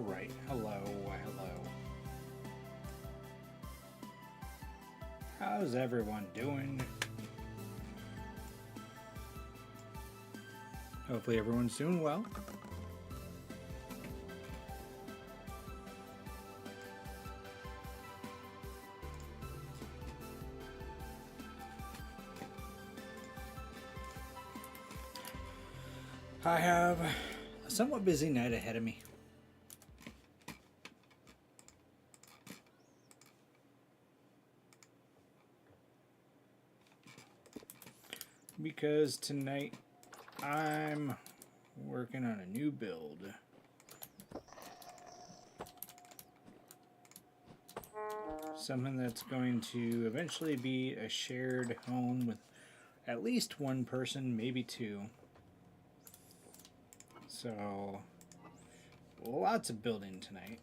Alright, hello. How's everyone doing? Hopefully everyone's doing well. I have a somewhat busy night ahead of me. Because tonight I'm working on a new build. Something that's going to eventually be a shared home with at least one person, maybe two. So, lots of building tonight.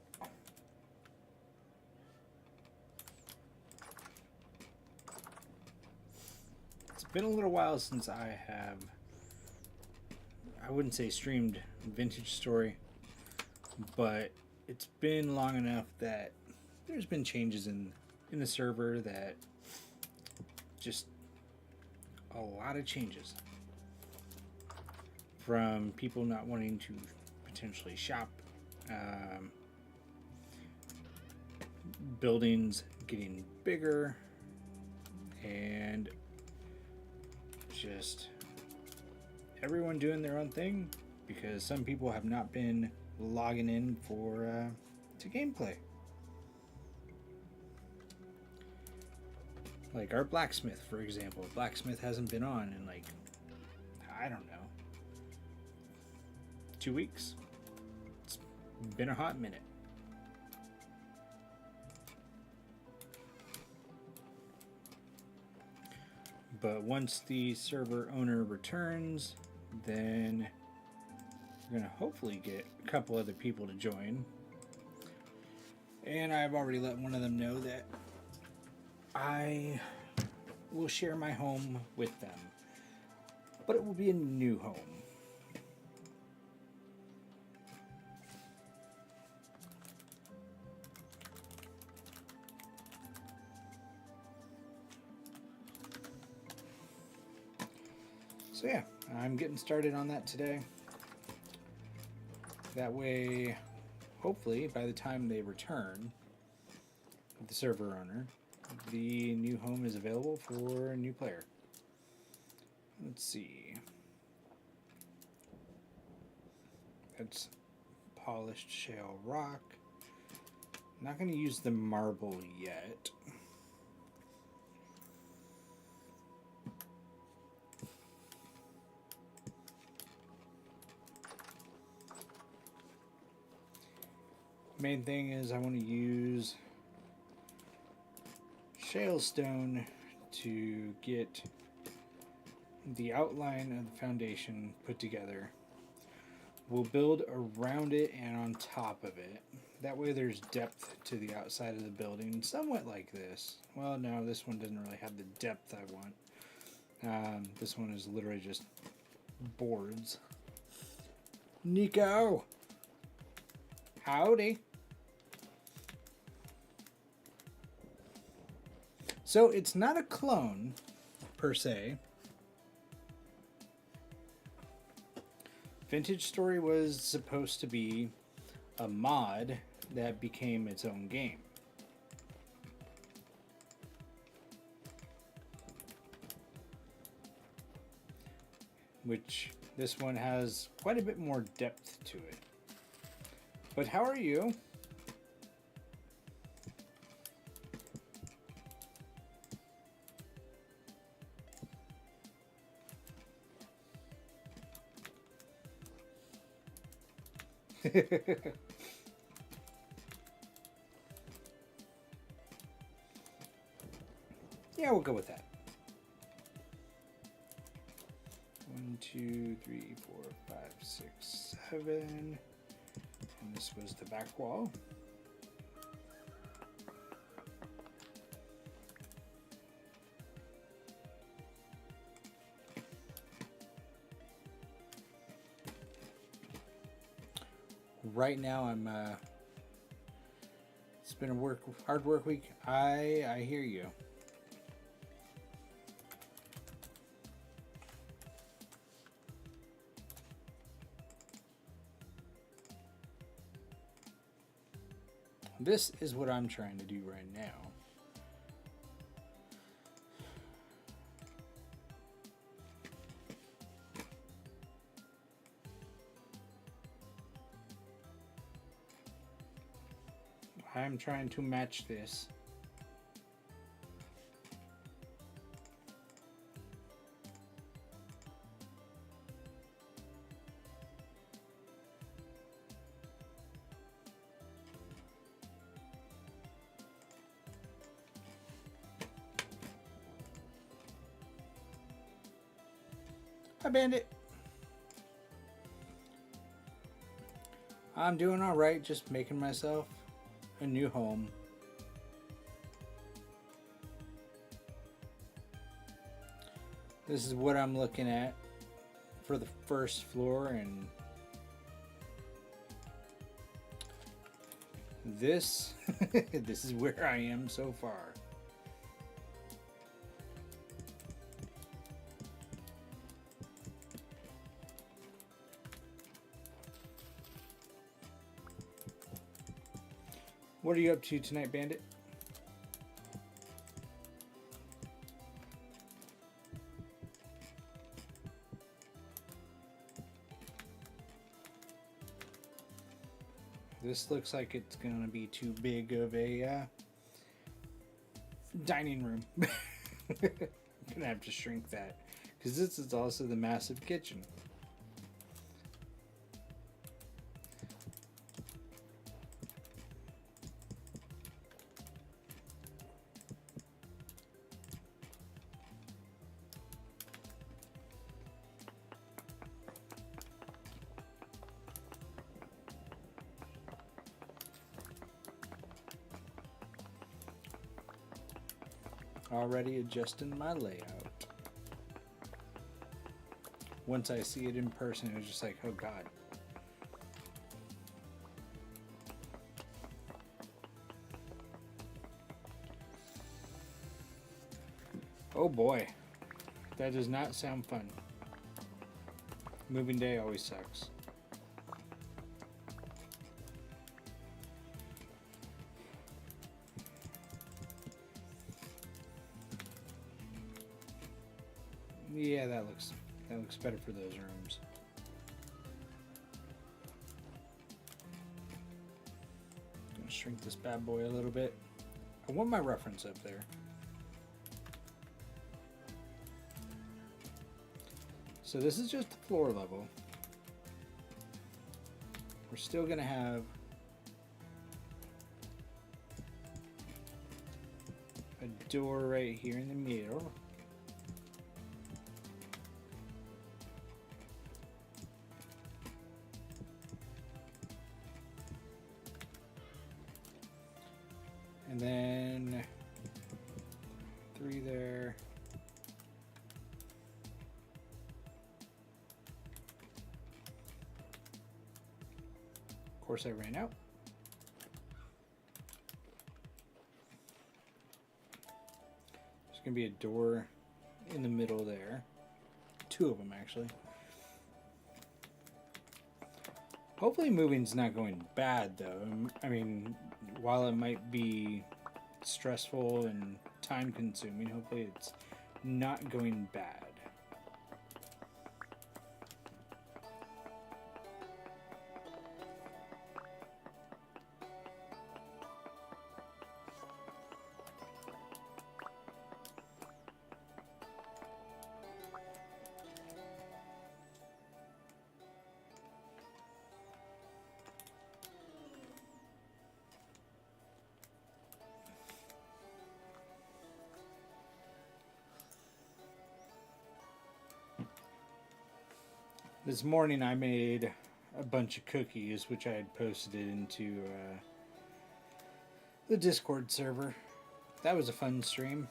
It's been a little while since I wouldn't say streamed Vintage Story, but it's been long enough that there's been changes in the server that just a lot of changes. From people not wanting to potentially shop, buildings getting bigger, and just everyone doing their own thing because some people have not been logging in to gameplay. Like our blacksmith, for example. Blacksmith hasn't been on in like, I don't know, 2 weeks. It's been a hot minute. But once the server owner returns, then we're going to hopefully get a couple other people to join. And I've already let one of them know that I will share my home with them. But it will be a new home. So yeah, I'm getting started on that today. That way, hopefully, by the time they return, the server owner, the new home is available for a new player. Let's see. That's polished shale rock. Not going to use the marble yet. Main thing is I want to use shale stone to get the outline of the foundation put together. We'll build around it and on top of it. That way there's depth to the outside of the building, somewhat like this. Well, no, this one doesn't really have the depth I want. This one is literally just boards. Nico! Howdy! So it's not a clone, per se. Vintage Story was supposed to be a mod that became its own game. Which this one has quite a bit more depth to it. But how are you? Yeah, we'll go with that. 1, 2, 3, 4, 5, 6, 7. And this was the back wall. right now I'm it's been a hard work week. I hear you. This is what I'm trying to do right now. I'm trying to match this. Hi, Bandit. I'm doing all right, just making myself a new home. This is what I'm looking at for the first floor, and this this is where I am so far. What are you up to tonight, Bandit? This looks like it's going to be too big of a dining room. I'm going to have to shrink that because this is also the massive kitchen. Already adjusting my layout. Once I see it in person, it was just like, oh God. Oh boy, that does not sound fun. Moving day always sucks. Yeah, that looks better for those rooms. I'm gonna shrink this bad boy a little bit. I want my reference up there. So this is just the floor level. We're still gonna have a door right here in the middle. And then 3 there. Of course, I ran out. There's going to be a door in the middle there. 2 of them, actually. Hopefully moving's not going bad, though. I mean, while it might be stressful and time-consuming, hopefully it's not going bad. This morning I made a bunch of cookies, which I had posted into the Discord server. That was a fun stream,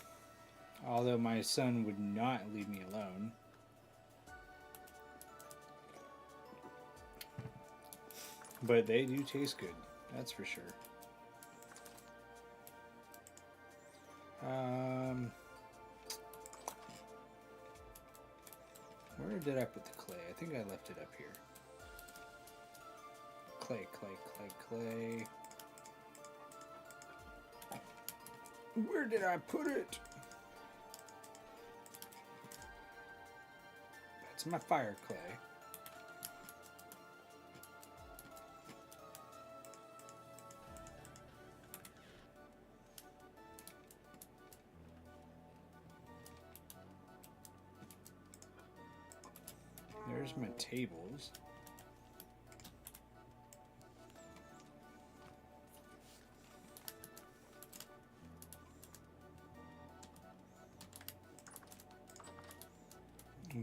although my son would not leave me alone. But they do taste good, that's for sure. Where did I put the clay? I think I left it up here. Clay, clay, clay, clay. Where did I put it? That's my fire clay. There's my tables.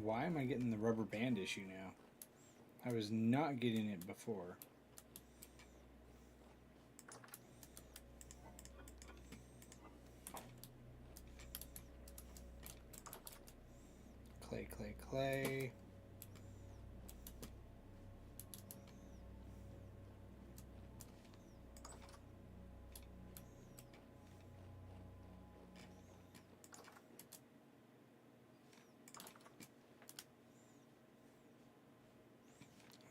Why am I getting the rubber band issue now? I was not getting it before. Clay, clay, clay.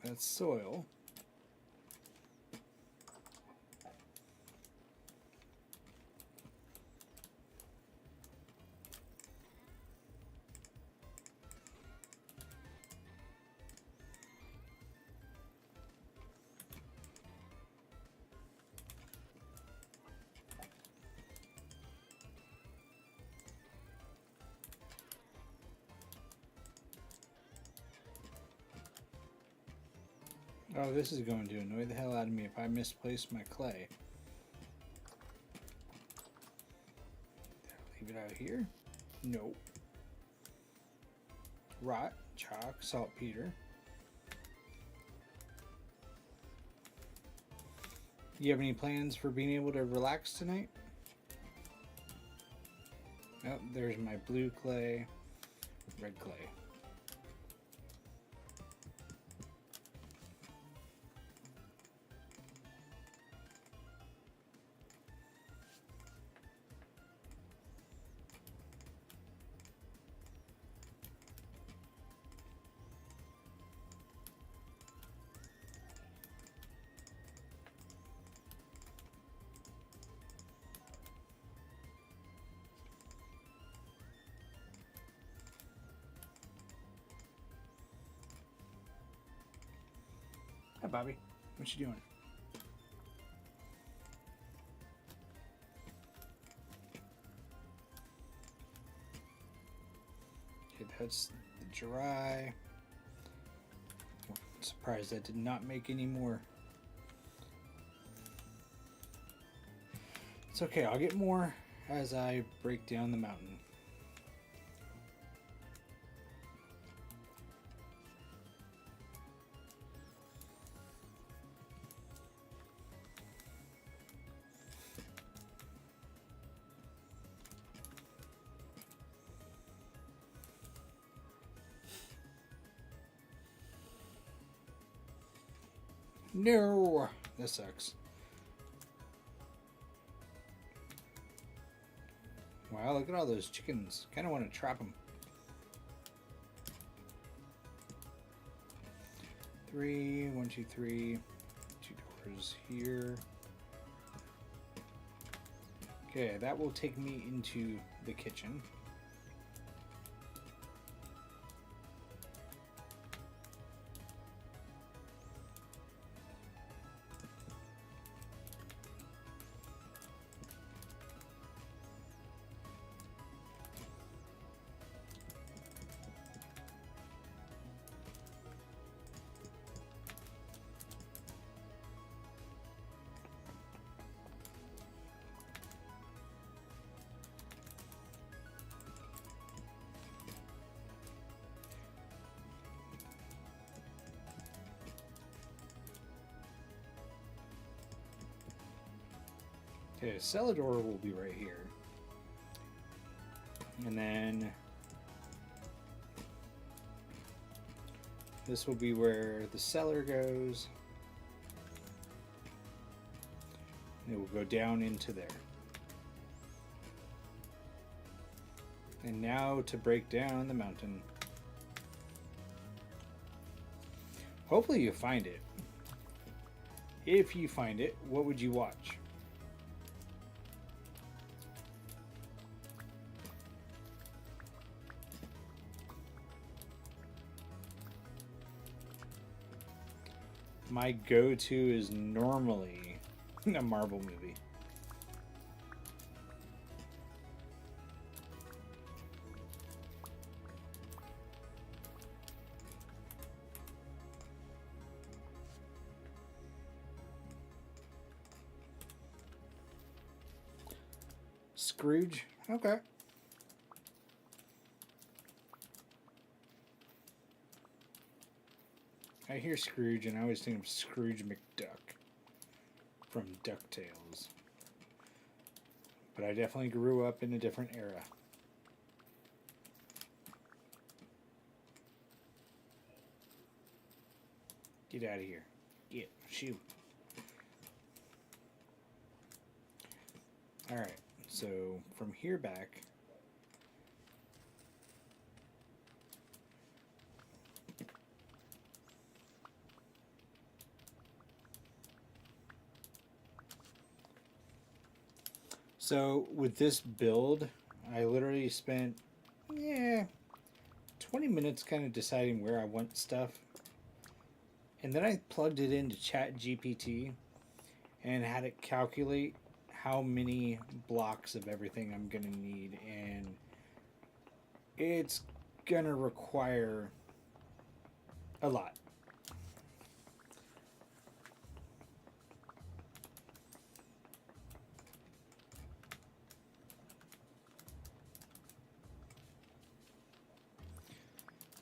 That's soil. Oh, this is going to annoy the hell out of me if I misplace my clay. Leave it out here? Nope. Rot, chalk, saltpeter. You have any plans for being able to relax tonight? Oh, there's my blue clay, red clay. Hi, Bobby. What you doing? Okay, that's the dry. I'm surprised that did not make any more. It's okay, I'll get more as I break down the mountain. No, this sucks. Wow, look at all those chickens. Kind of want to trap them. 3, 1, 2, 3. 2 doors here. Okay, that will take me into the kitchen. Okay, cellar door will be right here. And then this will be where the cellar goes. It will go down into there. And now to break down the mountain. Hopefully you find it. If you find it, what would you watch? My go-to is normally a Marvel movie. Scrooge? Okay. I hear Scrooge and I always think of Scrooge McDuck from DuckTales. But I definitely grew up in a different era. Get out of here. Get, shoot. Alright, so from here back, so with this build, I literally spent 20 minutes kind of deciding where I want stuff. And then I plugged it into ChatGPT and had it calculate how many blocks of everything I'm going to need. And it's going to require a lot.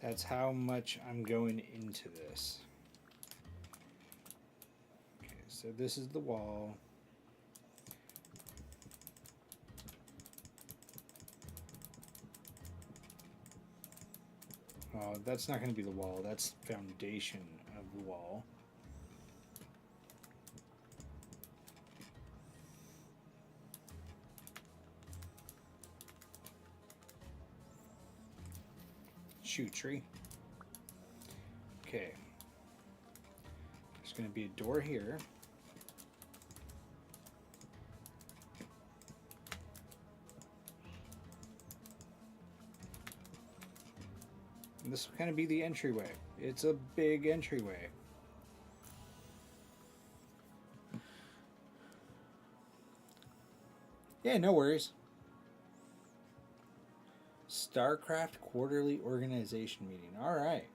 That's how much I'm going into this. Okay, so this is the wall. Oh, that's not going to be the wall. That's foundation of the wall. Shoot tree. Okay. There's going to be a door here. And this will kind of be the entryway. It's a big entryway. Yeah, no worries. StarCraft Quarterly Organization Meeting. All right.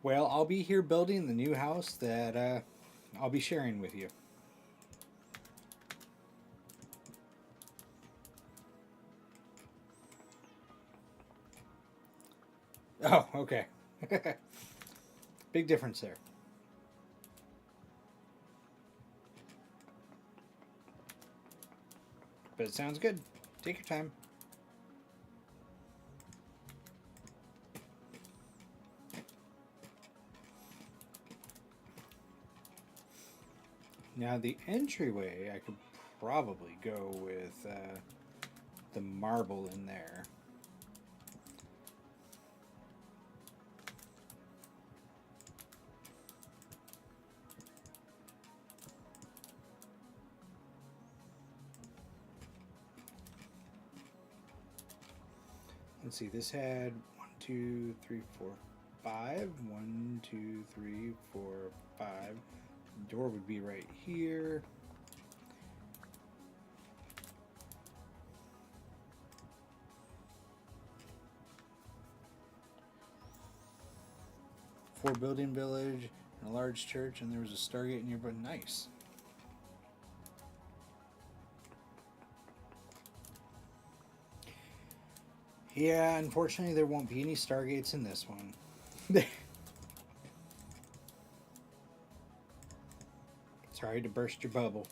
Well, I'll be here building the new house that I'll be sharing with you. Oh, okay. Big difference there. But it sounds good. Take your time. Now the entryway, I could probably go with the marble in there. Let's see, this had 1, 2, 3, 4, 5. 1, 2, 3, 4, 5. The door would be right here. Four building village, and a large church, and there was a Stargate nearby. Nice. Yeah, unfortunately there won't be any Stargates in this one. Sorry to burst your bubble.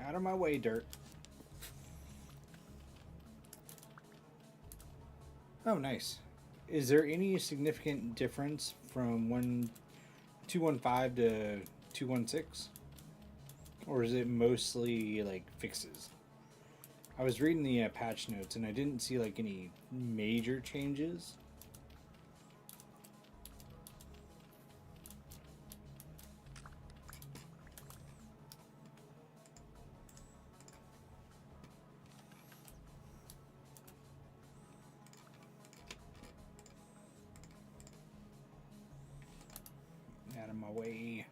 Out of my way, dirt. Oh, nice. Is there any significant difference from 215 to 216? Or is it mostly like fixes? I was reading the patch notes and I didn't see like any major changes. Out of my way.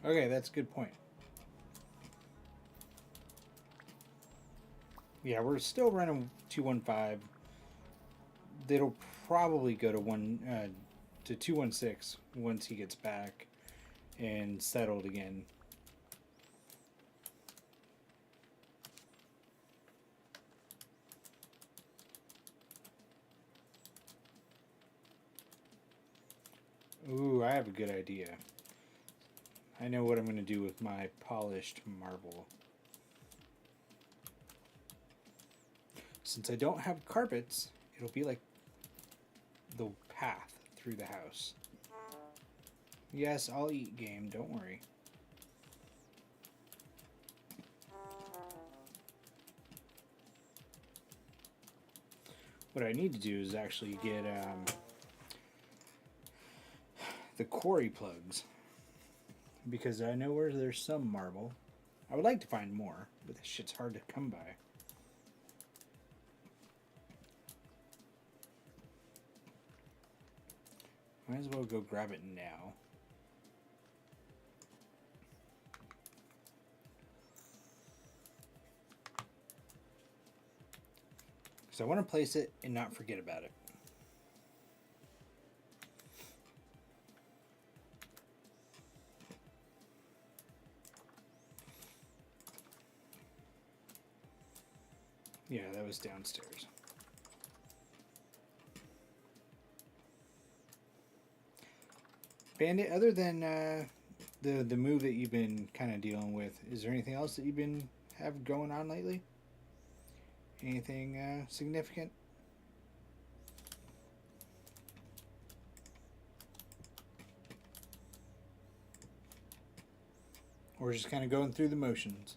Okay, that's a good point. Yeah, we're still running 215. It'll probably go to 216 once he gets back and settled again. Ooh, I have a good idea. I know what I'm going to do with my polished marble. Since I don't have carpets, it'll be like the path through the house. Yes, I'll eat game, don't worry. What I need to do is actually get the quarry plugs, because I know where there's some marble. I would like to find more, but this shit's hard to come by. Might as well go grab it now. Because I want to place it and not forget about it. Yeah, that was downstairs. Bandit, other than the move that you've been kind of dealing with, is there anything else that you've been have going on lately? Anything significant? Or just kind of going through the motions?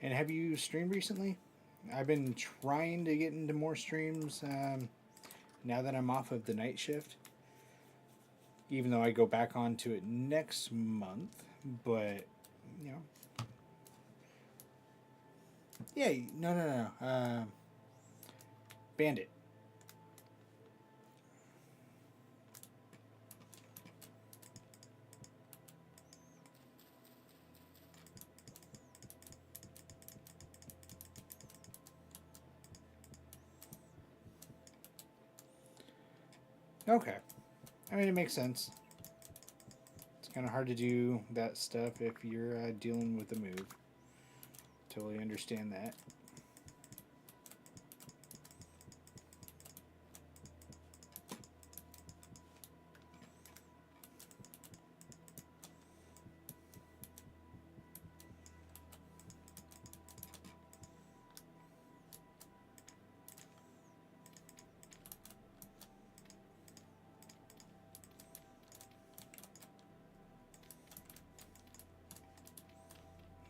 And have you streamed recently? I've been trying to get into more streams now that I'm off of the night shift. Even though I go back onto it next month. But, you know. Yeah, no. Bandit. Okay. I mean, it makes sense. It's kind of hard to do that stuff if you're dealing with a move. Totally understand that.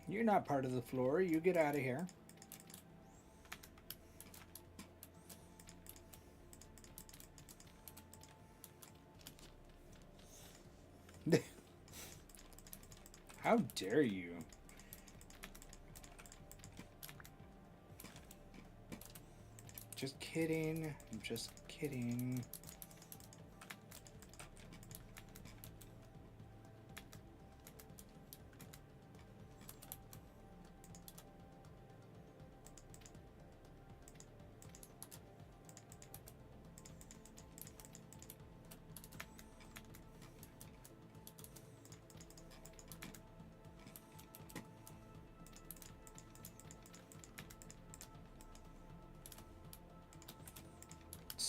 You're not part of the floor. You get out of here. How dare you? Just kidding. I'm just kidding.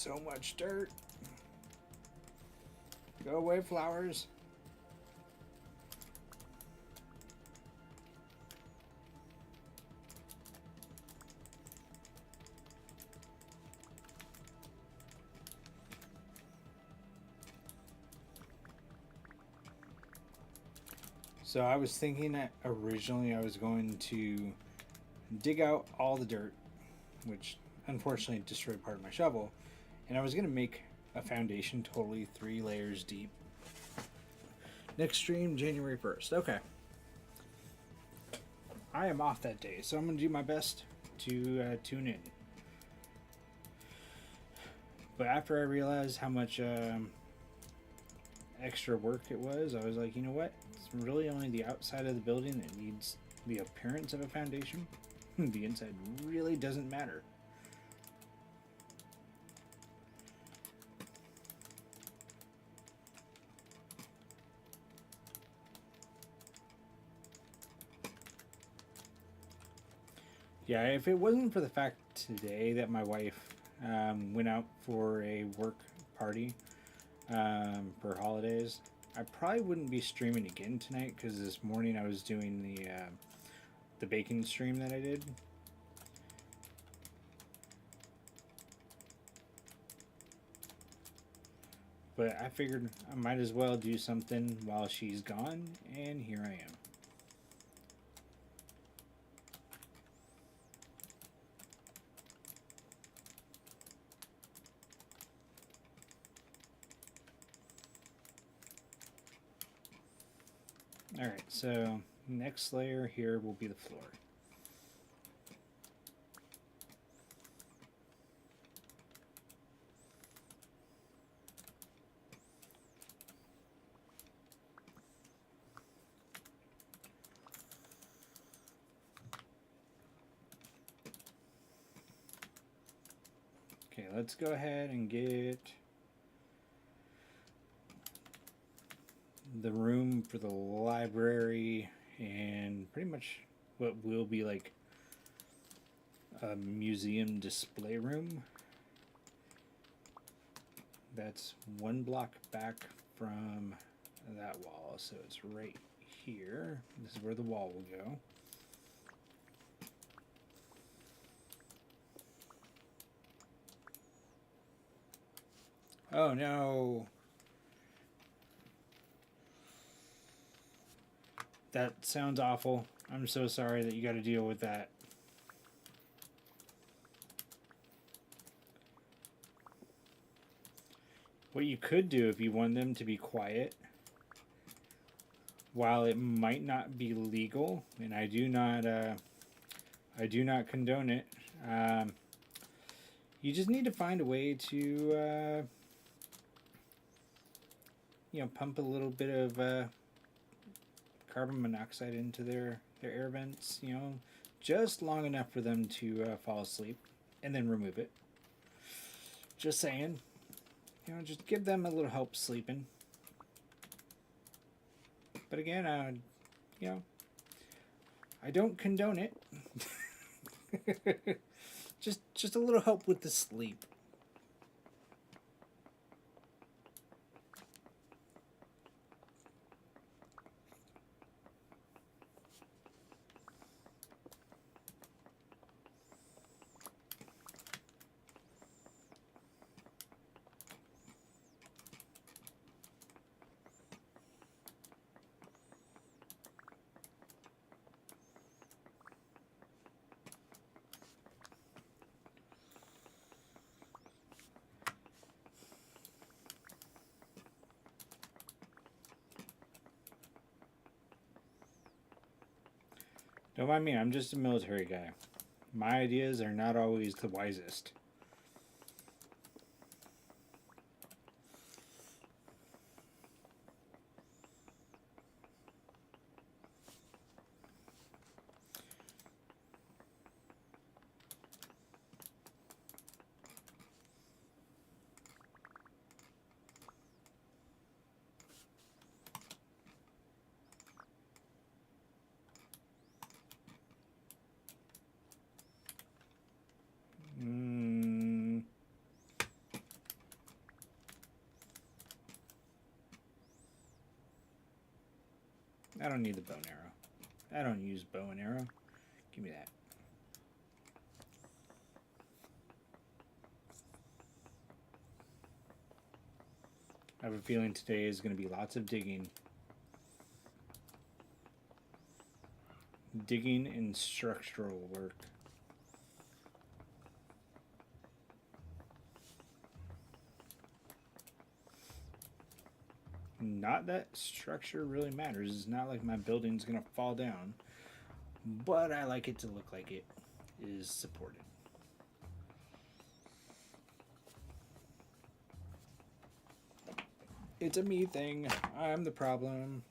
So much dirt. Go away, flowers. So I was thinking that originally I was going to dig out all the dirt, which unfortunately destroyed part of my shovel, and I was going to make a foundation totally 3 layers deep. Next stream, January 1st. Okay. I am off that day, so I'm going to do my best to tune in. But after I realized how much extra work it was, I was like, you know what? It's really only the outside of the building that needs the appearance of a foundation. The inside really doesn't matter. Yeah, if it wasn't for the fact today that my wife went out for a work party for holidays, I probably wouldn't be streaming again tonight, because this morning I was doing the bacon stream that I did. But I figured I might as well do something while she's gone, and here I am. Alright, so next layer here will be the floor. Okay, let's go ahead and get the room for the library and pretty much what will be like a museum display room. That's 1 block back from that wall, so it's right here. This is where the wall will go. Oh no! That sounds awful. I'm so sorry that you got to deal with that. What you could do if you want them to be quiet, while it might not be legal, and I do not condone it, you just need to find a way to pump a little bit of carbon monoxide into their air vents, just long enough for them to fall asleep, and then remove it. Just saying. Just give them a little help sleeping. But again, I don't condone it. just a little help with the sleep. Don't mind me, I'm just a military guy. My ideas are not always the wisest. don't need the bow and arrow. I don't use bow and arrow. Give me that. I have a feeling today is going to be lots of digging. Digging and structural work. Not that structure really matters. It's not like my building's going to fall down. But I like it to look like it is supported. It's a me thing. I'm the problem.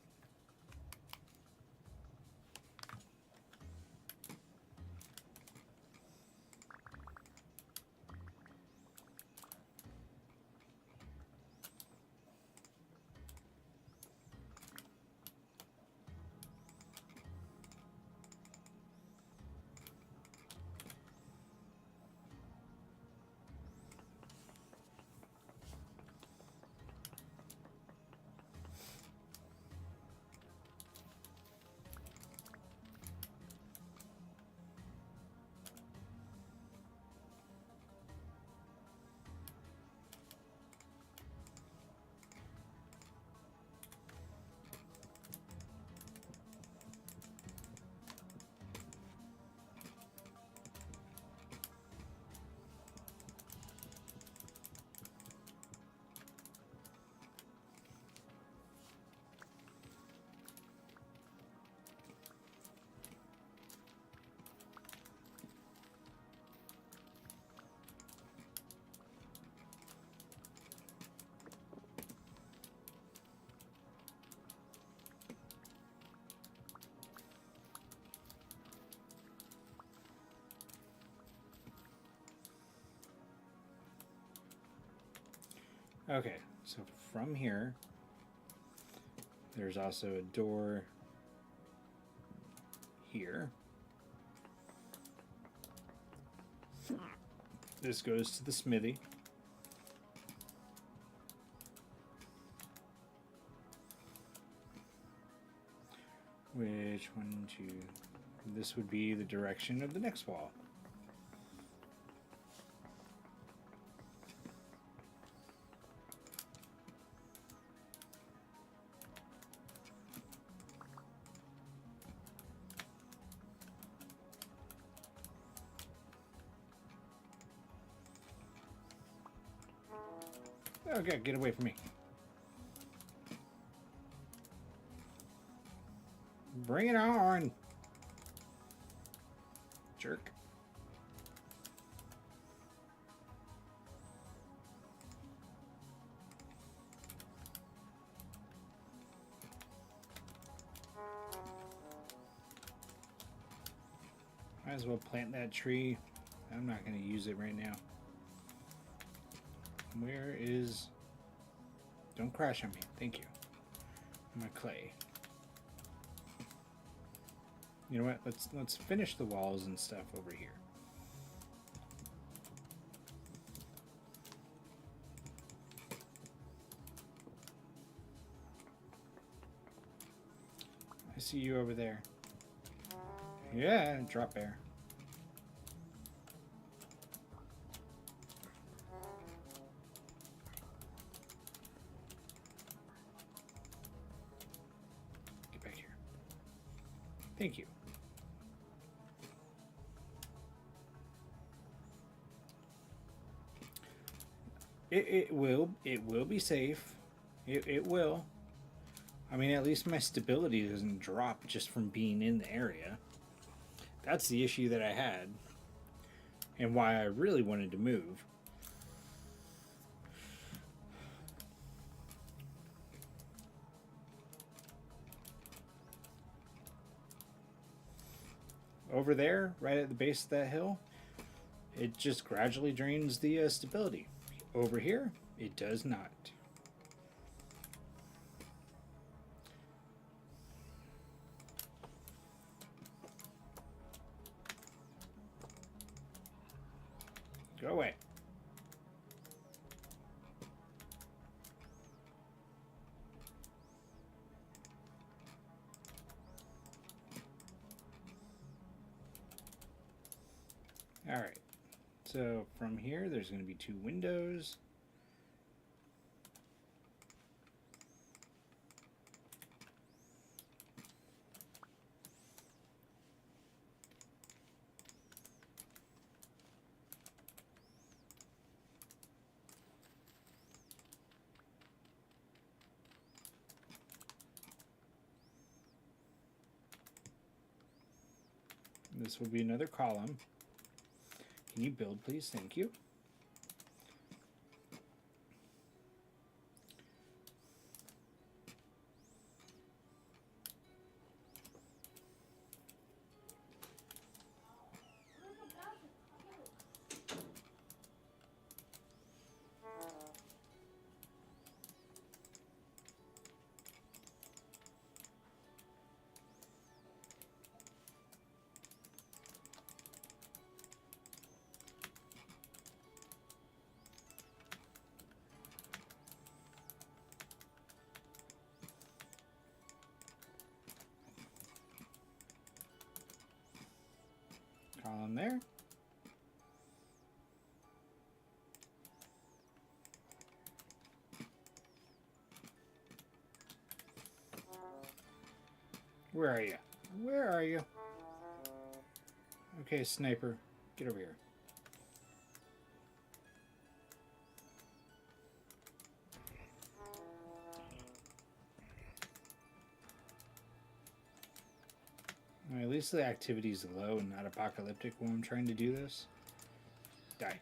Okay, so from here, there's also a door here. This goes to the smithy. Which one, two? This would be the direction of the next wall. Okay, get away from me. Bring it on. Jerk. Might as well plant that tree. I'm not going to use it right now. Where is... Don't crash on me. Thank you. My clay. You know what? Let's finish the walls and stuff over here. I see you over there. Yeah, drop air. Get back here. Thank you. It will be safe. It will. I mean, at least my stability doesn't drop just from being in the area. That's the issue that I had, and why I really wanted to move. Over there, right at the base of that hill, it just gradually drains the stability. Over here, it does not. Go away. Alright. So from here, there's going to be 2 windows. This will be another column. Can you build, please? Thank you. Column there. Where are you? Where are you? Okay, sniper, get over here. At least the activity is low and not apocalyptic when I'm trying to do this. Die.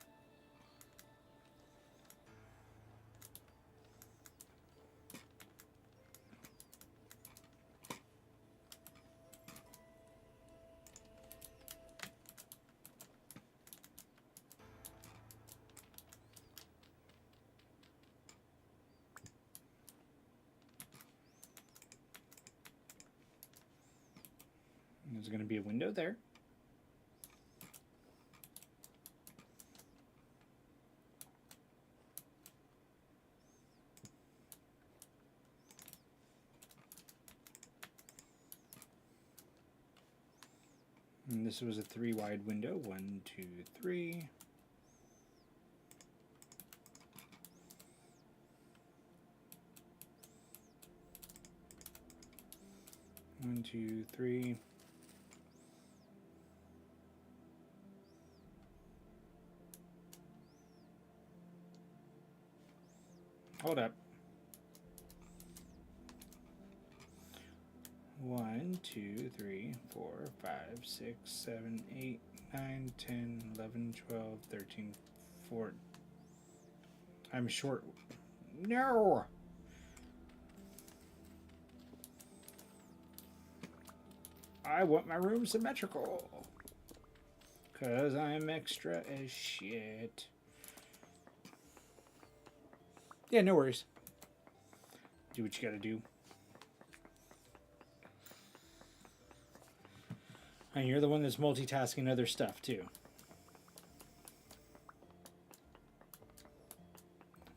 There's going to be a window there. And this was a 3 wide window. 1, 2, 3. One, two, three. Hold up. 1, 2, 3, 4, 5, 6, 7, 8, 9, 10, 11, 12, 13, 14. I'm short. No! I want my room symmetrical. 'Cause I'm extra as shit. Yeah, no worries. Do what you gotta do. And you're the one that's multitasking other stuff, too.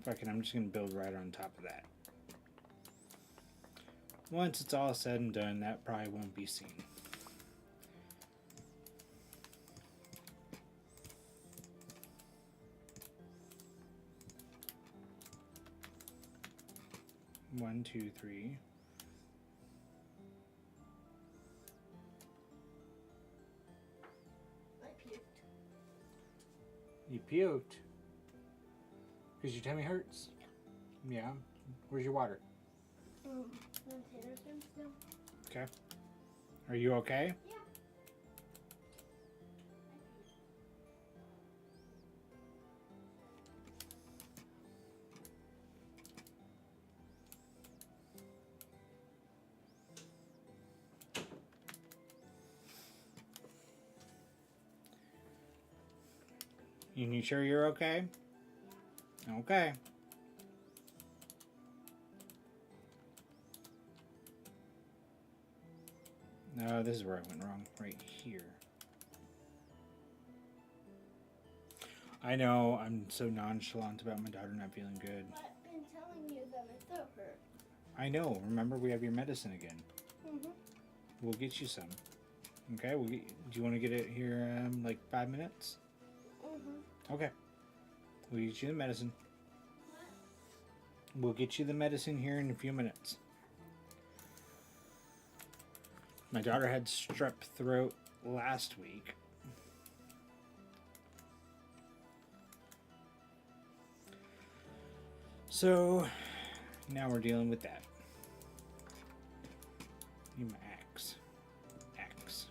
Fucking, I'm just gonna build right on top of that. Once it's all said and done, that probably won't be seen. One, two, three. I puked. You puked? Because your tummy hurts? Yeah. Where's your water? Frontiersman still. Okay. Are you okay? Yeah. You sure you're okay? Okay. No, this is where I went wrong. Right here. I know, I'm so nonchalant about my daughter not feeling good. I've been telling you that my throat hurt. I know. Remember, we have your medicine again. We'll get you some. Okay? Do you want to get it here in like 5 minutes? Okay. We'll get you the medicine. We'll get you the medicine here in a few minutes. My daughter had strep throat last week. So now we're dealing with that. Need my axe. Axe.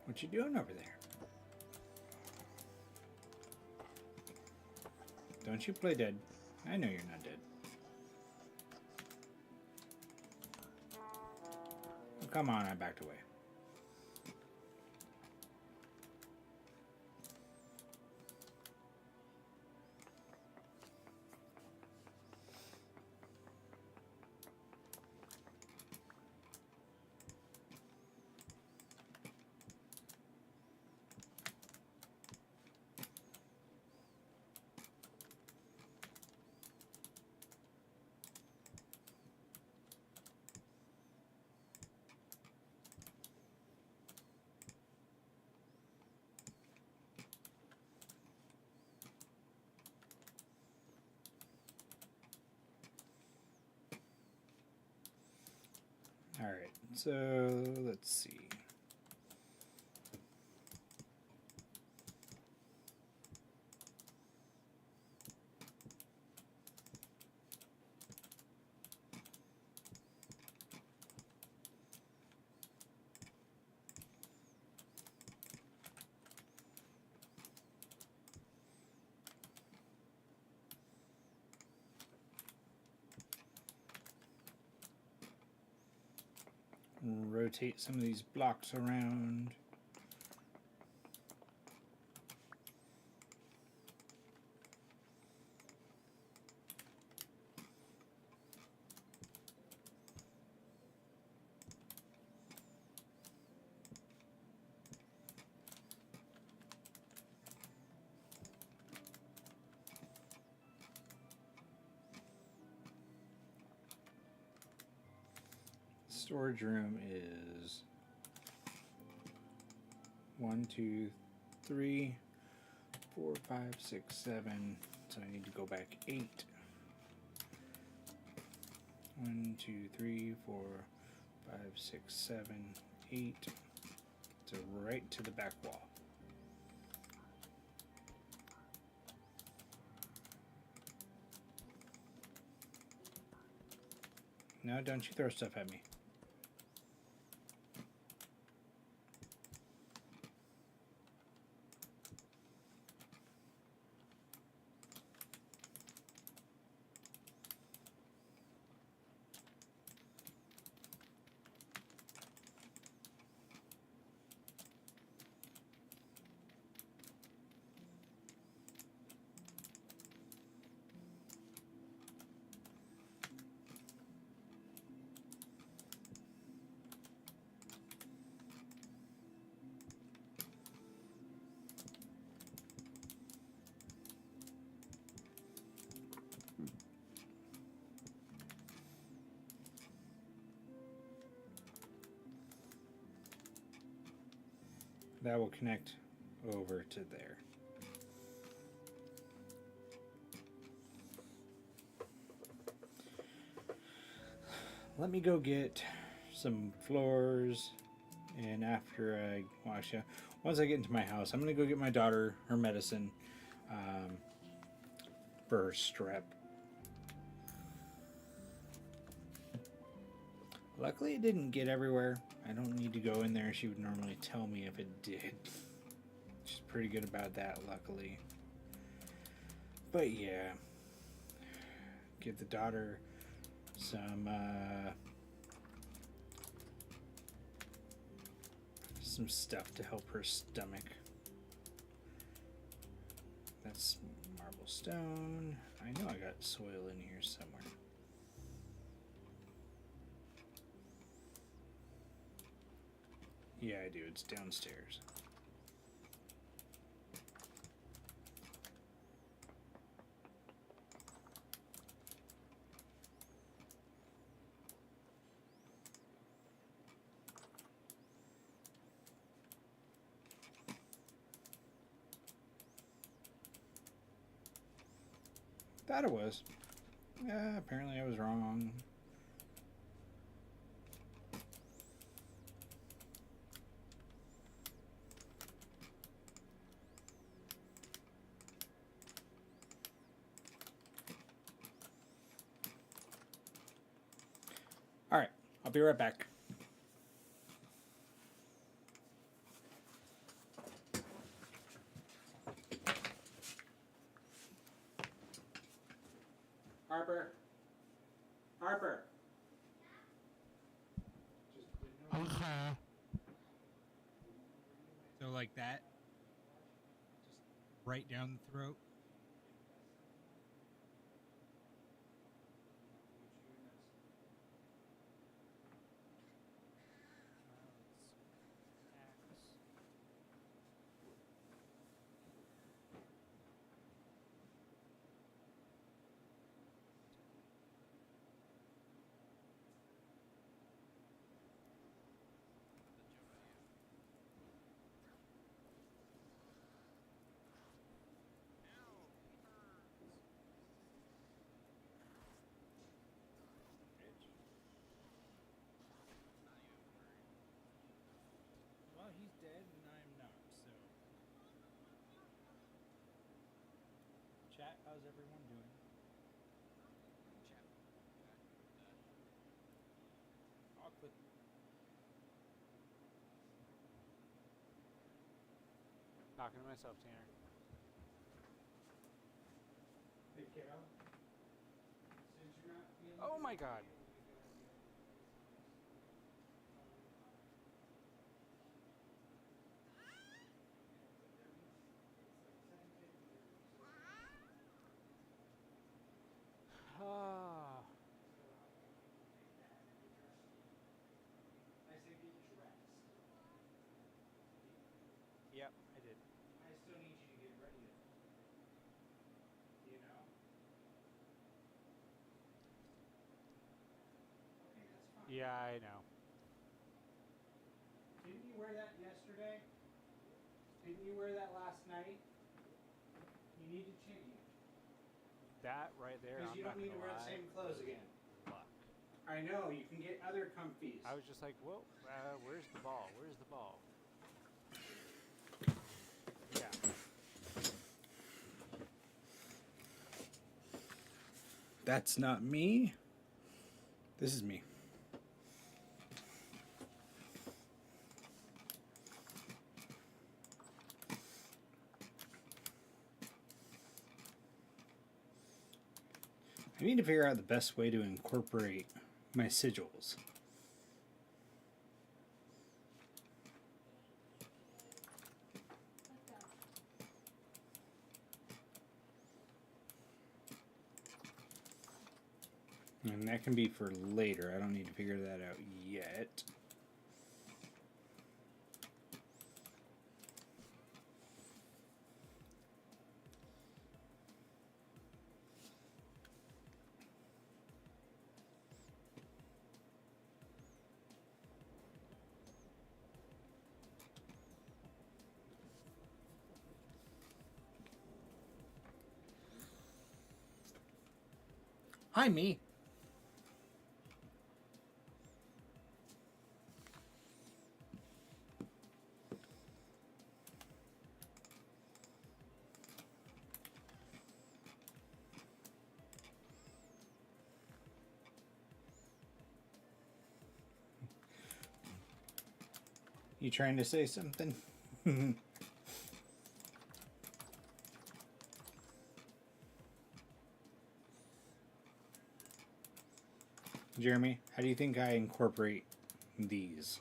What you doing over there? Don't you play dead. I know you're not dead. Oh, come on, I backed away. All right, so let's see. Rotate some of these blocks around. Storage room is 1, 2, 3, 4, 5, 6, 7. So I need to go back 8. 1, 2, 3, 4, 5, 6, 7, 8. So right to the back wall. No, don't you throw stuff at me. That will connect over to there. Let me go get some floors And after I wash it, once I get into my house, I'm going to go get my daughter her medicine for her strep. Luckily, it didn't get everywhere. I don't need to go in there. She would normally tell me if it did. She's pretty good about that, luckily. But yeah, give the daughter some stuff to help her stomach. That's marble stone. I know I got soil in here somewhere. Yeah, I do. It's downstairs. Thought it was. Yeah, apparently I was wrong. All right, I'll be right back. Harper. Okay. So like that, just right down the throat. Well, he's dead and I'm not, so. Chat, how's everyone doing? I'll quit. Talking to myself, Tanner. Hey, kiddo. Since you're not feeling Oh my god. Ah. I say get dressed. Yep, I did. I still need you to get ready. You know? Okay, that's fine. Yeah, I know. Didn't you wear that yesterday? Didn't you wear that last night? You need to change. That right there. Because I'm you not don't need to gonna wear the lie, same clothes was again. luck. I know, you can get other comfies. I was just like, well, where's the ball? Where's the ball? Yeah. That's not me. This is me. I need to figure out the best way to incorporate my sigils. And that can be for later. I don't need to figure that out yet. Hi, me. You trying to say something? Jeremy, how do you think I incorporate these?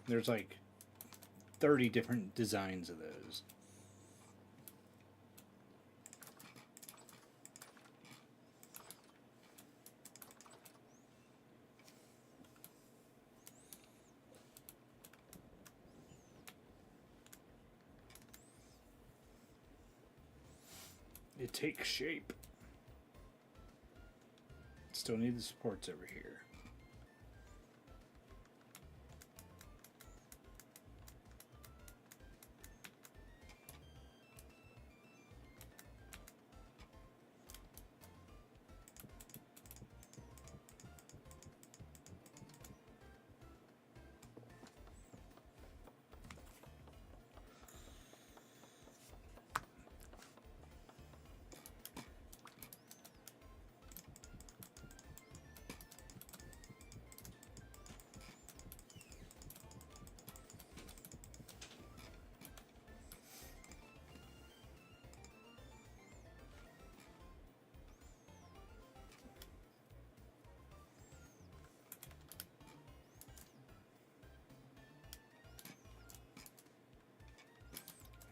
There's like 30 different designs of those. It takes shape. Still need the supports over here.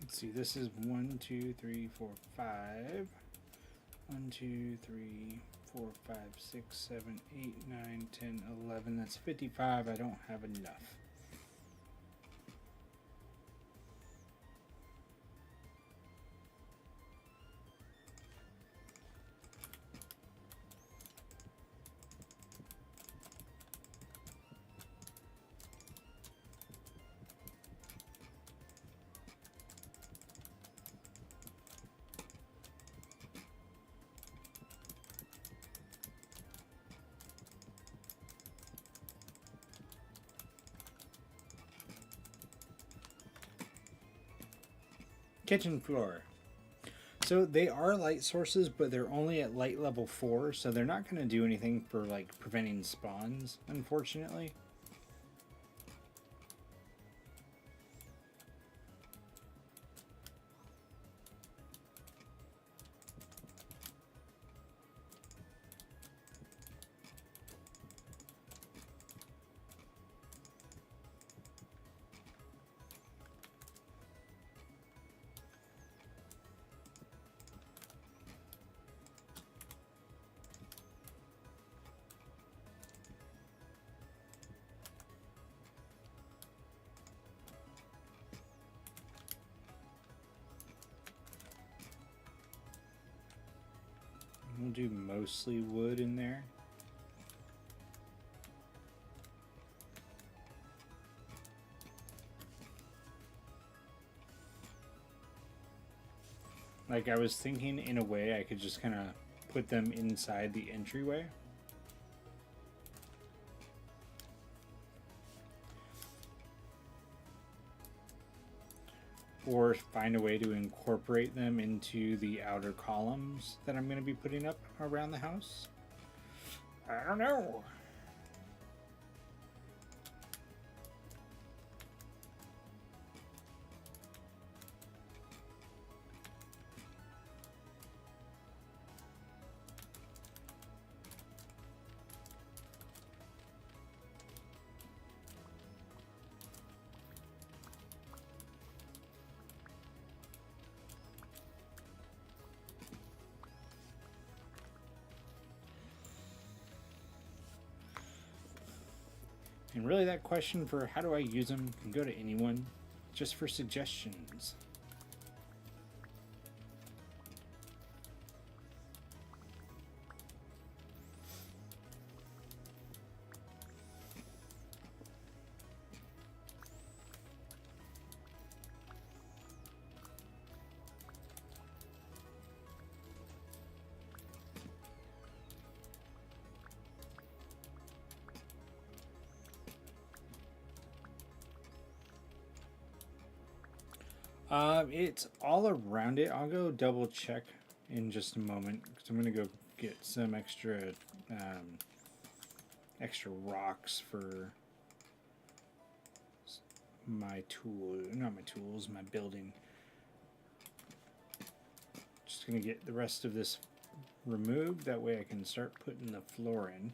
Let's see, this is 1, 2, 3, 4, 5. 1, 2, 3, 4, 5, 6, 7, 8, 9, 10, 11. That's 55. I don't have enough. Kitchen floor. So they are light sources, but they're only at light level 4, so they're not going to do anything for like preventing spawns, unfortunately. We'll do mostly wood in there. Like I was thinking in a way I could just kind of put them inside the entryway. Or find a way to incorporate them into the outer columns that I'm going to be putting up around the house. I don't know. And really that question for how do I use them can go to anyone, just for suggestions. It's all around it. I'll go double check in just a moment because I'm gonna go get some extra rocks for my tool, not my tools, my building. Just gonna get the rest of this removed. That way I can start putting the floor in.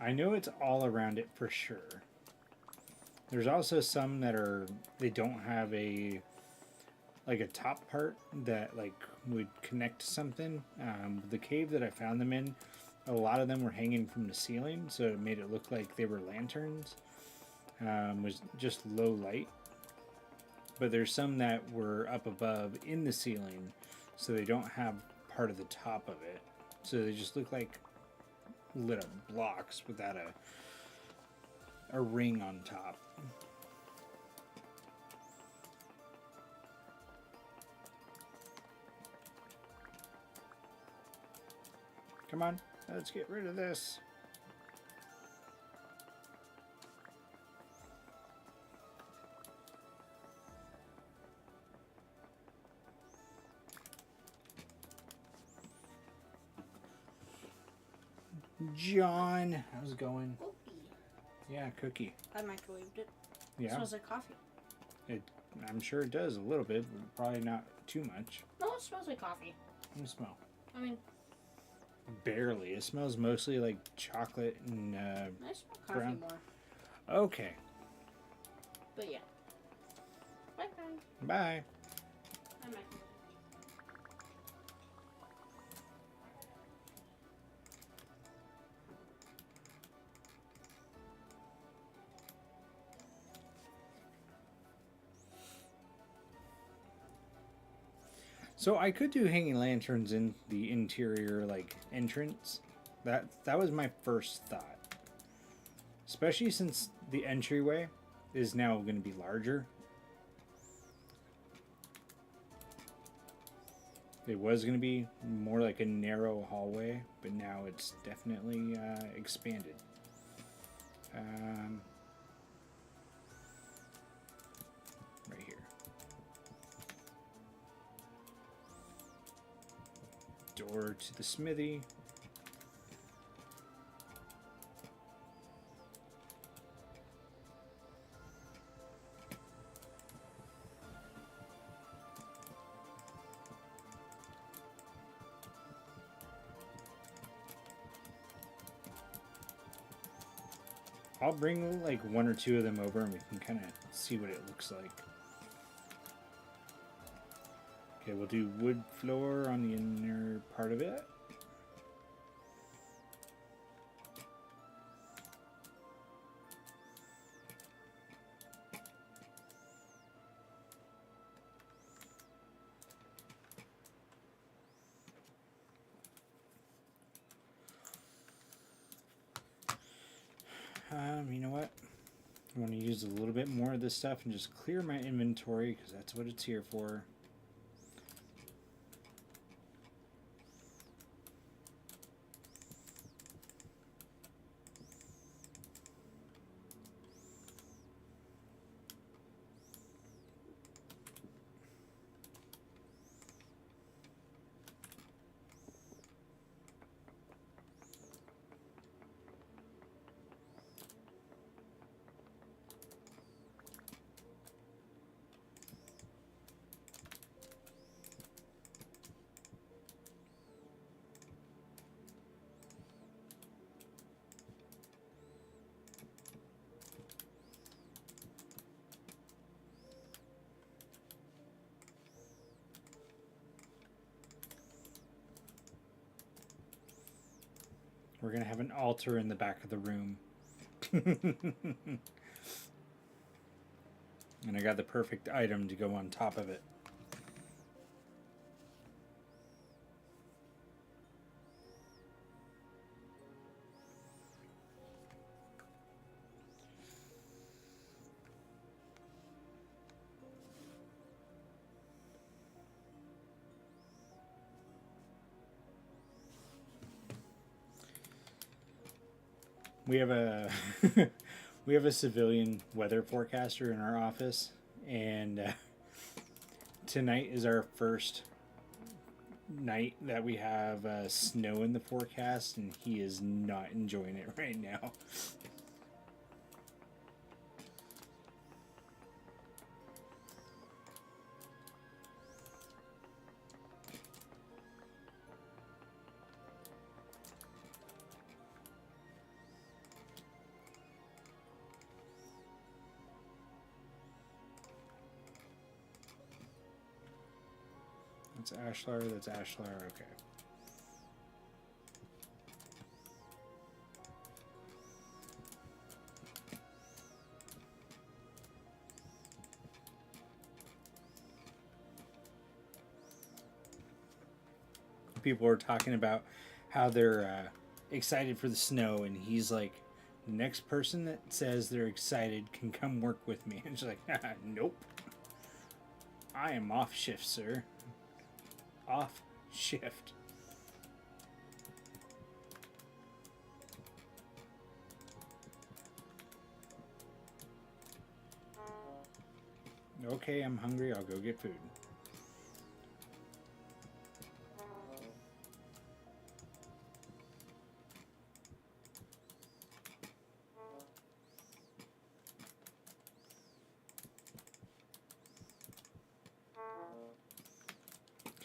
I know it's all around it for sure. There's also some that they don't have a top part that like would connect to something. The cave that I found them in, a lot of them were hanging from the ceiling, so it made it look like they were lanterns. Was just low light. But there's some that were up above in the ceiling, so they don't have part of the top of it. So they just look like lit up blocks without a ring on top. Come on, let's get rid of this. John, how's it going? Cookie. Yeah, cookie. I microwaved it. It Yeah, smells like coffee. I'm sure it does a little bit, but probably not too much. No, it smells like coffee. Let me smell. I mean, Barely. It smells mostly like chocolate and I smell coffee Brown. more. okay. But yeah. Bye bye. Bye. I microwaved it. So I could do hanging lanterns in the interior like entrance. That was my first thought. Especially since the entryway is now going to be larger. It was going to be more like a narrow hallway, but now it's definitely expanded. Right here. Door to the smithy. I'll bring like one or two of them over and we can kind of see what it looks like. Okay, we'll do wood floor on the inner part of it. You know what? I want to use a little bit more of this stuff and just clear my inventory because that's what it's here for. We're going to have an altar in the back of the room. And I got the perfect item to go on top of it. We have a we have a civilian weather forecaster in our office, and tonight is our first night that we have snow in the forecast, and he is not enjoying it right now. That's Ashlar, that's Ashlar, okay. People are talking about how they're excited for the snow, and he's like, the next person that says they're excited can come work with me. And she's like, nope. I am off shift, sir. Off shift. Okay, I'm hungry. I'll go get food.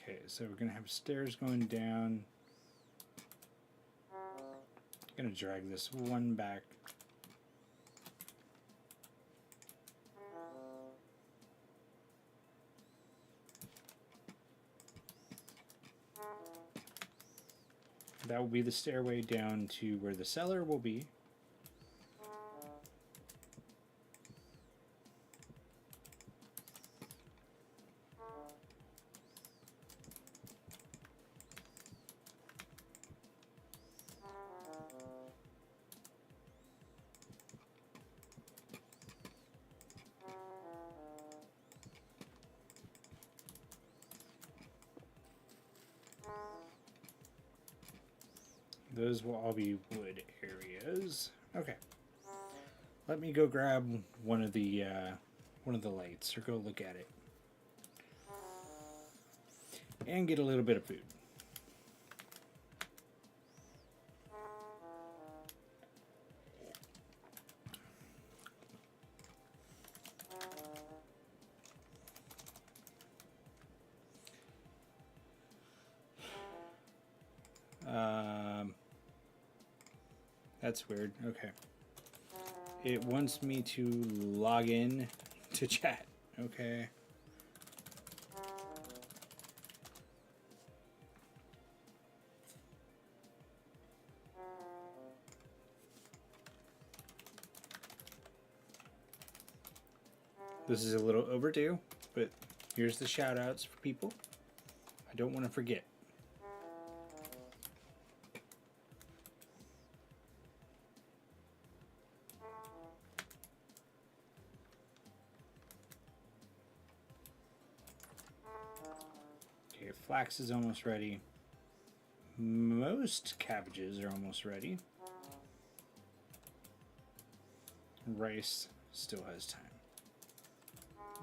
Okay, so we're gonna have stairs going down. Gonna drag this one back. That will be the stairway down to where the cellar will be. Those will all be wood areas. Okay. Let me go grab one of the lights, or go look at it. And get a little bit of food. That's weird. Okay. It wants me to log in to chat. Okay. This is a little overdue, but here's the shout outs for people. I don't want to forget. Okay, flax is almost ready. Most cabbages are almost ready. Rice still has time.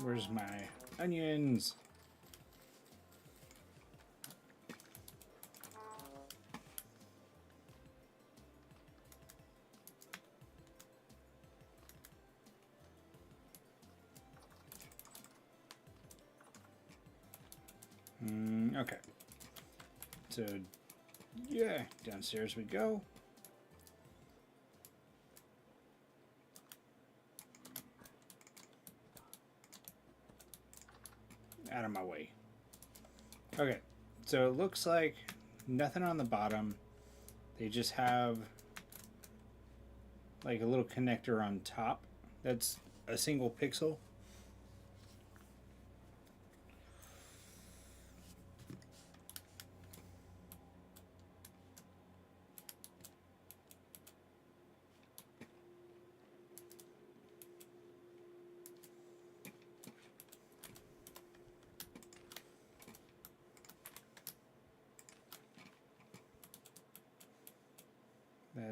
Where's my onions? Okay. So, yeah, downstairs we go. Out of my way. Okay, so it looks like nothing on the bottom. They just have like a little connector on top. That's a single pixel.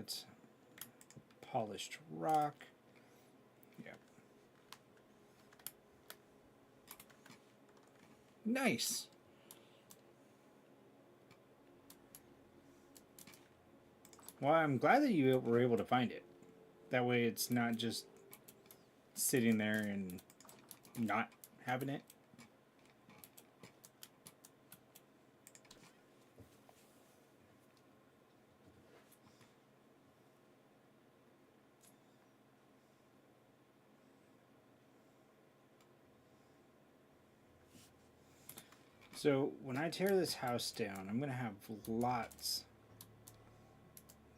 That's polished rock. Yep. Nice. Well, I'm glad that you were able to find it. That way it's not just sitting there and not having it. So when I tear this house down, I'm going to have lots.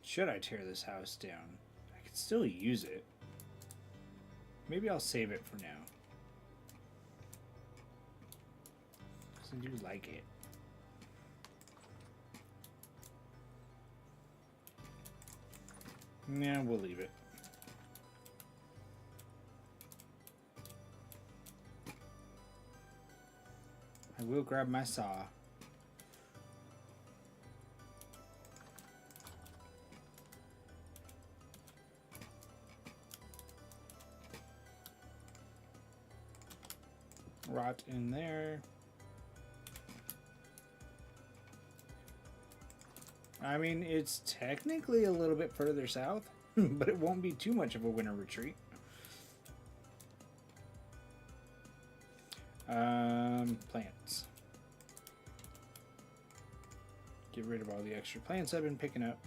Should I tear this house down? I could still use it. Maybe I'll save it for now. Because I do like it. Yeah, we'll leave it. I will grab my saw. Rot in there. I mean, it's technically a little bit further south, but it won't be too much of a winter retreat. Plants. Get rid of all the extra plants I've been picking up.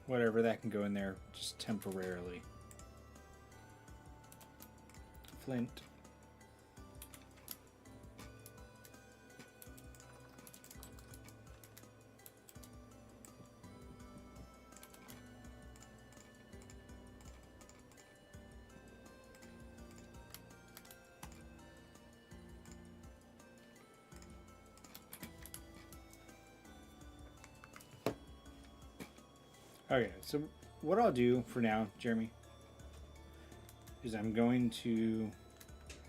Whatever, that can go in there just temporarily. Flint. Okay, so what I'll do for now, Jeremy, is I'm going to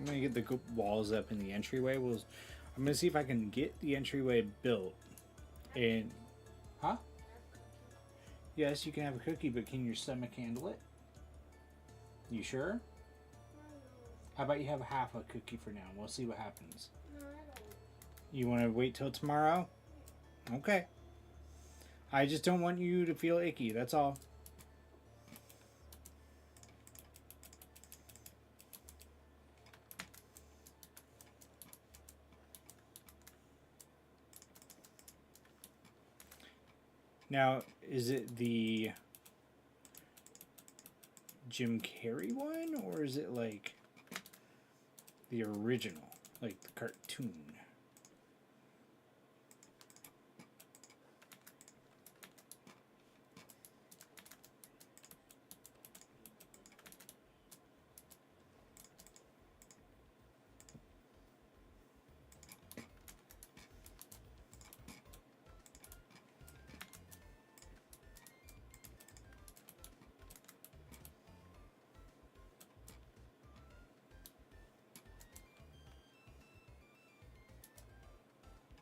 get the walls up in the entryway. I'm going to see if I can get the entryway built. And, huh? Yes, you can have a cookie, but can your stomach handle it? You sure? How about you have half a cookie for now? We'll see what happens. No, I don't. You want to wait till tomorrow? Okay. I just don't want you to feel icky, that's all. Now, is it the Jim Carrey one, or is it like the original, like the cartoon?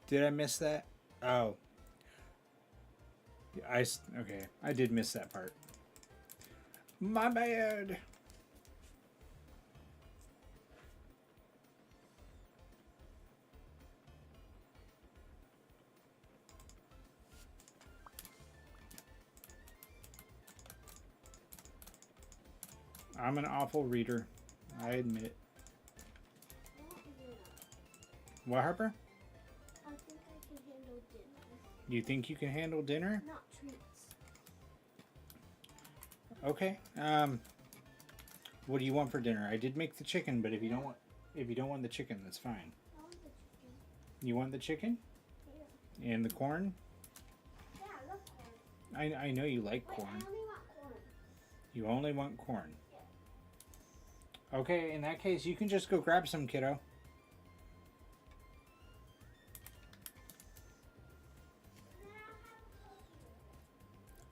Did I miss that? Oh. Okay, I did miss that part. My bad. I'm an awful reader. I admit it. What, Harper? I think I can handle dinner. You think you can handle dinner? Not treats. Okay. What do you want for dinner? I did make the chicken, but if you don't want the chicken, that's fine. I want the chicken. You want the chicken? Yeah. And the corn? Yeah, I love corn. I know you like Wait, corn. I only want corn. You only want corn. Okay, in that case, you can just go grab some, kiddo.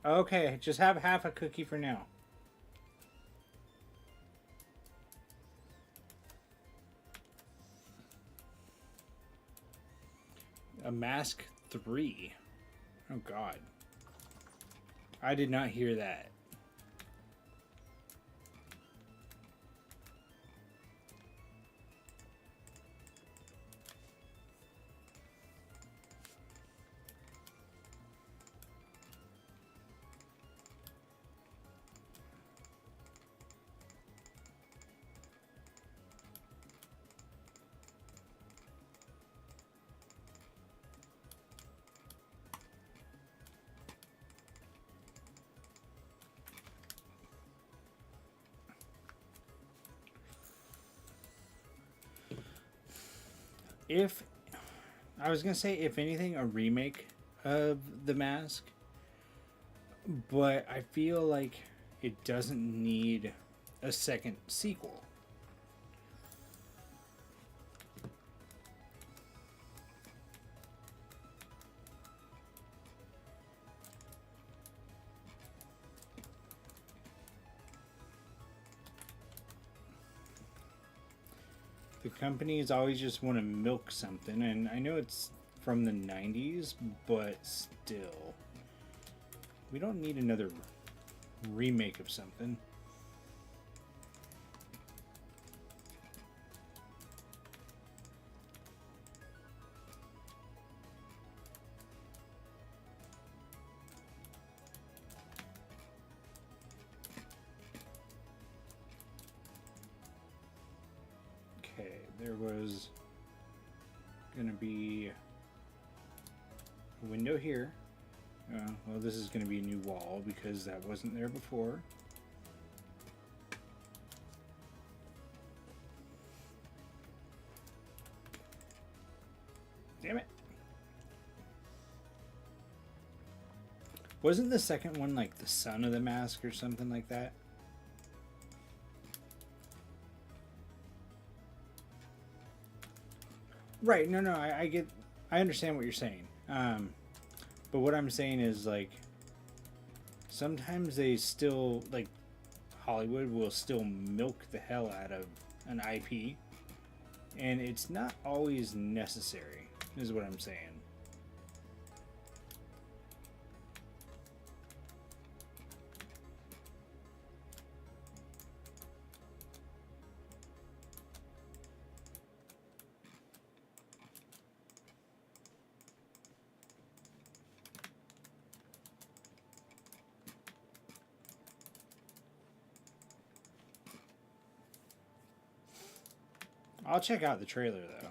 Okay, just have half a cookie for now. A mask 3. Oh God. I did not hear that. If I was gonna say, if anything, a remake of The Mask, but I feel like it doesn't need a second sequel. The companies always just want to milk something, and I know it's from the 90s, but still. We don't need another remake of something. Okay, there was gonna be a window here. Well, this is gonna be a new wall because that wasn't there before. Damn it. Wasn't the second one like the son of the mask or something like that? Right, no, I understand what you're saying. But what I'm saying is, like, sometimes they still, like, Hollywood will still milk the hell out of an IP, and it's not always necessary, is what I'm saying. I'll check out the trailer, though.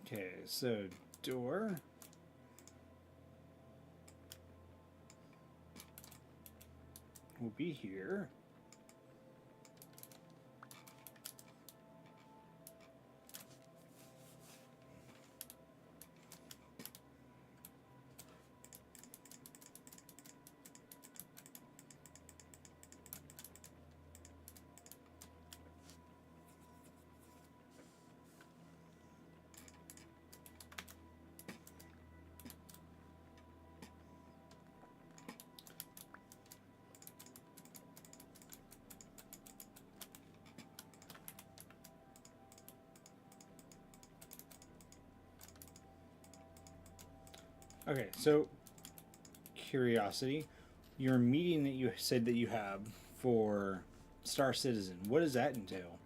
Okay, so door. Will be here. Okay, so curiosity, your meeting that you said that you have for Star Citizen, what does that entail?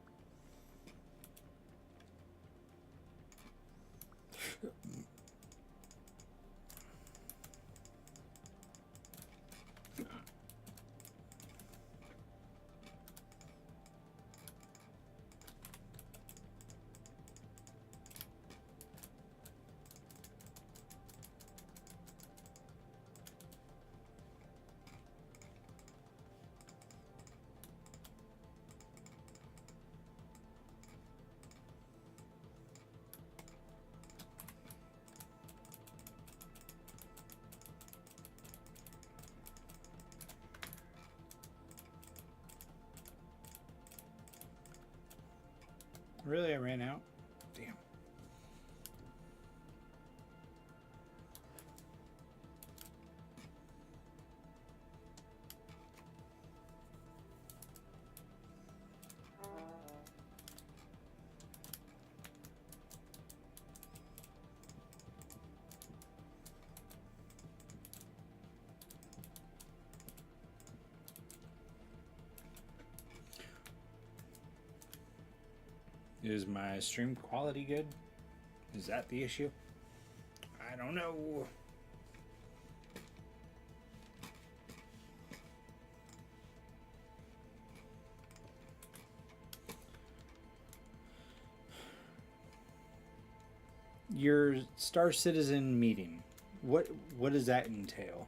Really, I ran out? Damn. Is my stream quality good? Is that the issue? I don't know. Your Star Citizen meeting. What does that entail?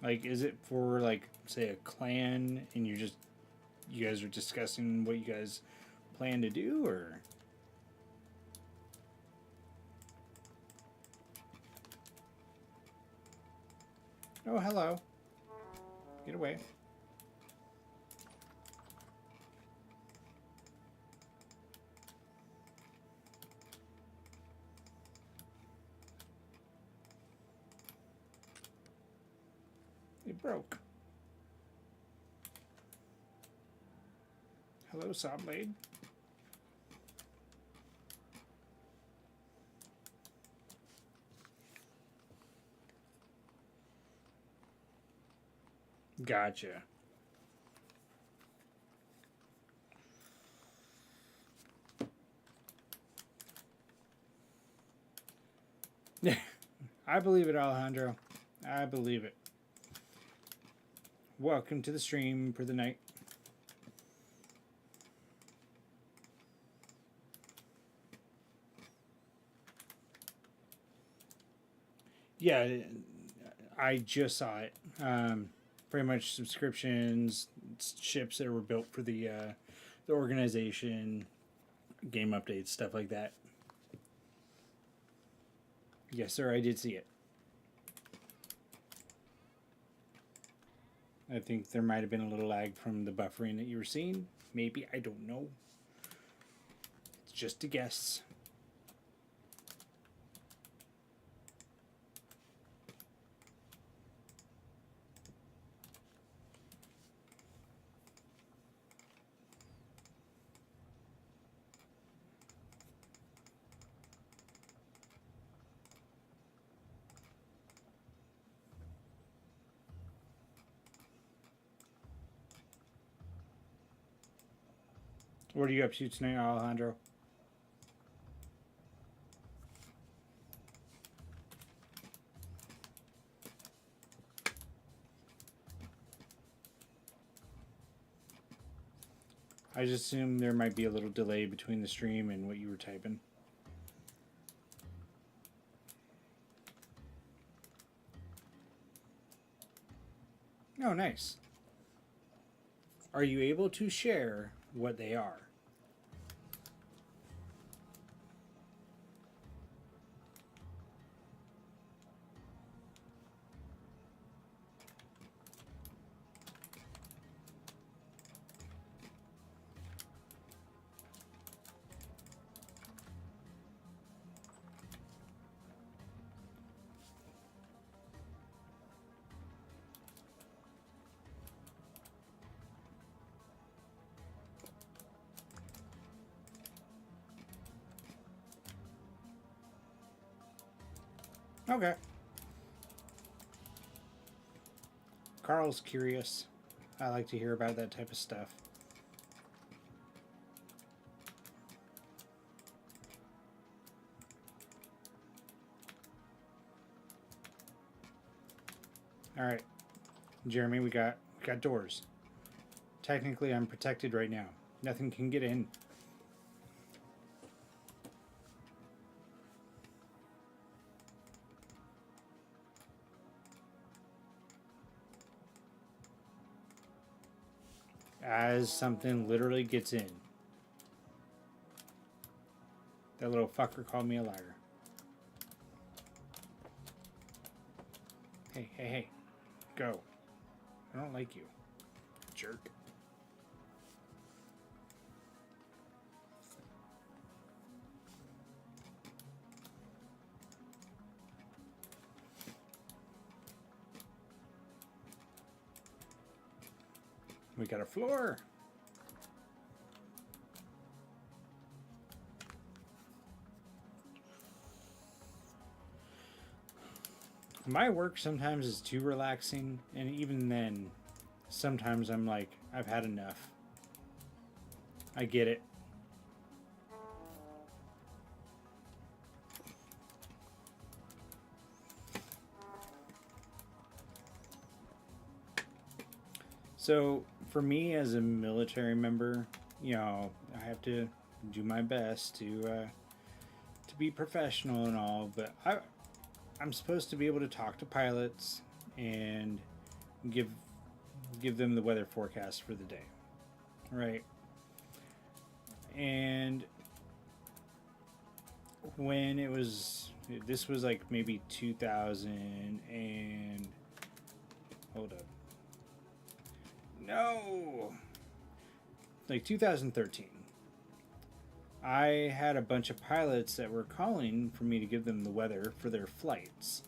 Like, is it for, like, say, a clan, and you guys are discussing what you guys plan to do, or? Oh, hello. Get away. It broke. Hello, Sawblade. Gotcha. I believe it, Alejandro. I believe it. Welcome to the stream for the night. Yeah, I just saw it. Pretty much subscriptions, ships that were built for the organization, game updates, stuff like that. Yes, sir, I did see it. I think there might have been a little lag from the buffering that you were seeing. Maybe, I don't know. It's just a guess. What are you up to tonight, Alejandro? I just assume there might be a little delay between the stream and what you were typing. Oh, nice. Are you able to share what they are? Okay. Carl's curious. I like to hear about that type of stuff. All right, Jeremy, we got doors. Technically, I'm protected right now. Nothing can get in. As something literally gets in. That little fucker called me a liar. Hey, hey, hey. Go. I don't like you. jerk. We got a floor. My work sometimes is too relaxing, and even then, sometimes I'm like, I've had enough. I get it. So, for me as a military member, you know, I have to do my best to be professional and all, but I'm supposed to be able to talk to pilots and give them the weather forecast for the day, right? And when this was like maybe 2000 and hold up. No. Like 2013. I had a bunch of pilots that were calling for me to give them the weather for their flights.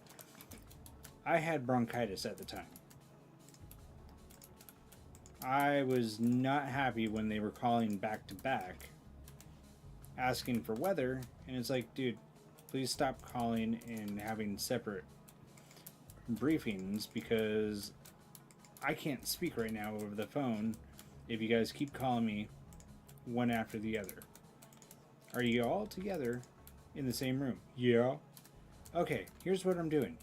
I had bronchitis at the time. I was not happy when they were calling back to back asking for weather, and it's like, dude, please stop calling and having separate briefings because I can't speak right now over the phone if you guys keep calling me one after the other. Are you all together in the same room? Yeah. Okay, here's what I'm doing.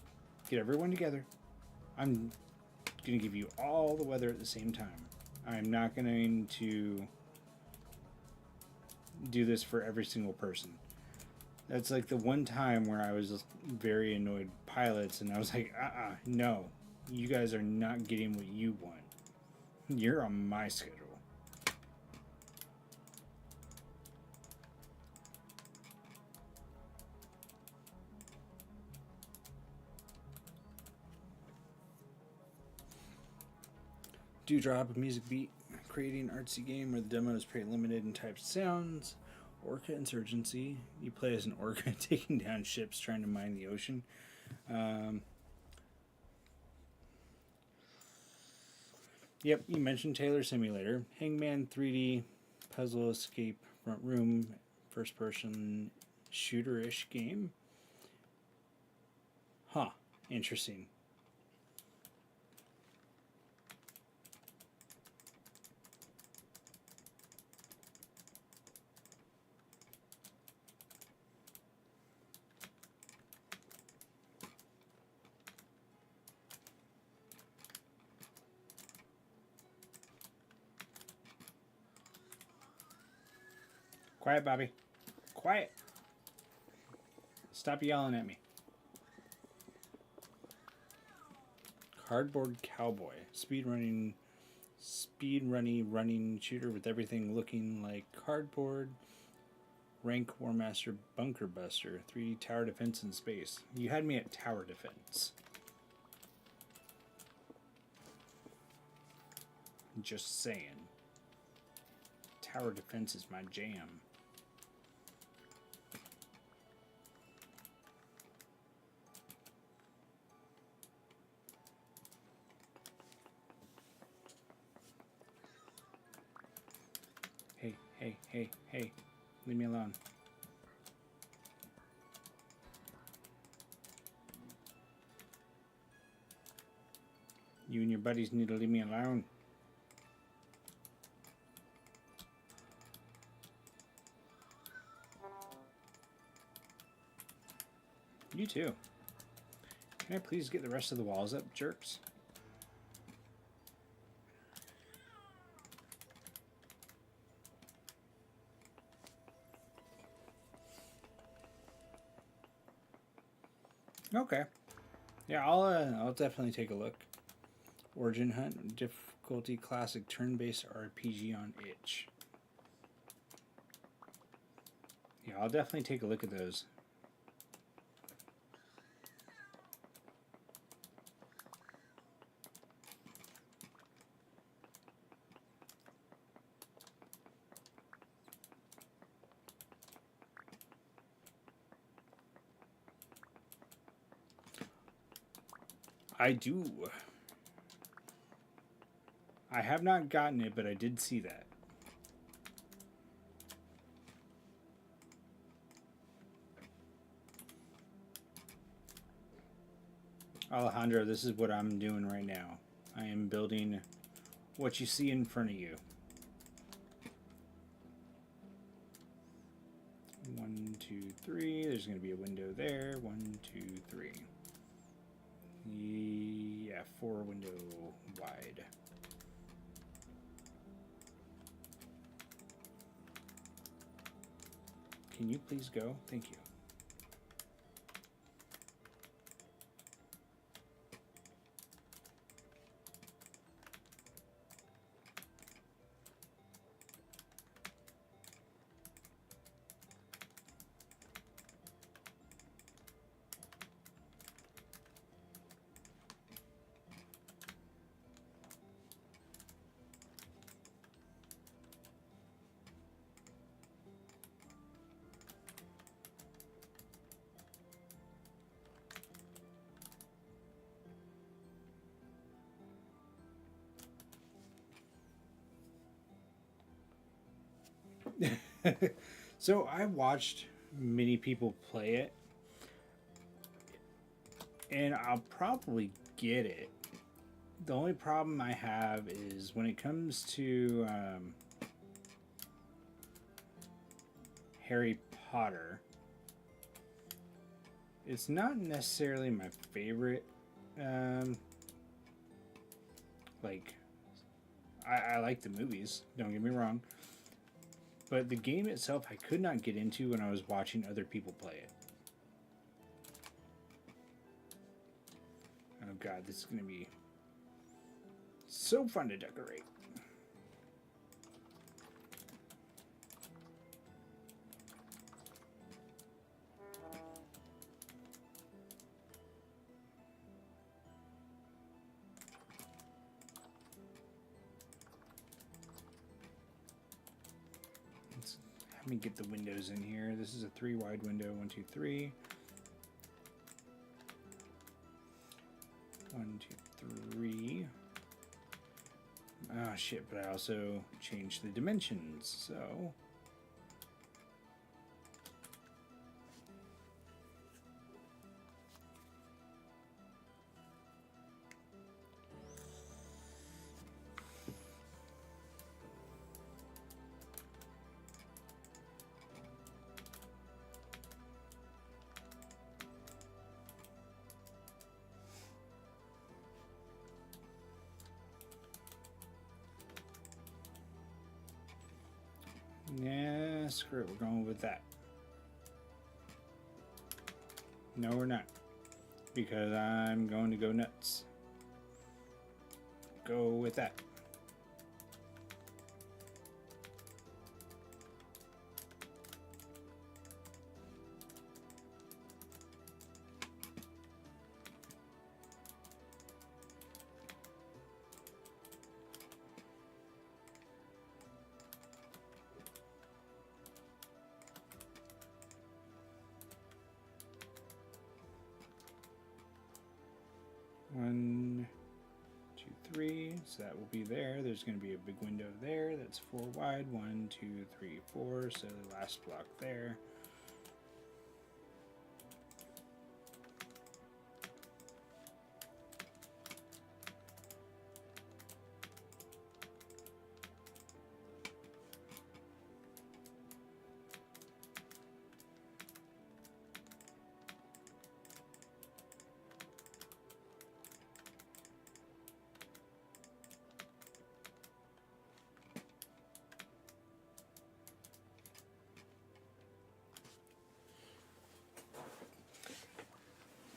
Get everyone together. I'm going to give you all the weather at the same time. I'm not going to do this for every single person. That's like the one time where I was very annoyed with pilots, and I was like, no. You guys are not getting what you want. You're on my schedule. Dewdrop, a music beat, creating an artsy game where the demo is pretty limited in types of sounds. Orca Insurgency. You play as an orca taking down ships trying to mine the ocean. Yep, you mentioned Taylor Simulator. Hangman 3D, puzzle escape, front room, first person shooter-ish game. Huh, interesting. Quiet, Bobby. Quiet. Stop yelling at me. Cardboard Cowboy. Speedrunning running shooter with everything looking like cardboard. Rank War Master Bunker Buster. 3D tower defense in space. You had me at tower defense. Just saying. Tower defense is my jam. Hey, leave me alone. You and your buddies need to leave me alone. You too. Can I please get the rest of the walls up, jerks? Okay. Yeah, I'll definitely take a look. Origin Hunt, difficulty classic turn-based RPG on itch. Yeah, I'll definitely take a look at those. I do. I have not gotten it, but I did see that. Alejandro, this is what I'm doing right now. I am building what you see in front of you. 1, 2, 3. There's going to be a window there. 1, 2, 3. Yeah, 4 window wide. Can you please go? Thank you. So I watched many people play it, and I'll probably get it. The only problem I have is when it comes to Harry Potter, it's not necessarily my favorite. Like, I like the movies, don't get me wrong. But the game itself, I could not get into when I was watching other people play it. Oh god, this is going to be so fun to decorate. Let me get the windows in here. This is a 3 wide window. 1, 2, 3. 1, 2, 3. Oh shit, but I also changed the dimensions, so. Yeah, screw it, we're going with that. No, we're not. Because I'm going to go nuts. Go with that. One, 2, 3. So that will be there. There's going to be a big window there. That's 4 wide. 1, 2, 3, 4. So the last block there.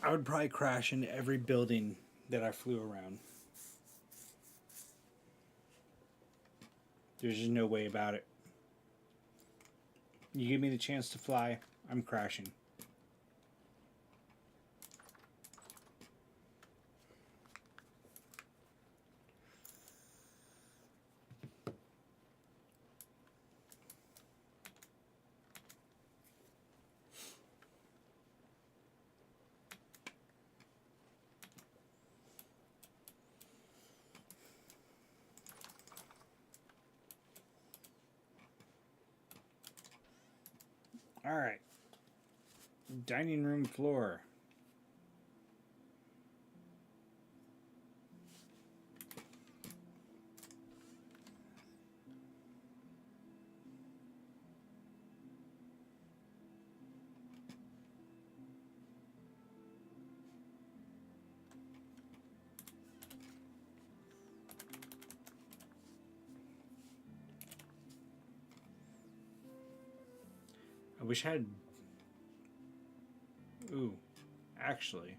I would probably crash into every building that I flew around. There's just no way about it. You give me the chance to fly, I'm crashing. All right. Dining room floor. I wish I had... Ooh, actually.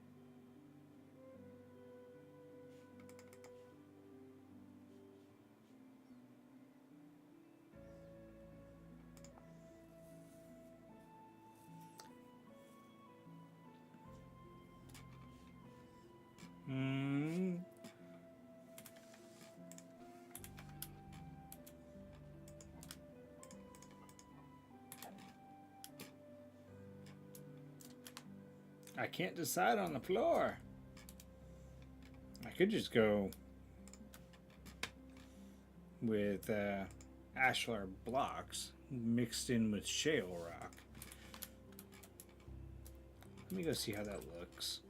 I can't decide on the floor. I could just go with ashlar blocks mixed in with shale rock. Let me go see how that looks.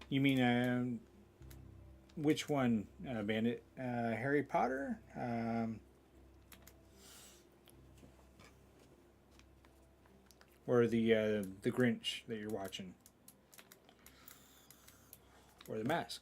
You mean which one, Bandit? Harry Potter? Or the Grinch that you're watching? Or the Mask?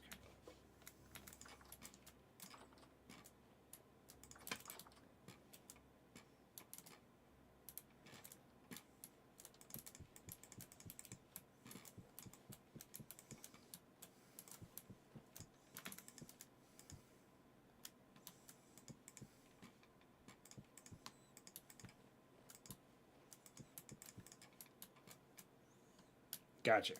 Gotcha.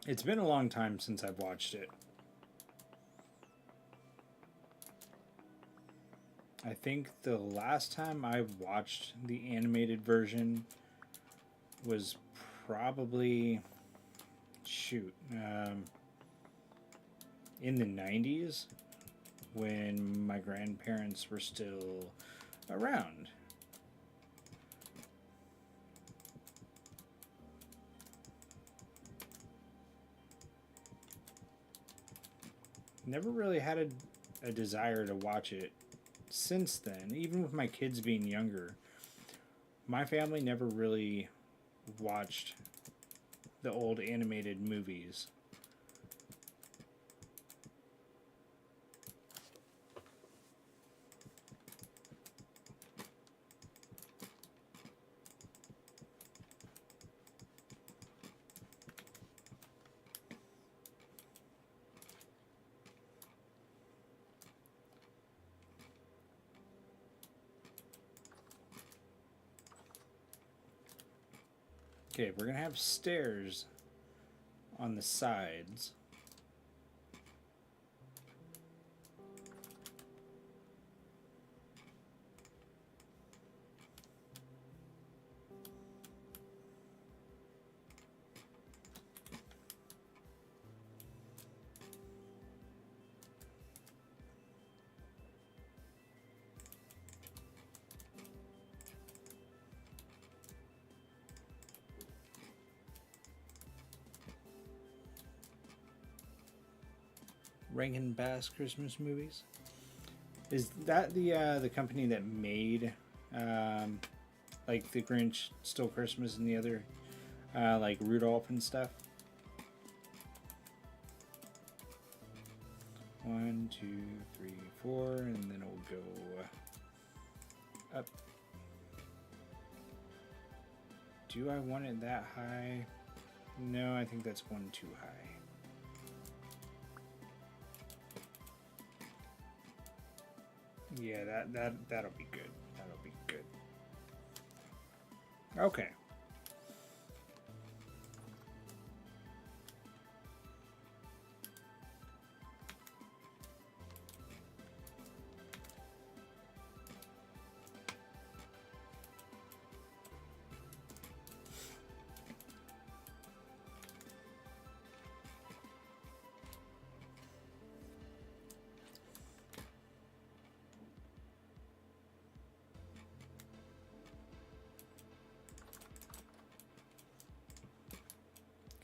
It's been a long time since I've watched it. I think the last time I watched the animated version was probably, in the 90s when my grandparents were still around. Never really had a desire to watch it since then, even with my kids being younger. My family never really watched the old animated movies. Okay, we're gonna have stairs on the sides. Rankin Bass Christmas movies. Is that the company that made like The Grinch, Stole Christmas, and the other like Rudolph and stuff? 1, 2, 3, 4, and then it'll go up. 2, Do I want it that high? No, I think that's one too high. Yeah, that'll be good. That'll be good. Okay.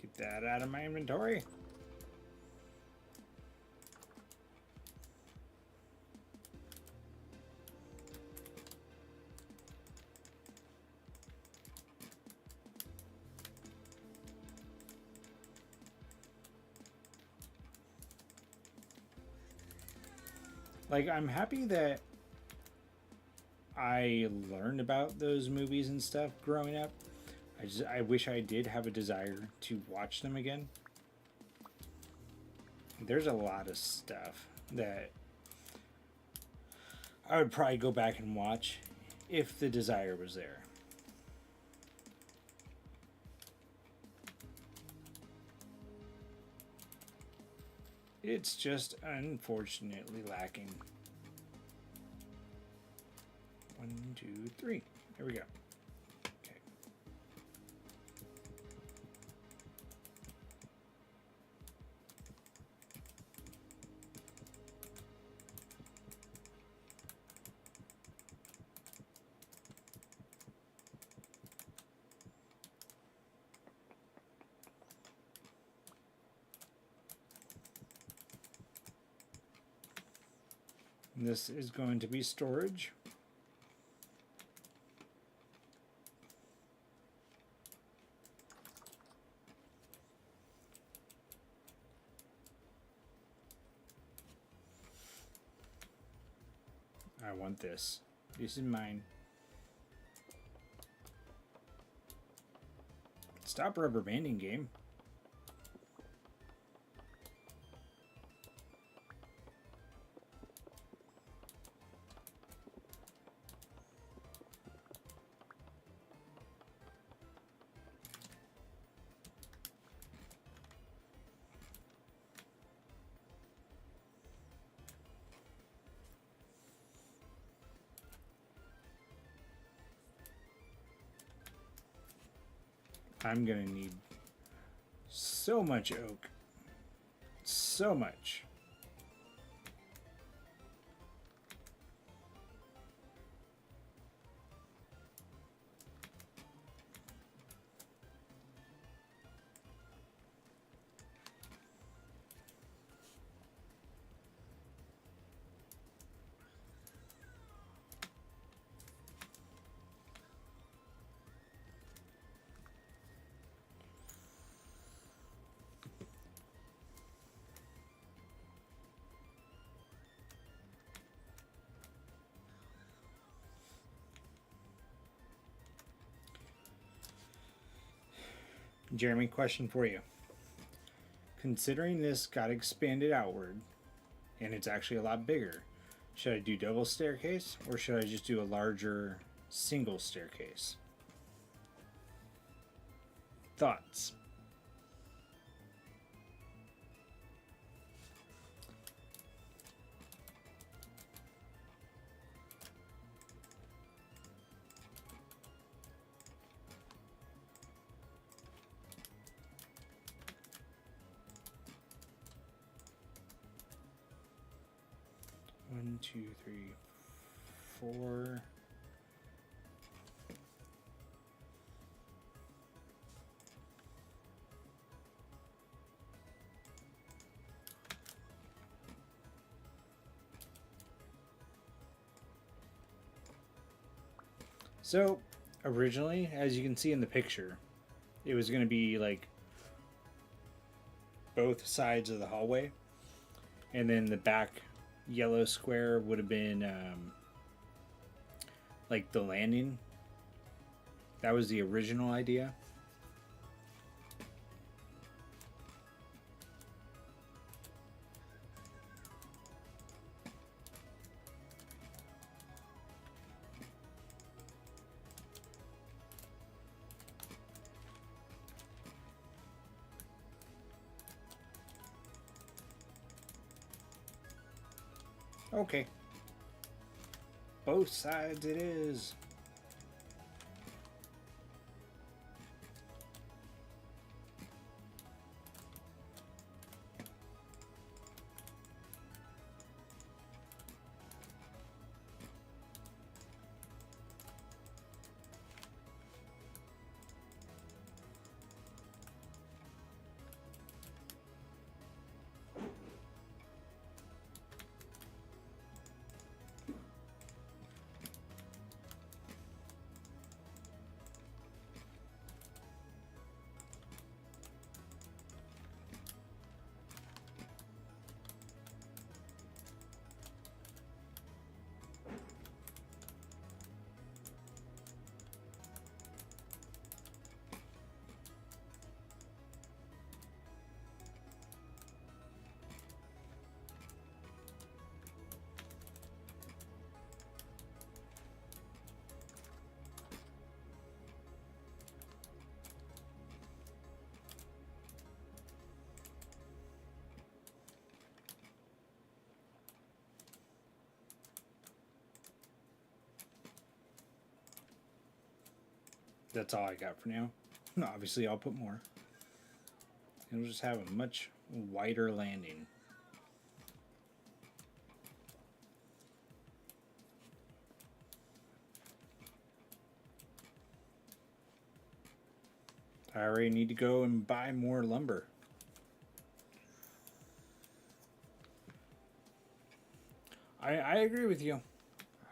Get that out of my inventory. Like, I'm happy that I learned about those movies and stuff growing up. I wish I did have a desire to watch them again. There's a lot of stuff that I would probably go back and watch if the desire was there. It's just unfortunately lacking. 1, 2, 3. There we go. Okay. This is going to be storage. I want this. This is mine. Stop rubber banding, game. I'm gonna need so much oak. So much. Jeremy, question for you. Considering this got expanded outward, and it's actually a lot bigger, should I do double staircase, or should I just do a larger single staircase? Thoughts? One, two, three, four. So, originally, as you can see in the picture, it was going to be like both sides of the hallway, and then the back yellow square would have been like the landing. That was the original idea. Okay. Both sides it is. That's all I got for now. Obviously, I'll put more. And we'll just have a much wider landing. I already need to go and buy more lumber. I agree with you.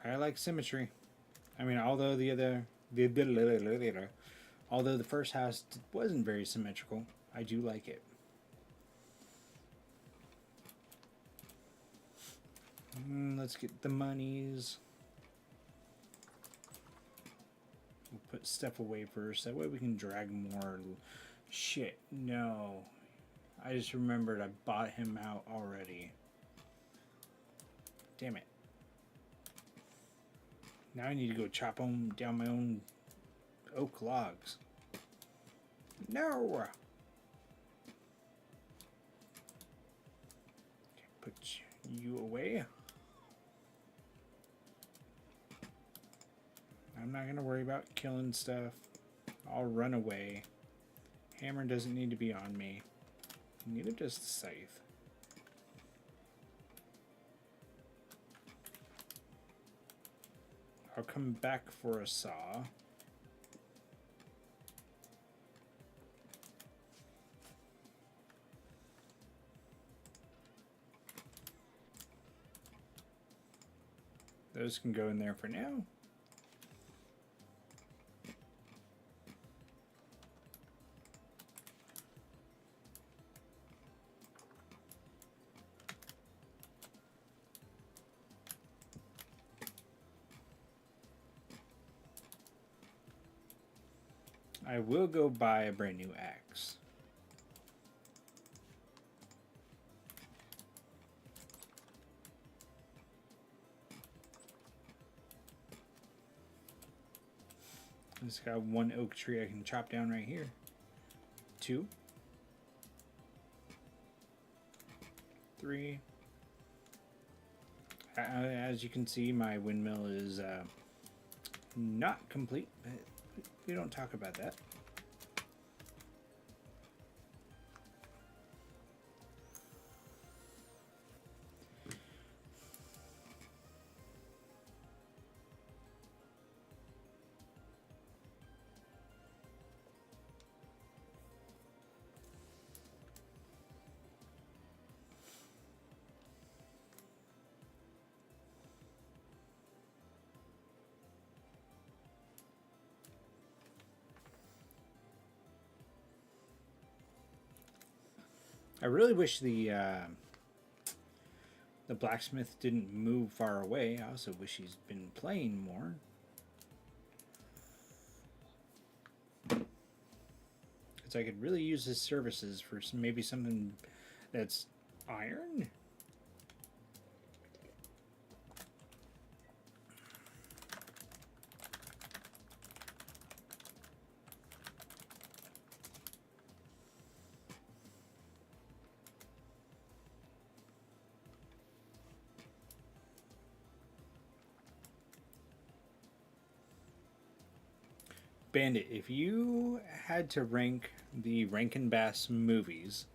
I like symmetry. I mean, although although the first house wasn't very symmetrical, I do like it. Let's get the monies. We'll put stuff away first. That way we can drag more. Shit, no. I just remembered I bought him out already. Damn it. Now I need to go chop them down my own oak logs. No! Put you away. I'm not going to worry about killing stuff. I'll run away. Hammer doesn't need to be on me. Neither does the scythe. I'll come back for a saw. Those can go in there for now. I will go buy a brand new axe. It's got one oak tree I can chop down right here. 2, 3. As you can see, my windmill is not complete, but we don't talk about that. I really wish the blacksmith didn't move far away. I also wish he's been playing more. Because I could really use his services for maybe something that's iron. Bandit, if you had to rank the Rankin Bass movies,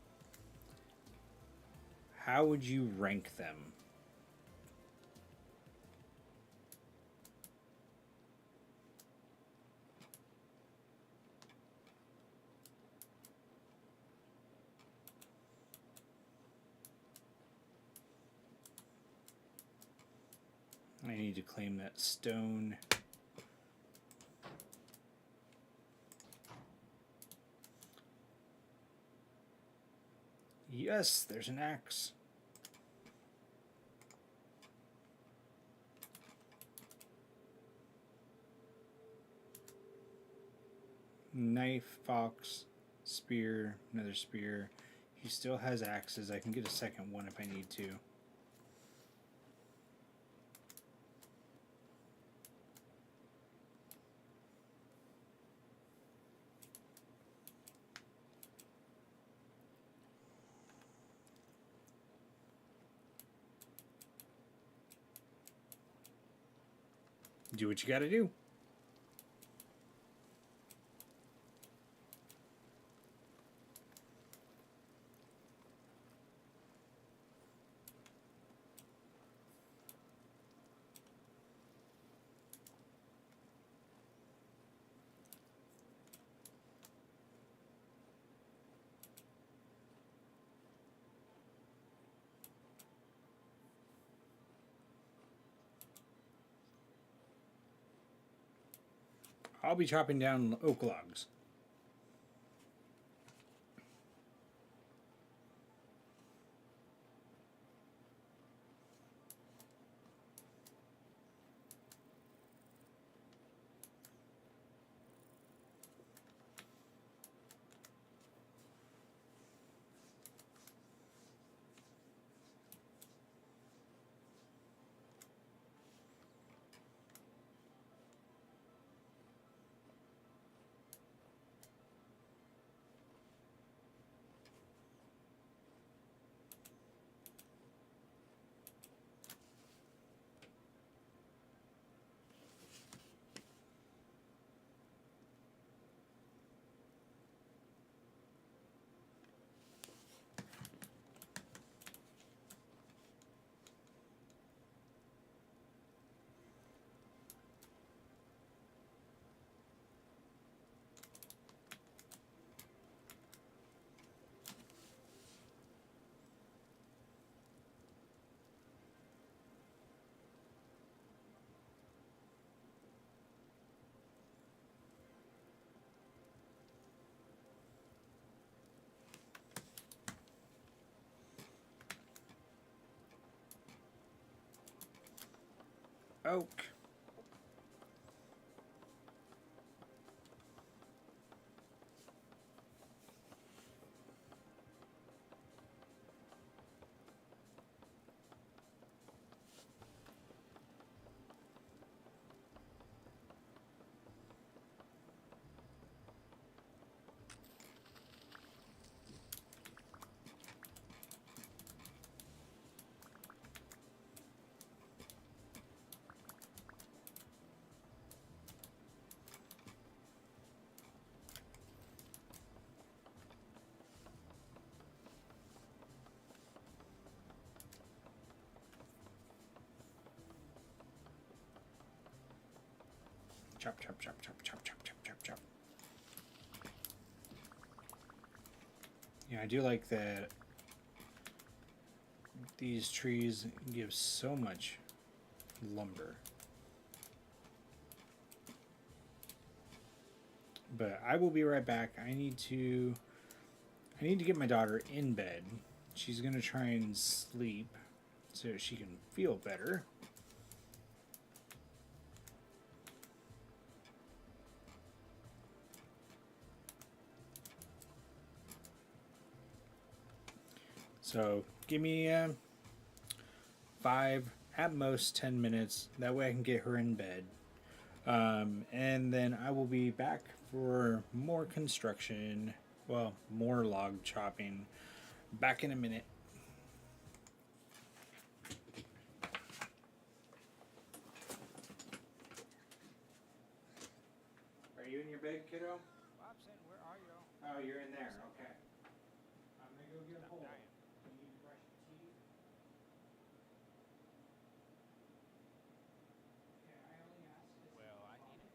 how would you rank them? I need to claim that stone. Yes, there's an axe. Knife, fox, spear, another spear. He still has axes. I can get a second one if I need to. Do what you gotta do. I'll be chopping down oak logs. Oak. Chop, chop, chop, chop, chop, chop, chop, chop, chop. Yeah, I do like that these trees give so much lumber. But I will be right back. I need to get my daughter in bed. She's gonna try and sleep so she can feel better. So give me 5, at most 10 minutes. That way I can get her in bed. And then I will be back for more construction. Well, more log chopping. Back in a minute. Are you in your bed, kiddo? Bobson, where are you? Oh, you're in there. Okay. I'm gonna go get a I'm hole. dying. You need to brush your teeth. Okay, I only asked this. Well, I need it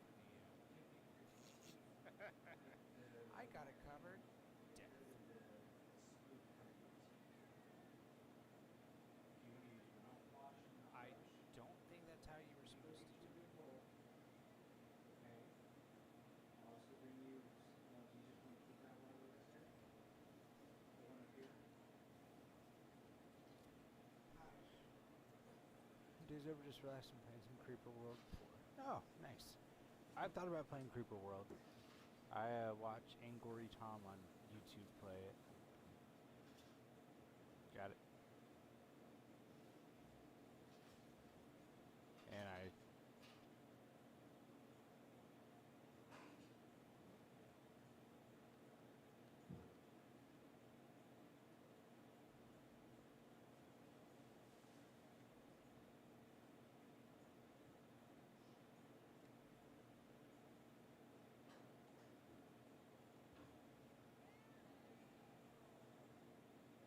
for the. I got it covered. Death. I don't think that's how you were supposed to do it. Days over, just relaxed and playing some Creeper World before. Oh, nice. I've thought about playing Creeper World. I watch Angry Tom on YouTube play it. Got it. And I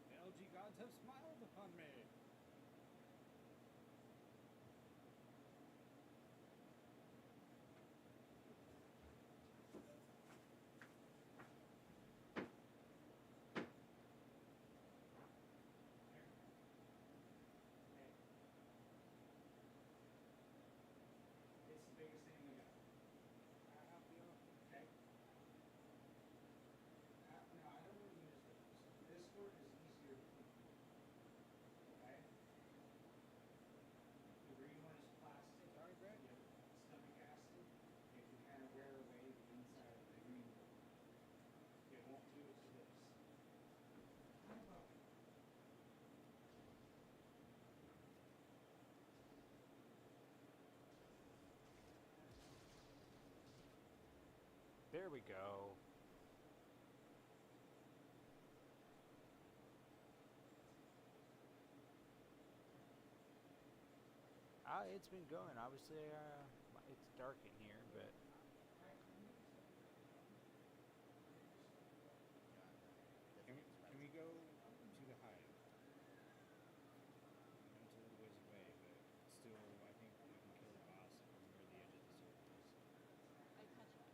The LG gods have smiled upon me. It's the biggest thing we got. Okay. No, I don't want to use those. This one is easier to clean. Okay? The green one is plastic. Sorry, Brett. You have stomach acid. It can kind of wear away the inside of the green one. It won't do it to this. There we go. It's been going. Obviously, it's dark in here, but Can we go to the hive? It's a little ways away, but still, I think we can kill the boss from near the edge of the circle. I touched that.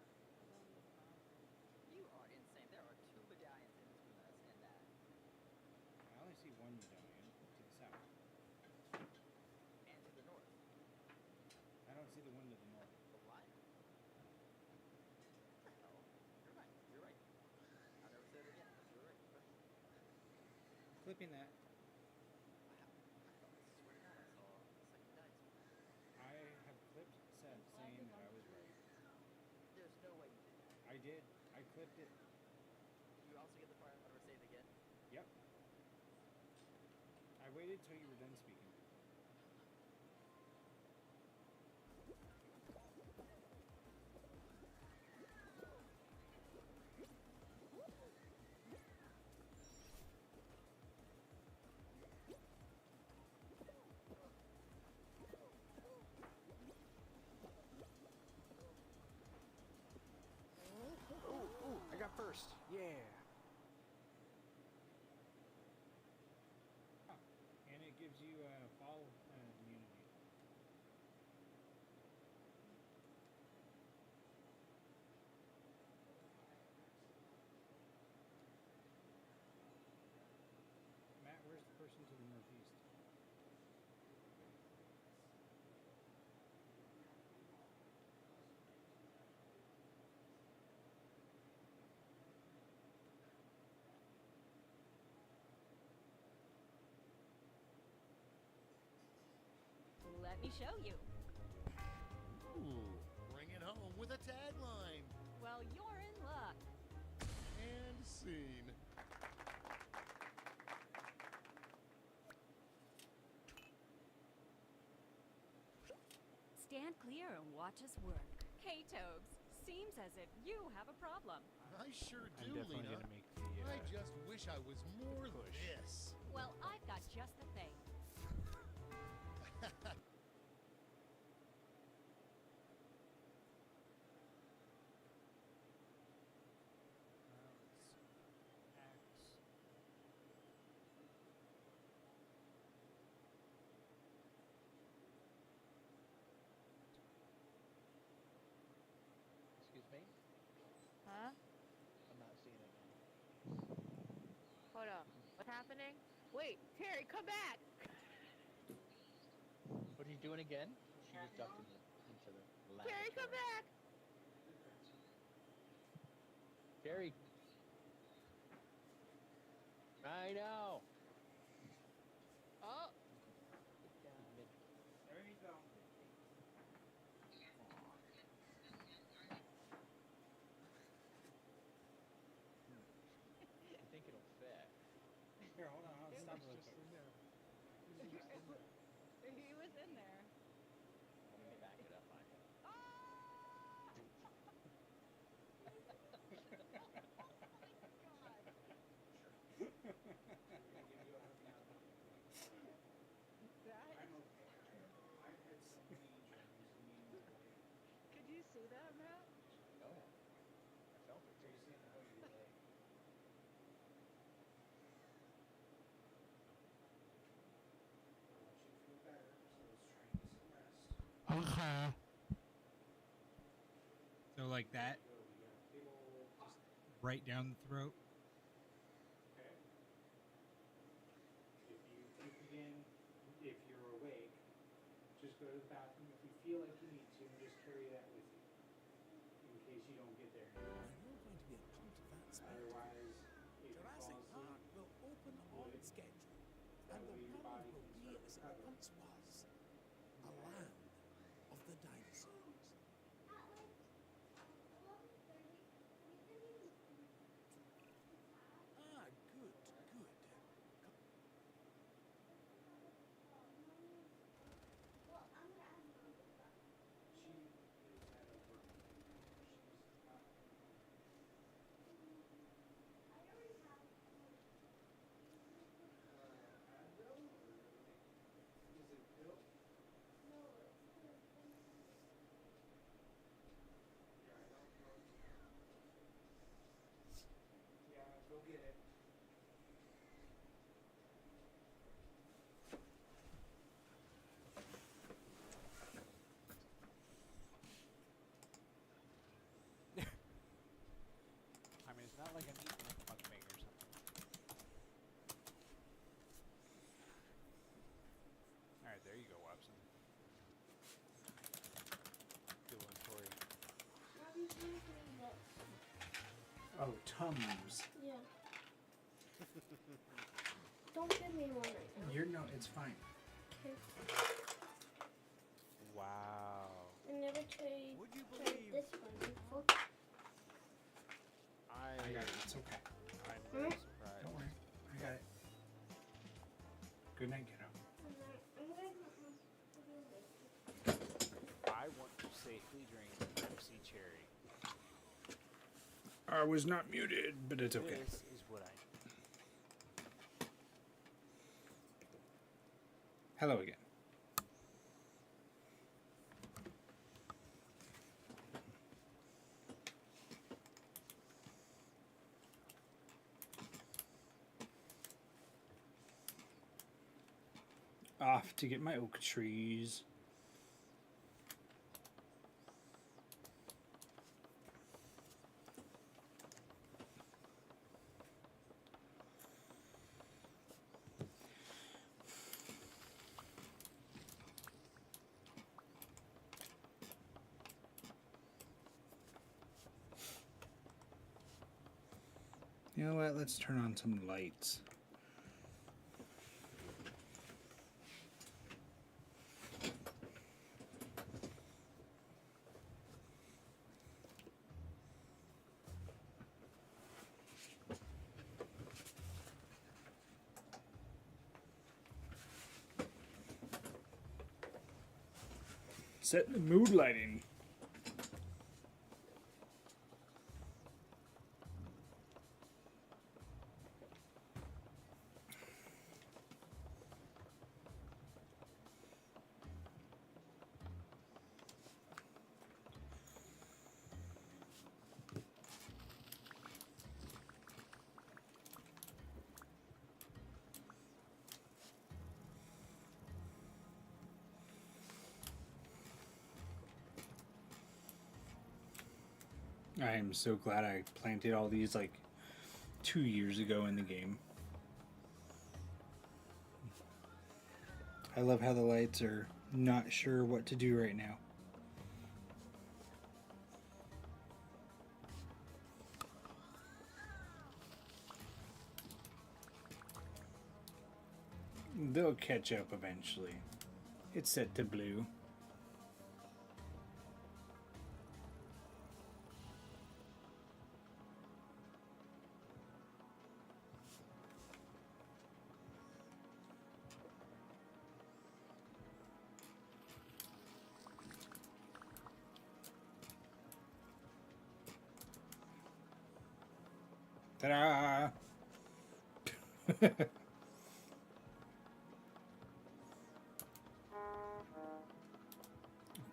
You are insane. There are 2 medallions in between us and that. I only see one medallion to the south. And to the north. I don't see the one to the north. The what? What the hell? You're right. You're right. I'll never say it again. You're right. Clipping that. I swear to God, I saw a second dice. I have clipped Seth saying that I was right. There's no way you did that. I did. I clipped it. Did you also get the part or say it again? Yep. I waited till you were done speaking. ooh, I got first. Yeah. And it gives you fall immunity. Matt, where's the person to the northeast? Let me show you. Ooh, bring it home with a tagline. Well, you're in luck. And scene. stand clear and watch us work. K-Tobes, seems as if you have a problem. I sure I'm do, definitely Lena. gonna make the. I just wish I was more push. this. Well, I've got just the thing. Excuse me? Huh? I'm not seeing it. Hold up. What's happening? Wait, Terry, come back! What are you doing again? She just ducked into the laboratory. Terry, come back! Terry. I know. Oh, There you go. I think it'll fit. Here, hold on. I'll stop real quick. He was in there. Let me back it up on you. Could you see that, Matt? No. I felt it. Okay. So like that? Just right down the throat? Okay. If you puke again, if you're awake, just go to the bathroom. If you feel like you need to, just carry that with you. In case you don't get there. And you're going to be a part of that spectacle. Otherwise, if you fall Jurassic asleep, Park will open on schedule, and the way your world body will can be start as it recovering. once was, a land of the dinosaurs. Ah, good, good. Yeah, go get it. I mean, it's not like I'm eating a mukbang or something. Alright, there you go, Watson. Doing Tori. Oh, Tums. Yeah. Don't give me one right now. You're no, it's fine. Okay. Wow. I never tried Would you this believe one before. I got it. It's okay. I'm very Hmm? surprised. Don't worry. I got it. Good night, kiddo. I want to safely drink Pepsi Cherry. I was not muted, but it's okay. This is what I need. Hello again. Off to get my oak trees. You know what? Let's turn on some lights. Set the mood lighting. I am so glad I planted all these like 2 years ago in the game. I love how the lights are not sure what to do right now. They'll catch up eventually. It's set to blue. Ta-da! Of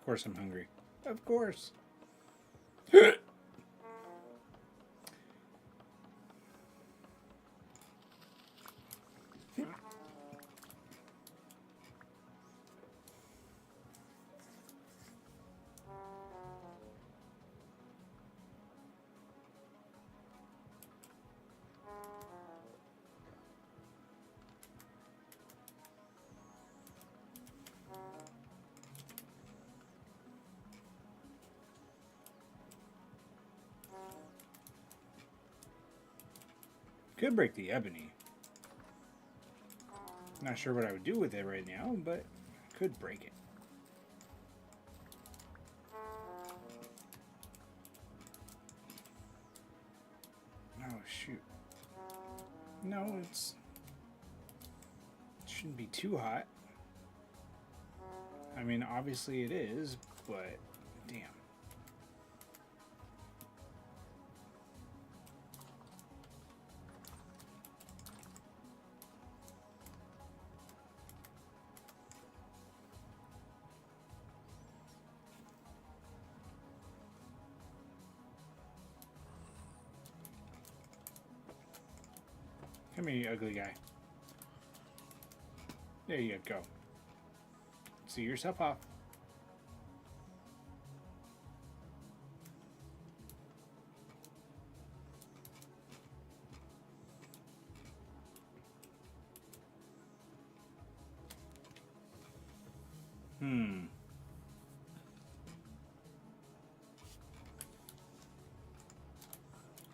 course I'm hungry. Of course. Could break the ebony. Not sure what I would do with it right now, but I could break it. Oh, shoot. No, it shouldn't be too hot. I mean, obviously it is, but damn. Come here, you ugly guy. There you go. See yourself off.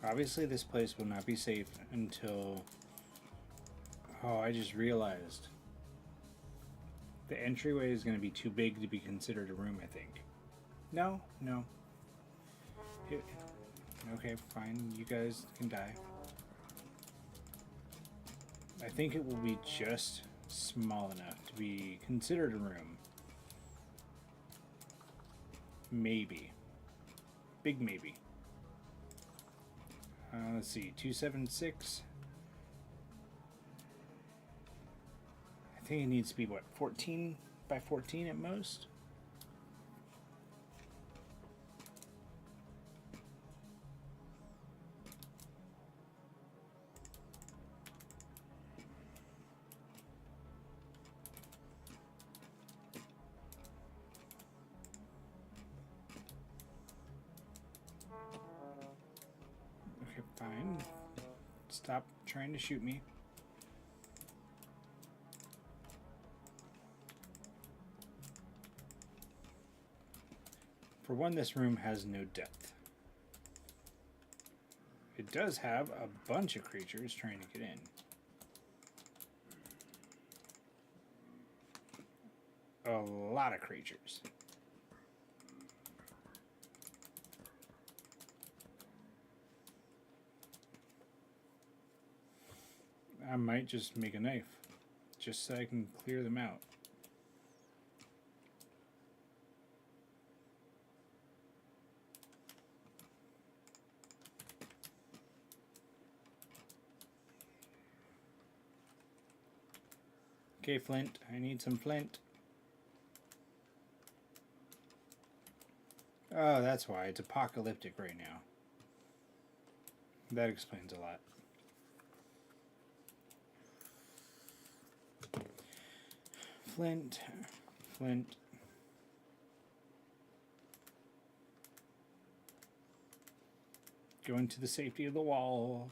Obviously, this place will not be safe until... Oh, I just realized. The entryway is going to be too big to be considered a room, I think. No, no. Okay, fine. You guys can die. I think it will be just small enough to be considered a room. Maybe. Big maybe. Let's see. 276. I think it needs to be, what, 14 by 14 at most? Okay, fine. Stop trying to shoot me. For one, this room has no depth. It does have a bunch of creatures trying to get in. A lot of creatures. I might just make a knife, just so I can clear them out. Okay, flint. I need some flint. Oh, that's why. It's apocalyptic right now. That explains a lot. Flint. Flint. Go into the safety of the wall.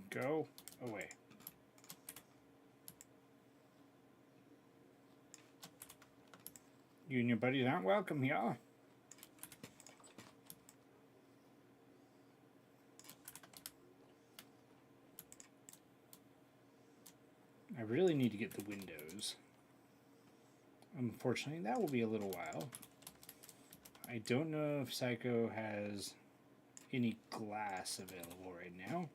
Go away. You and your buddies aren't welcome here. I really need to get the windows. Unfortunately, that will be a little while. I don't know if Psycho has any glass available right now.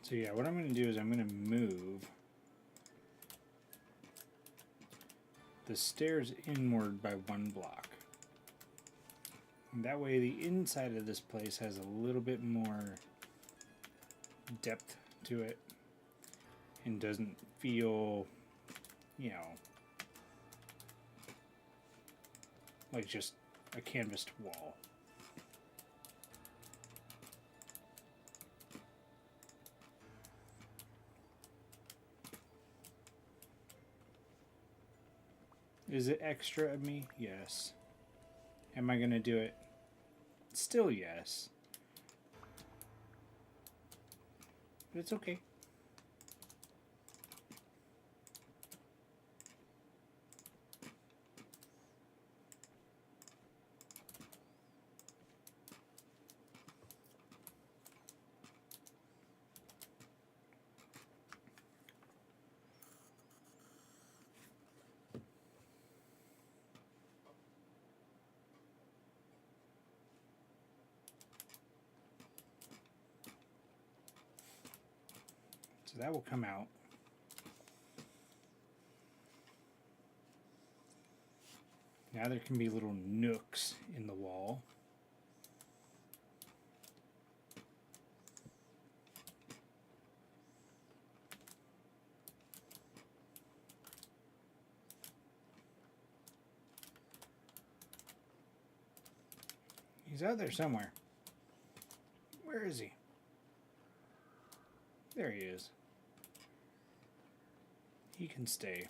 So yeah, what I'm going to do is I'm going to move the stairs inward by 1 block. And that way the inside of this place has a little bit more depth to it and doesn't feel, you know, like just a canvassed wall. Is it extra of me? Yes. Am I going to do it? Still yes. But it's okay. So that will come out. Now there can be little nooks in the wall. He's out there somewhere. Where is he? There he is. He can stay.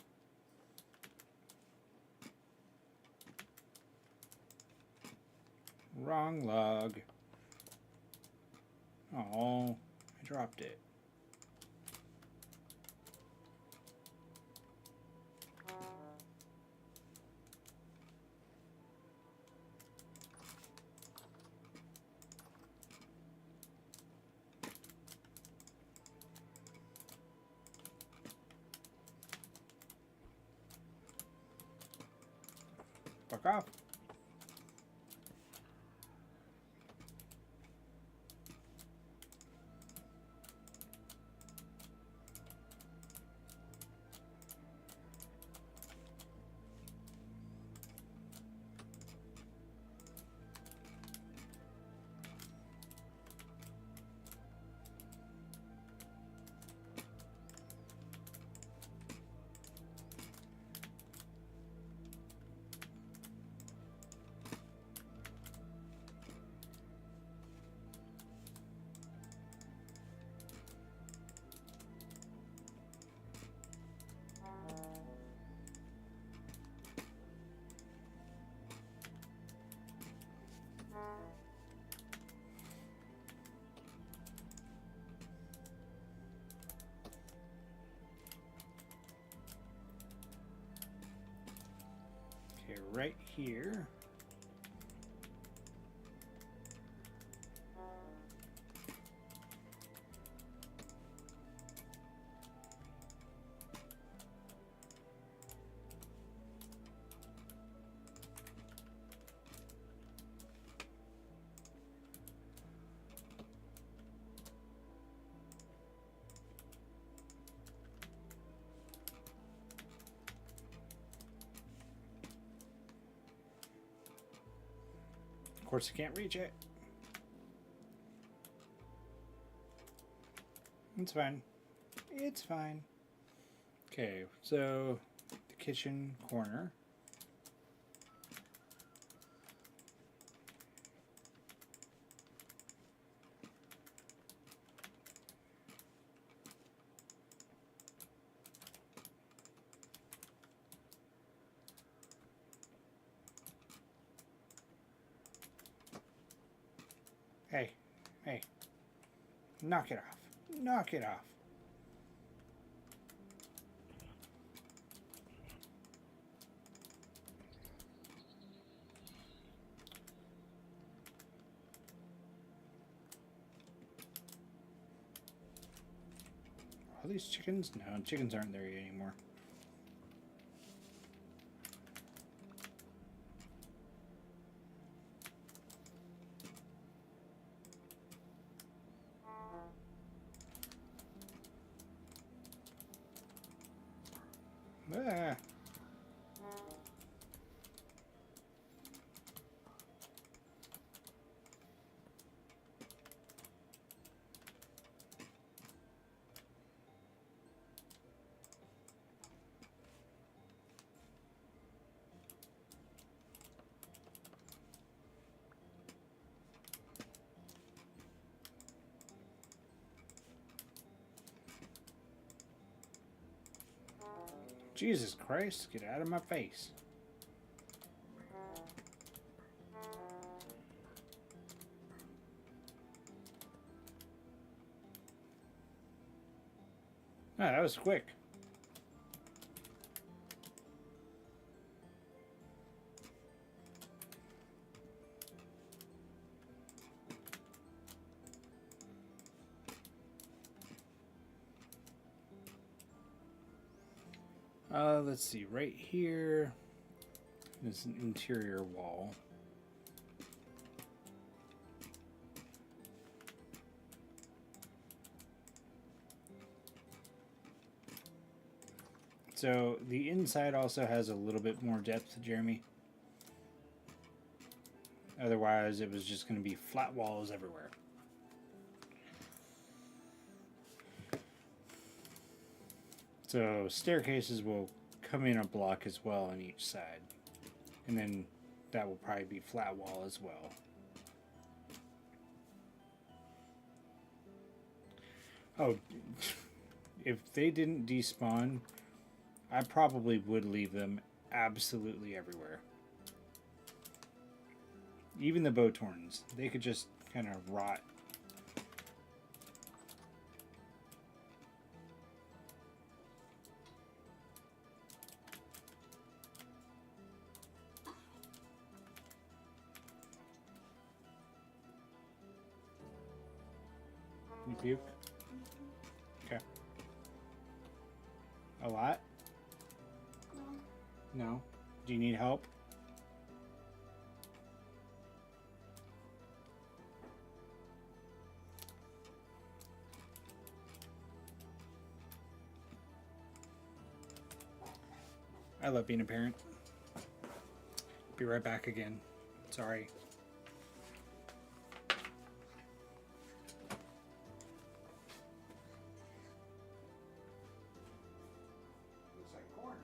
Wrong log. Oh, I dropped it. Fuck off. Okay, right here. Of course, I can't reach it. It's fine. It's fine. Okay, so the kitchen corner. Hey, hey, knock it off. Knock it off. Are these chickens? No, chickens aren't there anymore. Ah. Jesus Christ, get out of my face. Ah, that was quick. Let's see, right here is an interior wall. So the inside also has a little bit more depth, Jeremy. Otherwise, it was just going to be flat walls everywhere. So staircases will come in a block as well on each side. And then that will probably be flat wall as well. Oh, if they didn't despawn, I probably would leave them absolutely everywhere. Even the Bowtorns, they could just kind of rot. You puke? Okay. A lot? No. Do you need help? I love being a parent. Be right back again. Sorry. Looks like corn.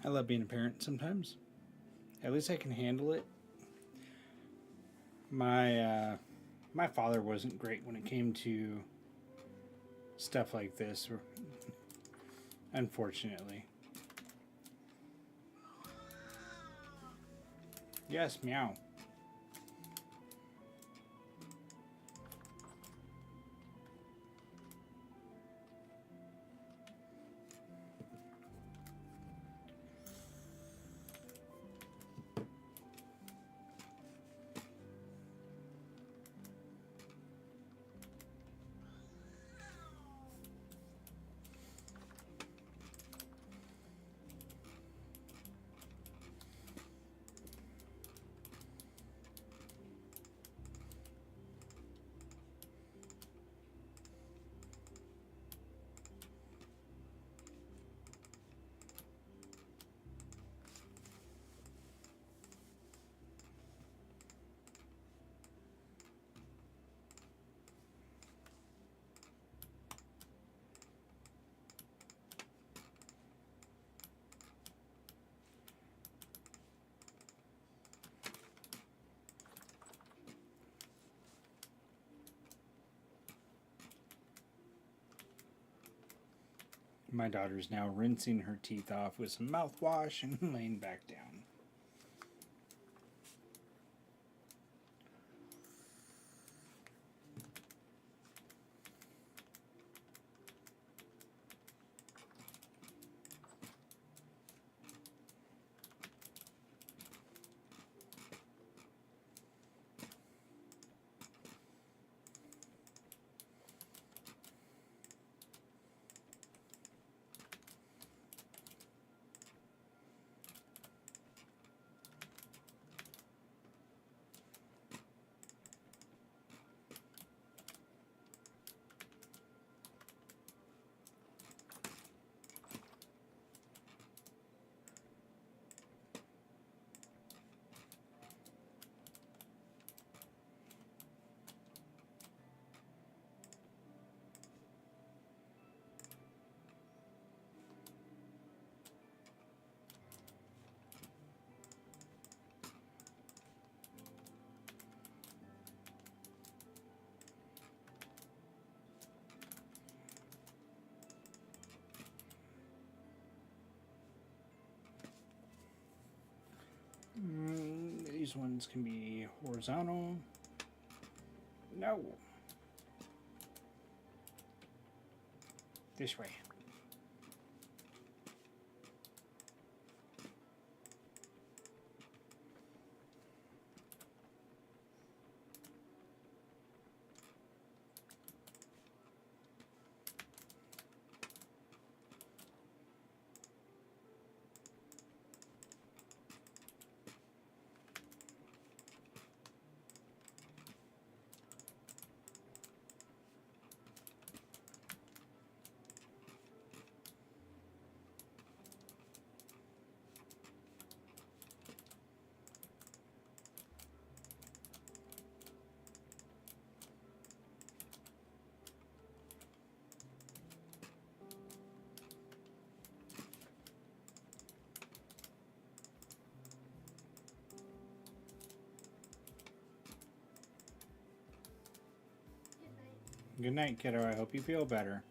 I love being a parent sometimes. At least I can handle it. My father wasn't great when it came to stuff like this, unfortunately. Yes, meow. My daughter's now rinsing her teeth off with some mouthwash and laying back down. these ones can be horizontal. No. This way. Good night, kiddo. I hope you feel better.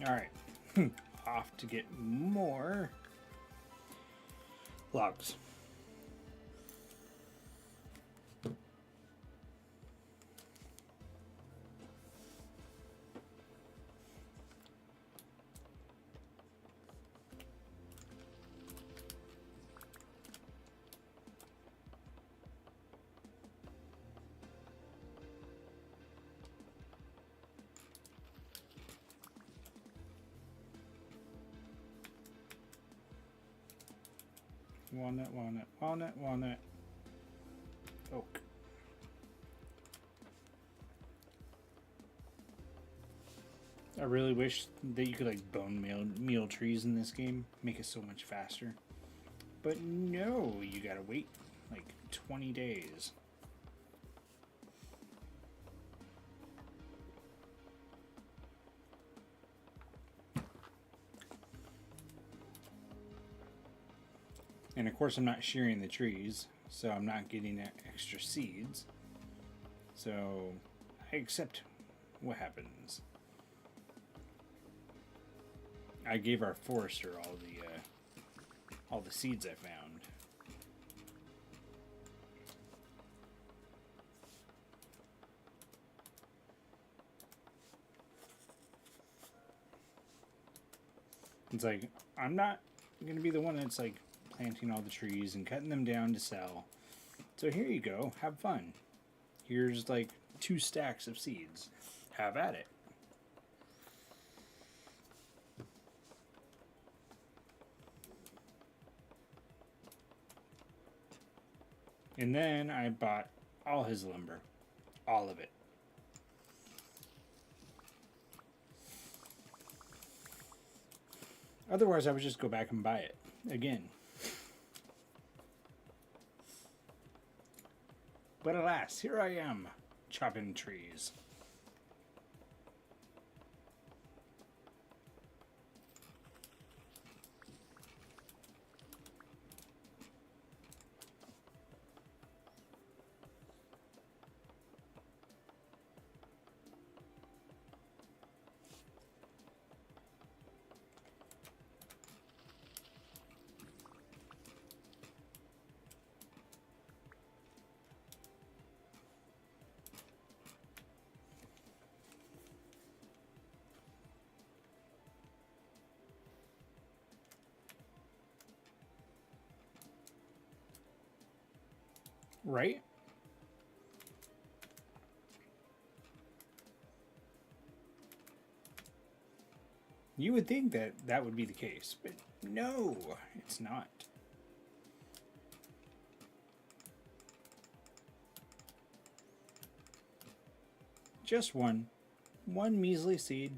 Alright, off to get more logs. Walnut, walnut, walnut, walnut, oak. I really wish that you could like bone meal trees in this game, make it so much faster. But no, you gotta wait like 20 days. And of course I'm not shearing the trees, so I'm not getting extra seeds. So I accept what happens. I gave our forester all the seeds I found. It's like, I'm not gonna be the one that's like planting all the trees and cutting them down to sell. So here you go, have fun. Here's like 2 stacks of seeds. Have at it. And then I bought all his lumber. All of it. Otherwise, I would just go back and buy it again. But alas, here I am, chopping trees. Right? You would think that that would be the case, but no, it's not. Just one measly seed.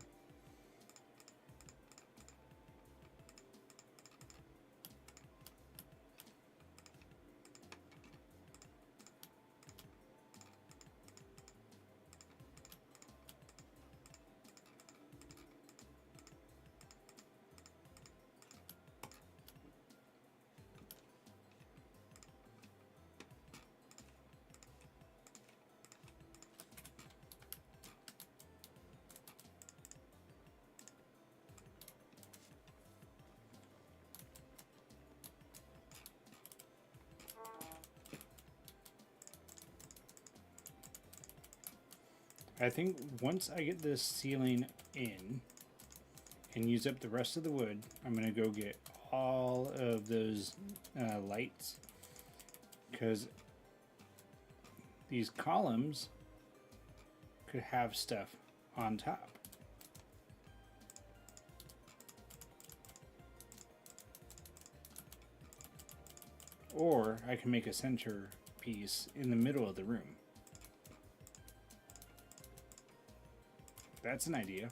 I think once I get this ceiling in and use up the rest of the wood, I'm going to go get all of those lights, because these columns could have stuff on top. Or I can make a center piece in the middle of the room. That's an idea.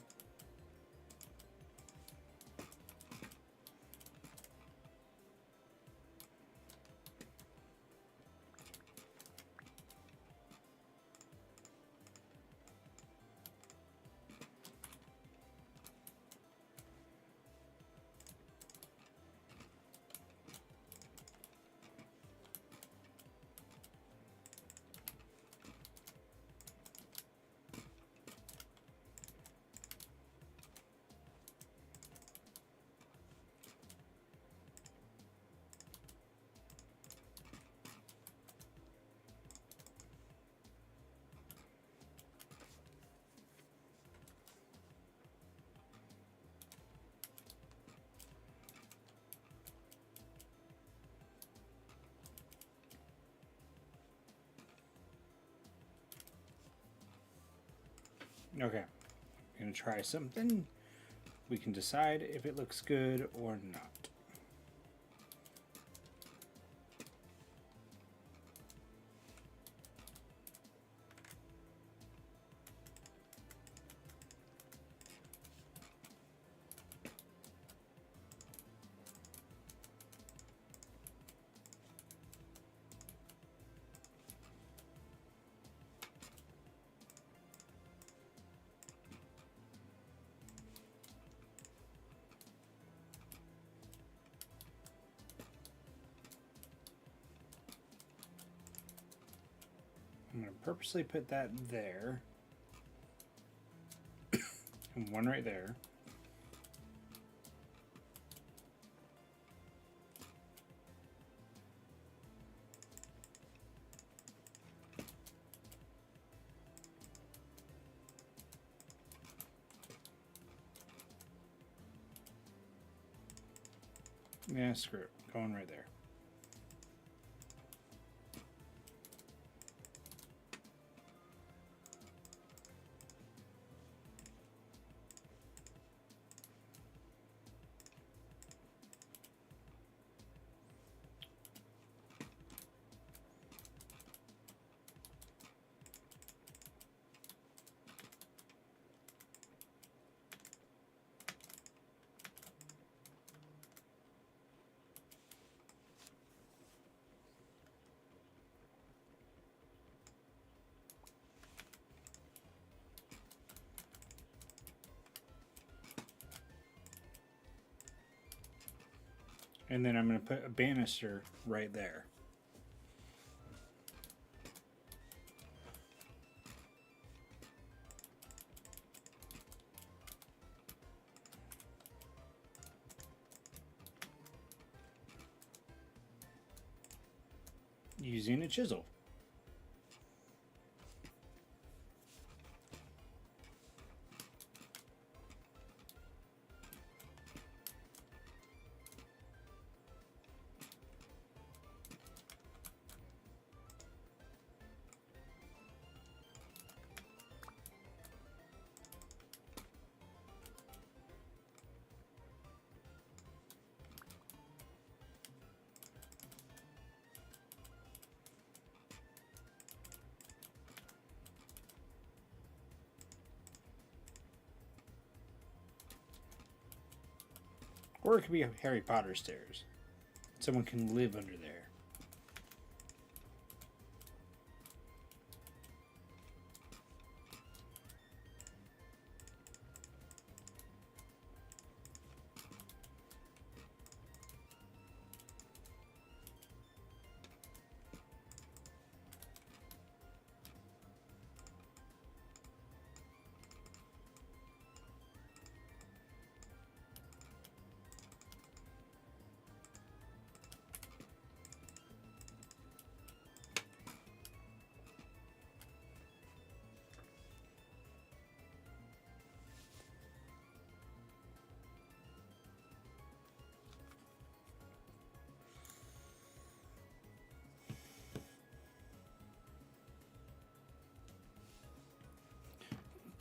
Okay, I'm going to try something. We can decide if it looks good or not. I'm going to purposely put that there. And one right there. Yeah, screw it. Going right there. And then I'm going to put a banister right there. Using a chisel. Or it could be Harry Potter stairs. Someone can live under there.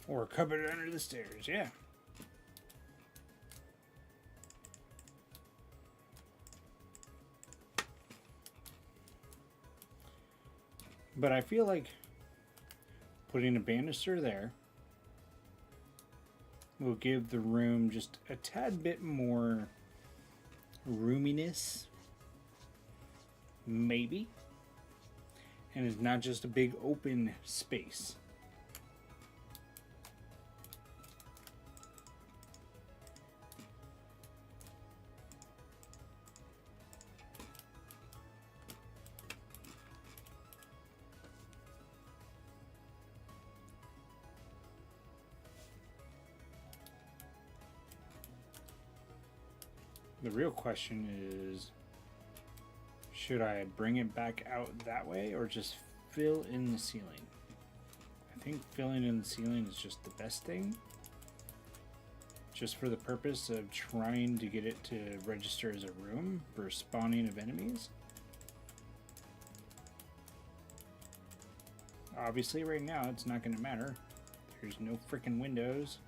Or a cupboard under the stairs, yeah. But I feel like putting a banister there will give the room just a tad bit more roominess. Maybe. And it's not just a big open space. The real question is, should I bring it back out that way or just fill in the ceiling? I think filling in the ceiling is just the best thing. Just for the purpose of trying to get it to register as a room for spawning of enemies. Obviously right now it's not going to matter. There's no freaking windows.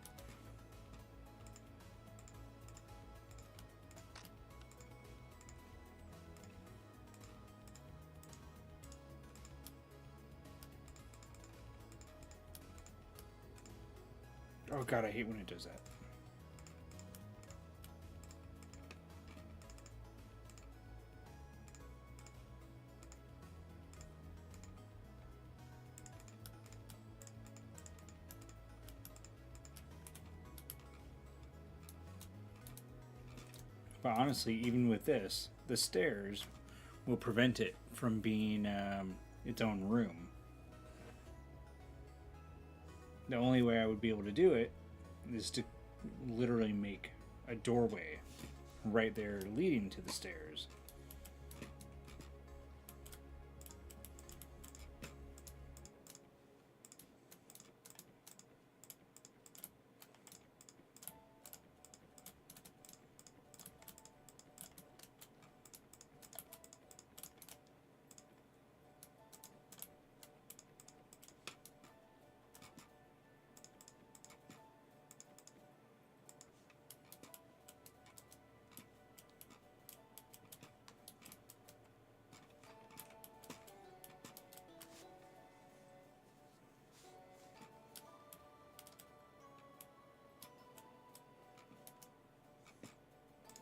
Oh god, I hate when it does that. But honestly, even with this, the stairs will prevent it from being its own room. The only way I would be able to do it is to literally make a doorway right there leading to the stairs.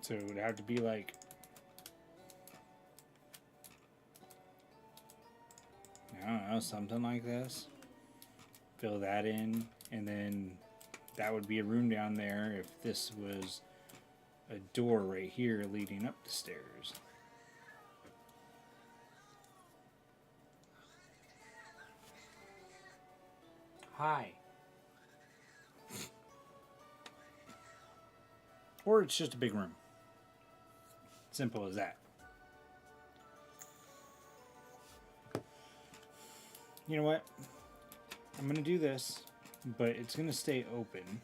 So it would have to be like, I don't know, something like this. Fill that in, and then that would be a room down there if this was a door right here leading up the stairs. Hi. Or it's just a big room. Simple as that. You know what? I'm going to do this, but it's going to stay open.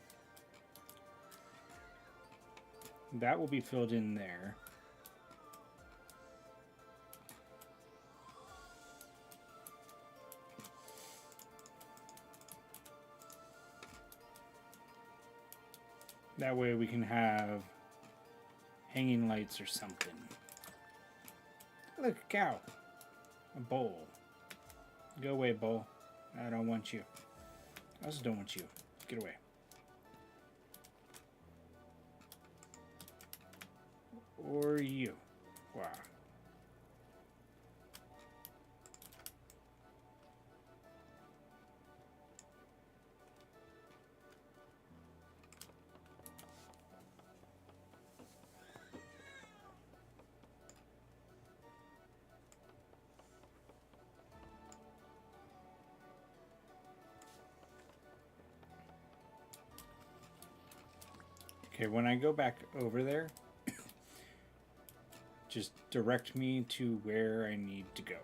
That will be filled in there. That way we can have hanging lights or something. Look, a cow. A bull. Go away, bull. I don't want you. I also don't want you. Get away. Or you. Wow. Okay, when I go back over there, just direct me to where I need to go.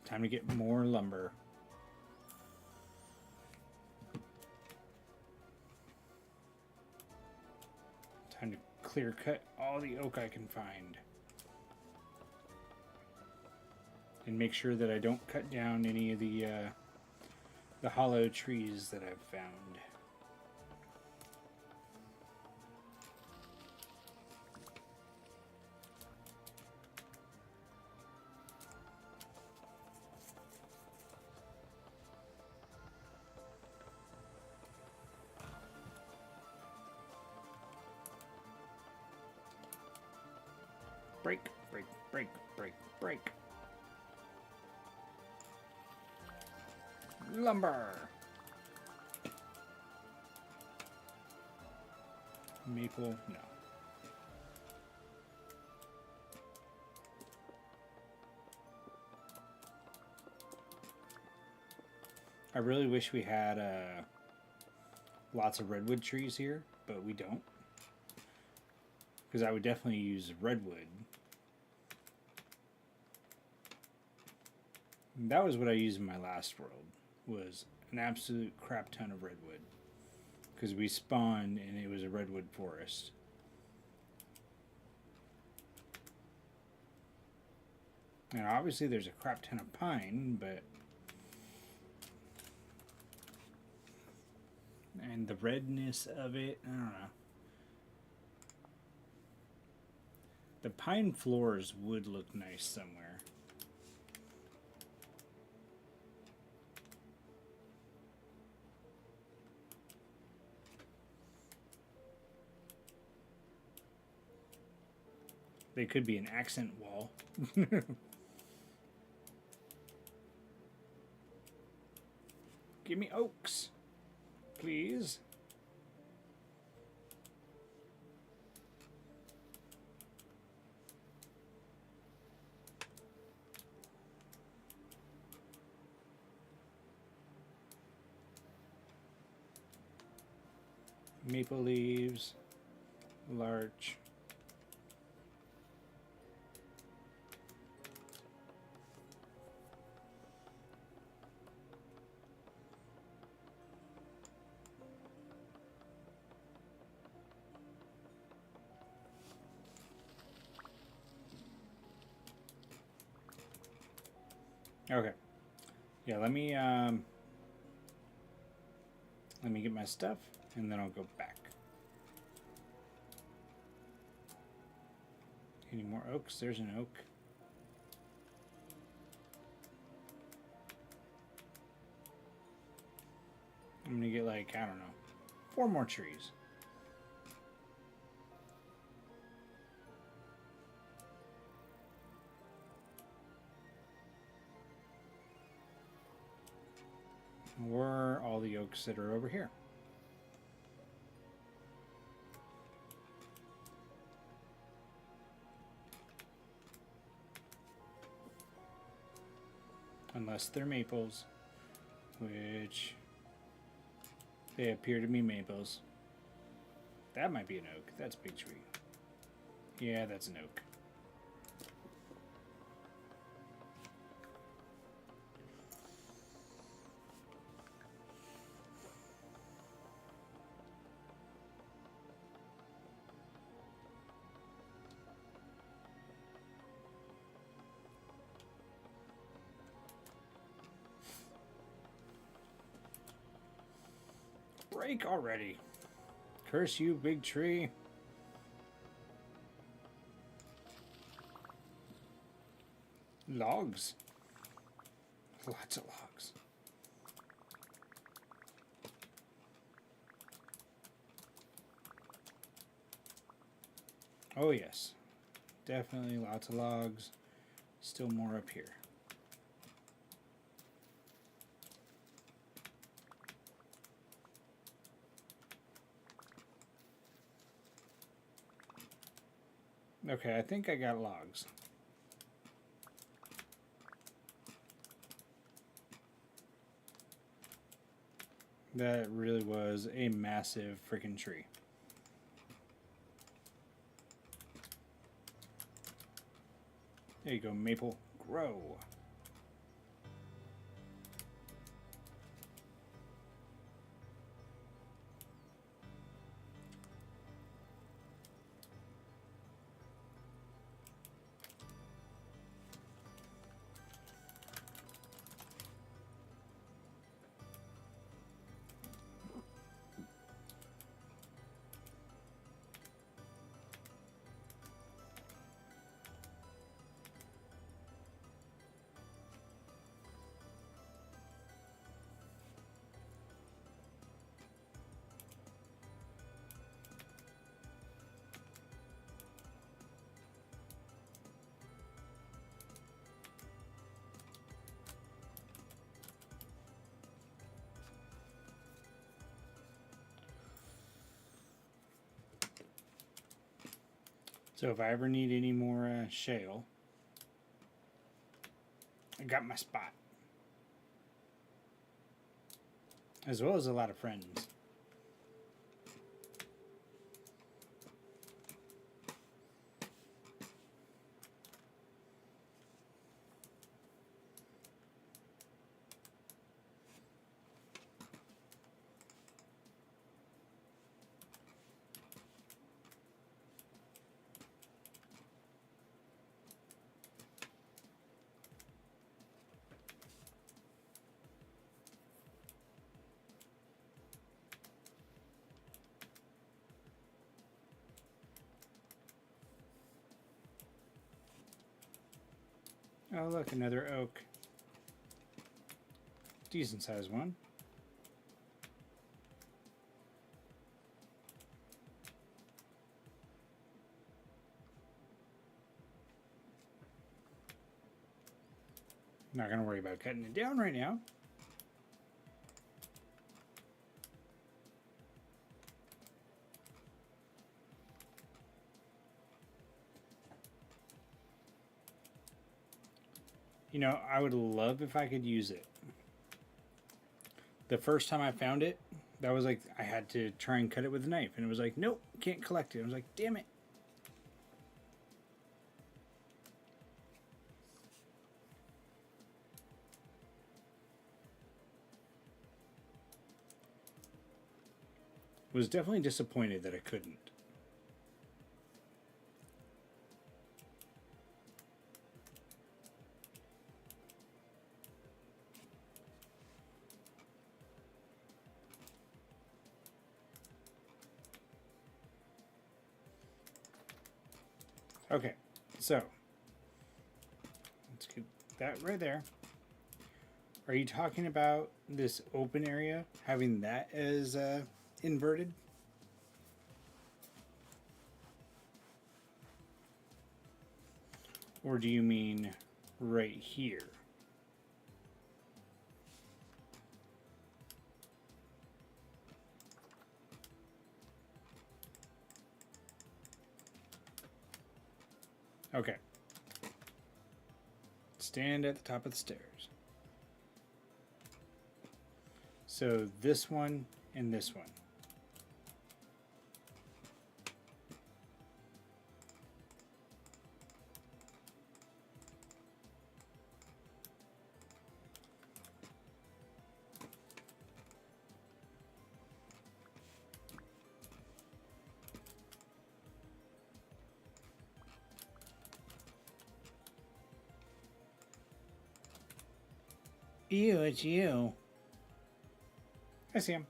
Time to get more lumber. Time to clear cut all the oak I can find. And make sure that I don't cut down any of the hollow trees that I've found. Break, break, break, break, break. Lumber. Maple, no. I really wish we had lots of redwood trees here, but we don't. Because I would definitely use redwood. That was what I used in my last world, was an absolute crap ton of redwood. Because we spawned and it was a redwood forest. And obviously there's a crap ton of pine, but... And the redness of it, I don't know. The pine floors would look nice somewhere. They could be an accent wall. Give me oaks, please. Maple leaves, larch. Okay. Yeah, let me get my stuff and then I'll go back. Any more oaks? There's an oak. I'm gonna get like, I don't know, 4 more trees. Or all the oaks that are over here. Unless they're maples, which they appear to be maples. That might be an oak. That's a big tree. Yeah, that's an oak. Break already. Curse you, big tree. Logs. Lots of logs. Oh yes. Definitely lots of logs. Still more up here. Okay, I think I got logs. That really was a massive freaking tree. There you go, maple. Grow. So if I ever need any more shale, I got my spot. As well as a lot of friends. Oh look, another oak. Decent sized one. Not gonna worry about cutting it down right now. You know, I would love if I could use it. The first time I found it, that was like, I had to try and cut it with a knife. And it was like, nope, can't collect it. I was like, damn it. Was definitely disappointed that I couldn't. Okay, so let's get that right there. Are you talking about this open area, having that as inverted? Or do you mean right here? Okay. Stand at the top of the stairs. So this one and this one. Ew, it's you. I see him.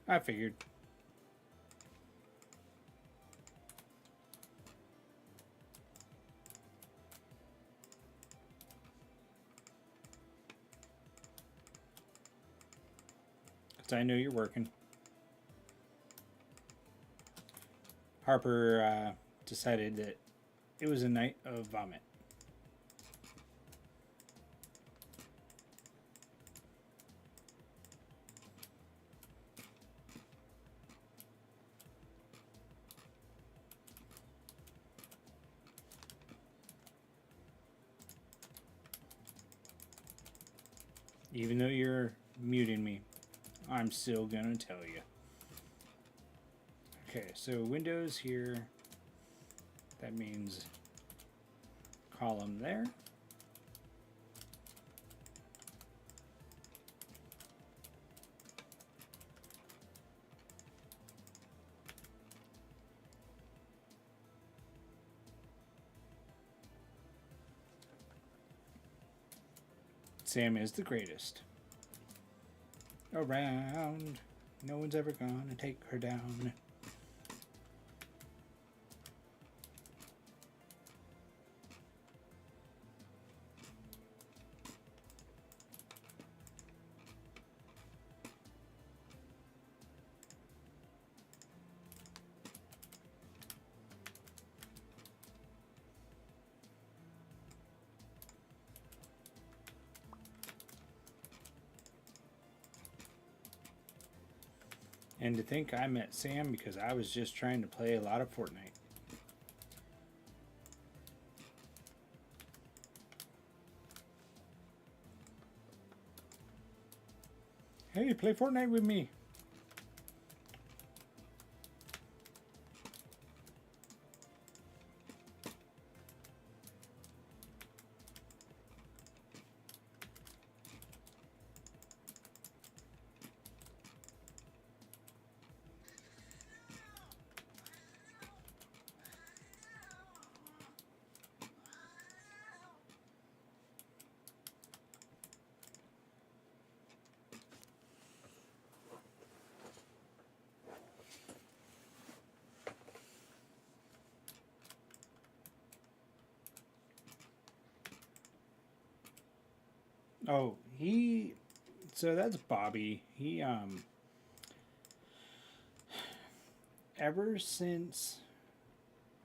I figured. Because I know you're working. Harper decided that it was a night of vomit. Even though you're muting me, I'm still gonna tell you. Okay, so Windows here, that means column there. Sam is the greatest around. No one's ever gonna take her down. And to think I met Sam because I was just trying to play a lot of Fortnite. Hey, play Fortnite with me. Oh, so that's Bobby. Ever since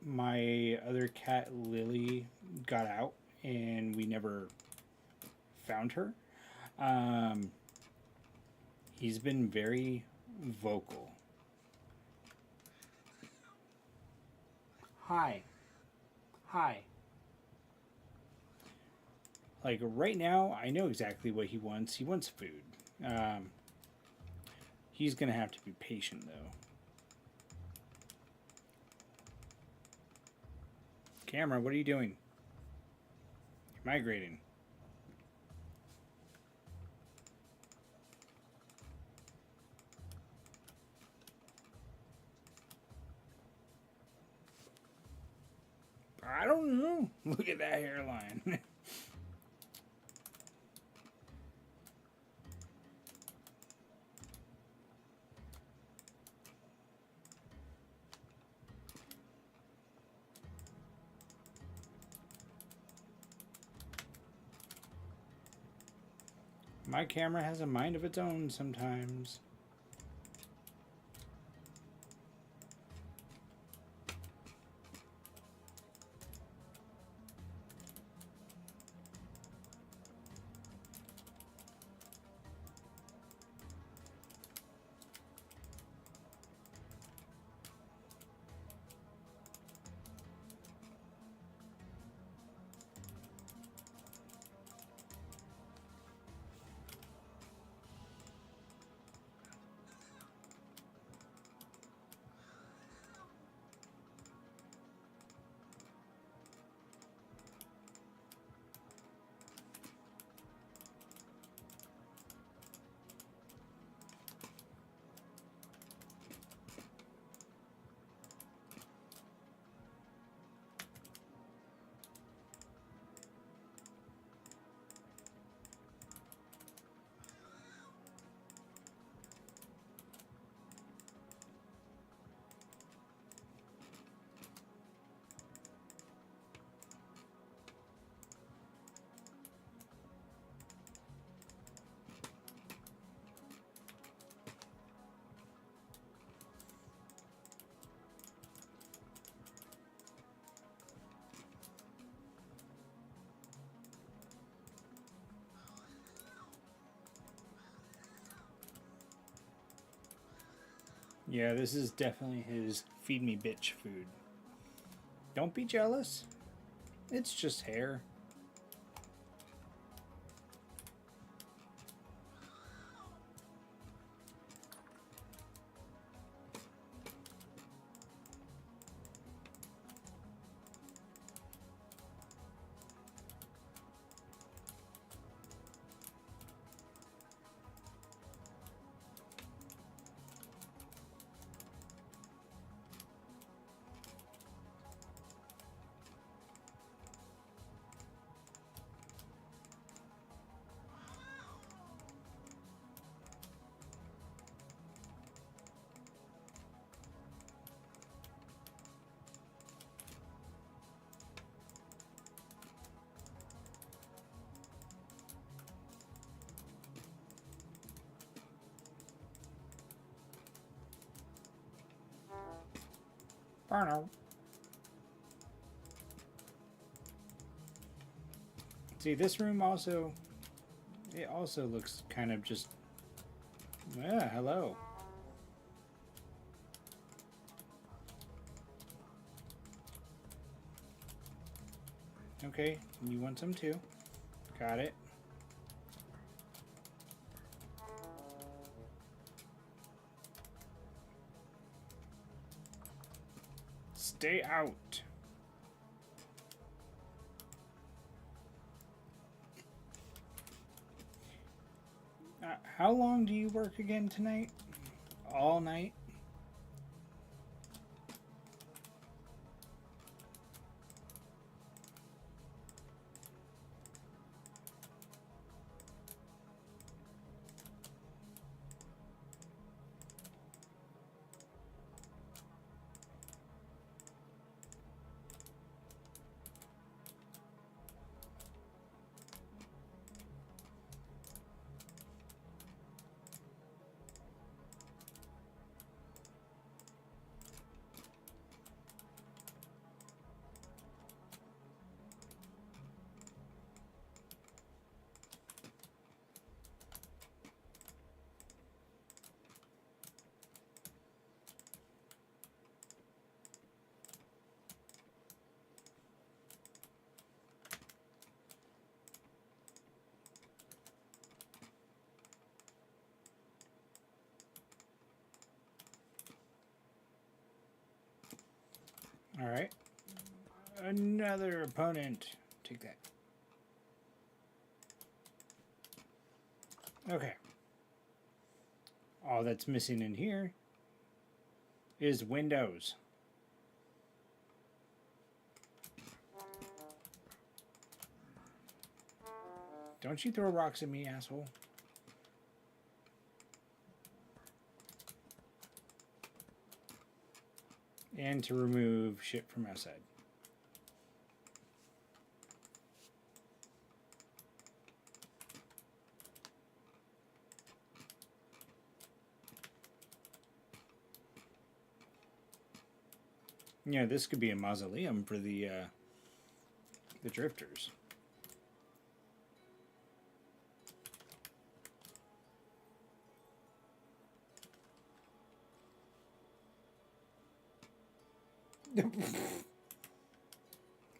my other cat Lily got out and we never found her, he's been very vocal. Hi. Like right now, I know exactly what he wants. He wants food. He's gonna have to be patient though. Camera, what are you doing? You're migrating. I don't know. Look at that hairline. My camera has a mind of its own sometimes. Yeah, this is definitely his feed me bitch food. Don't be jealous. It's just hair. Burno. See, this room also, it also looks kind of just, yeah, hello. Okay, you want some too. Got it. Stay out. How long do you work again tonight? All night? All right. Another opponent. Take that. Okay. All that's missing in here is windows. Don't you throw rocks at me, asshole. And to remove shit from outside. Yeah, this could be a mausoleum for the drifters.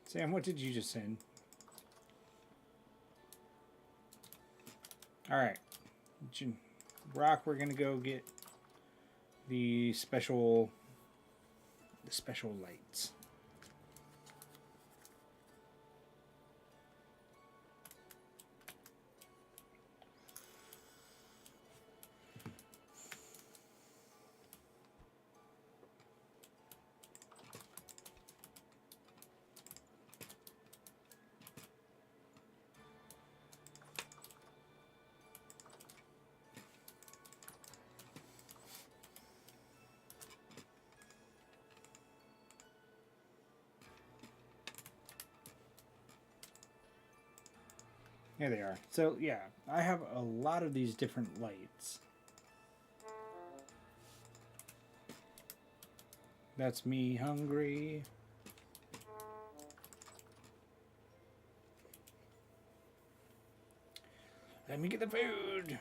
Sam, what did you just send? Alright. Rock, we're gonna go get the special lights. Here they are. So, yeah, I have a lot of these different lights. That's me hungry. Let me get the food.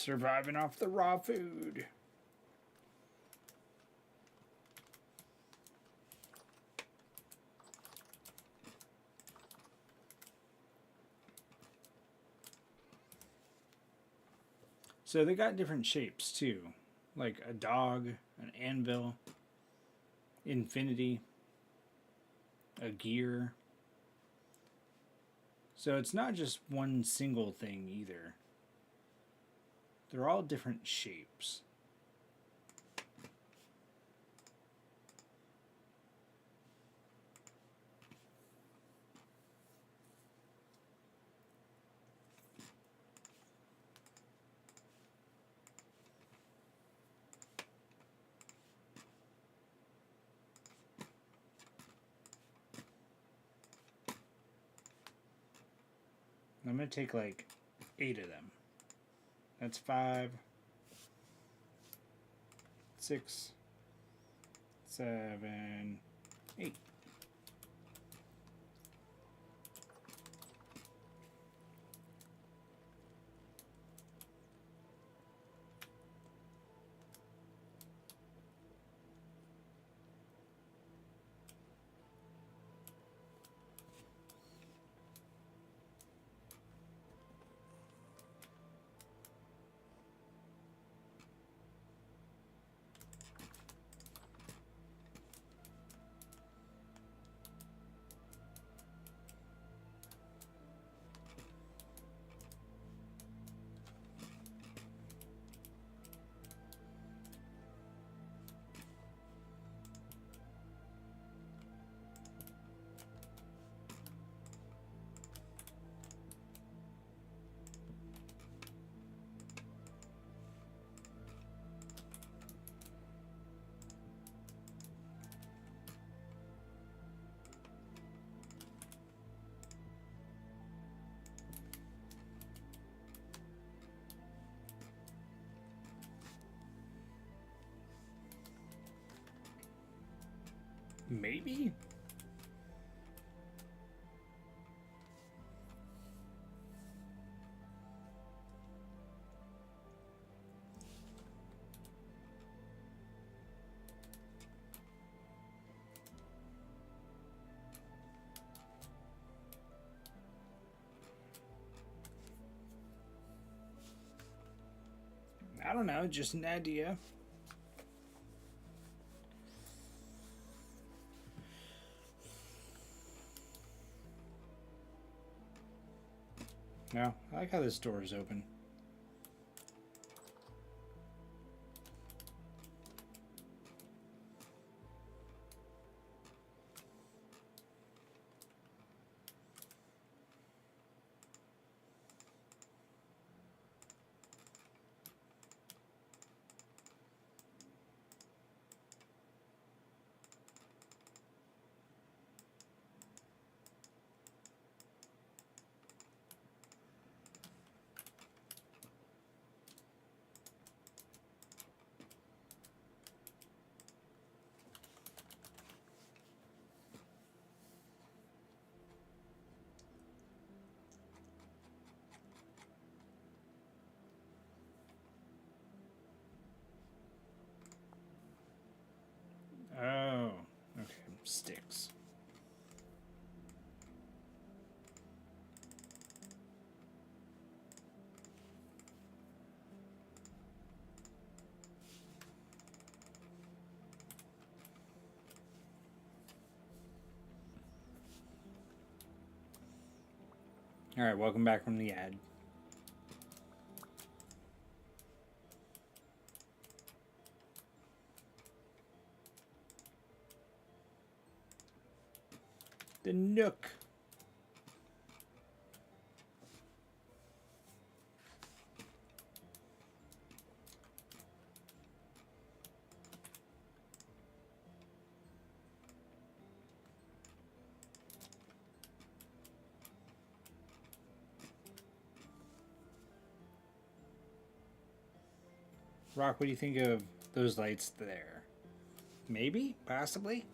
Surviving off the raw food. So they got different shapes too, like a dog, an anvil, infinity, a gear. So it's not just one single thing either. They're all different shapes. I'm going to take like 8 of them. That's 5, 6, 7, 8. Maybe? I don't know, just an idea. No, I like how this door is open. Oh, okay, sticks. All right, welcome back from the ad. The Nook. Rock, what do you think of those lights there? Maybe? Possibly?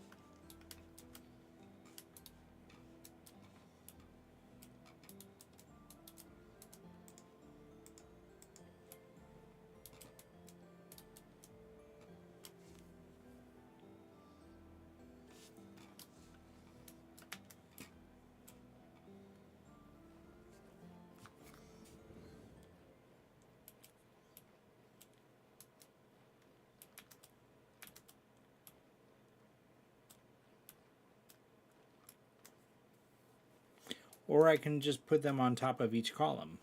Or I can just put them on top of each column.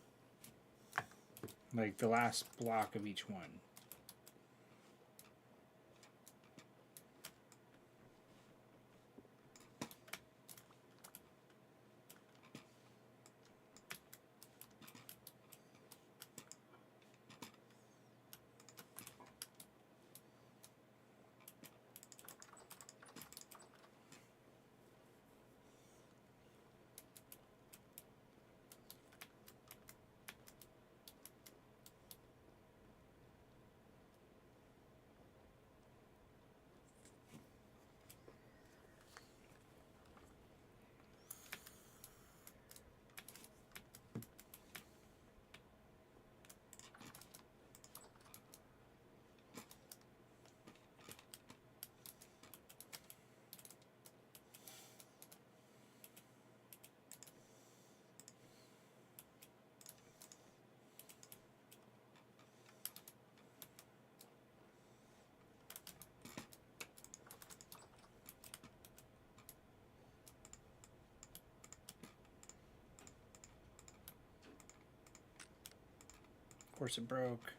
Like the last block of each one. Of course it broke.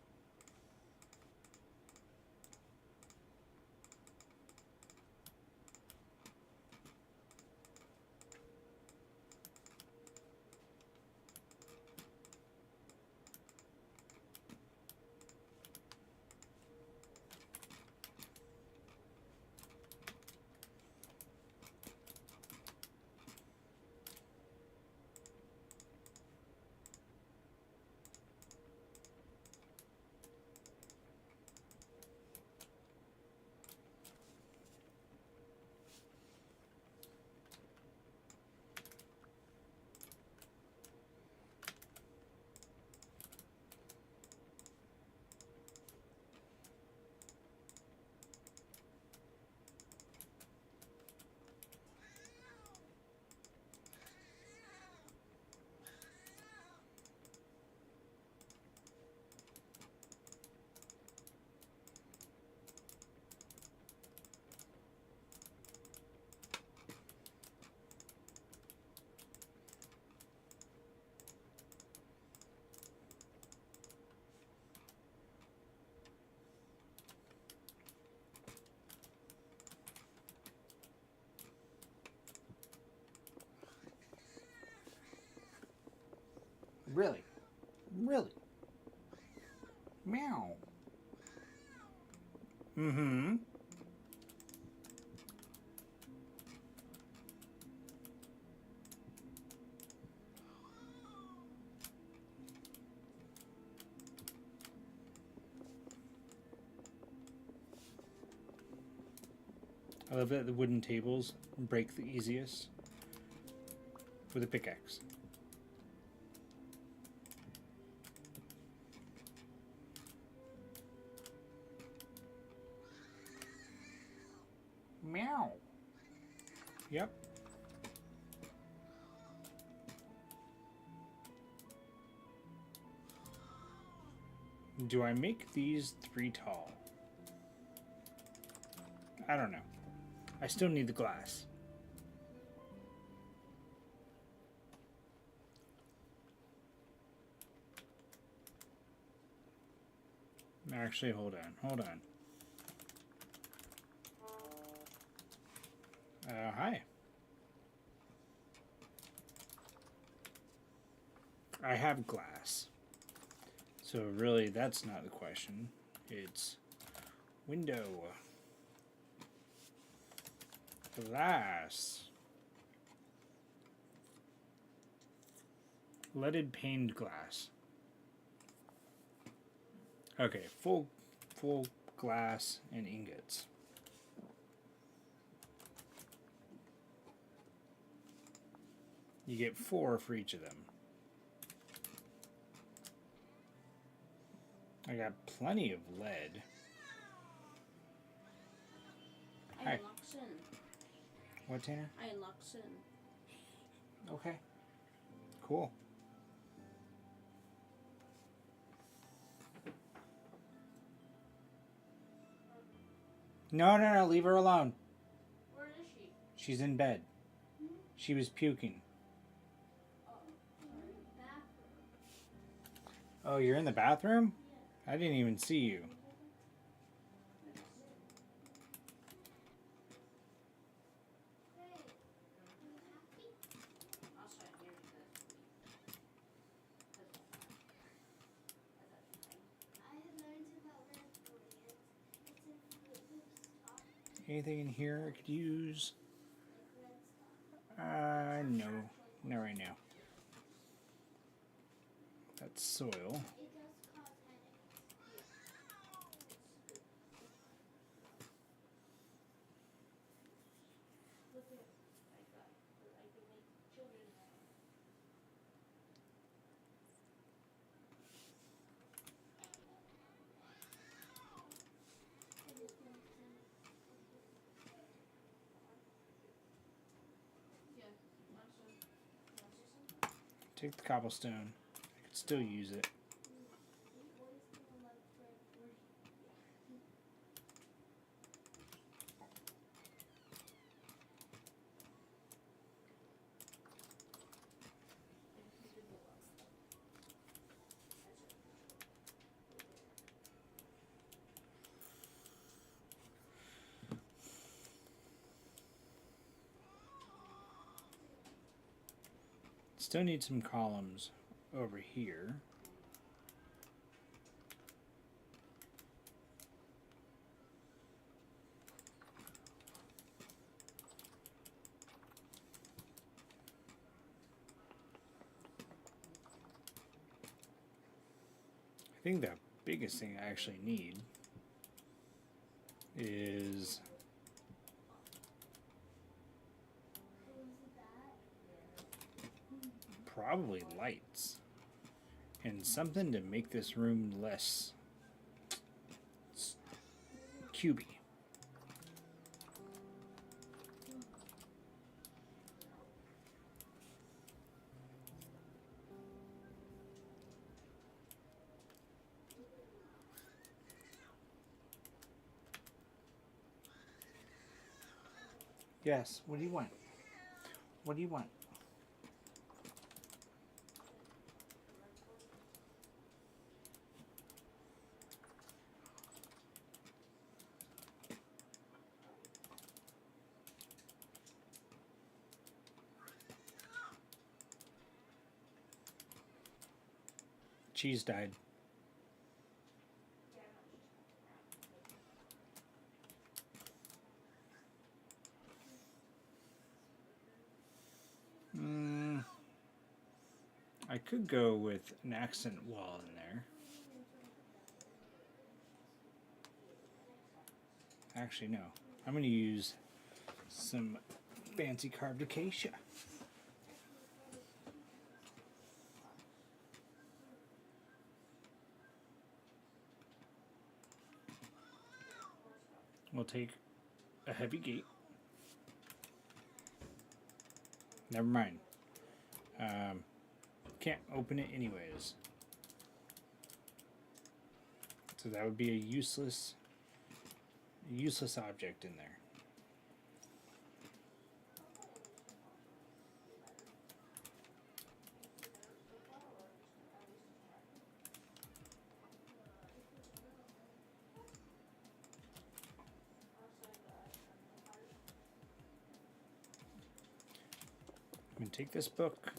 Really? Really? Meow. Mm-hmm. I love that the wooden tables break the easiest with a pickaxe. Meow. Yep. Do I make these 3 tall? I don't know. I still need the glass. Actually, hold on. Hi. I have glass. So really, that's not the question. It's window. Glass. Leaded paned glass. Okay, full glass and ingots. You get 4 for each of them. I got plenty of lead. I Hi. unlocked sin. What, Tina? I unlocked sin. Okay. Cool. No, leave her alone. Where is she? She's in bed. She was puking. Oh, you're in the bathroom? I didn't even see you. Anything in here I could use? No. Not right now. That's soil. Take the cobblestone. I could still use it. Still need some columns over here. I think the biggest thing I actually need is probably lights and something to make this room less cubey. Yes, what do you want? What do you want? Cheese died. I could go with an accent wall in there. Actually, no. I'm going to use some fancy carved acacia. We'll take a heavy gate. Never mind. Can't open it anyways. So that would be a useless object in there. I'm going to take this book,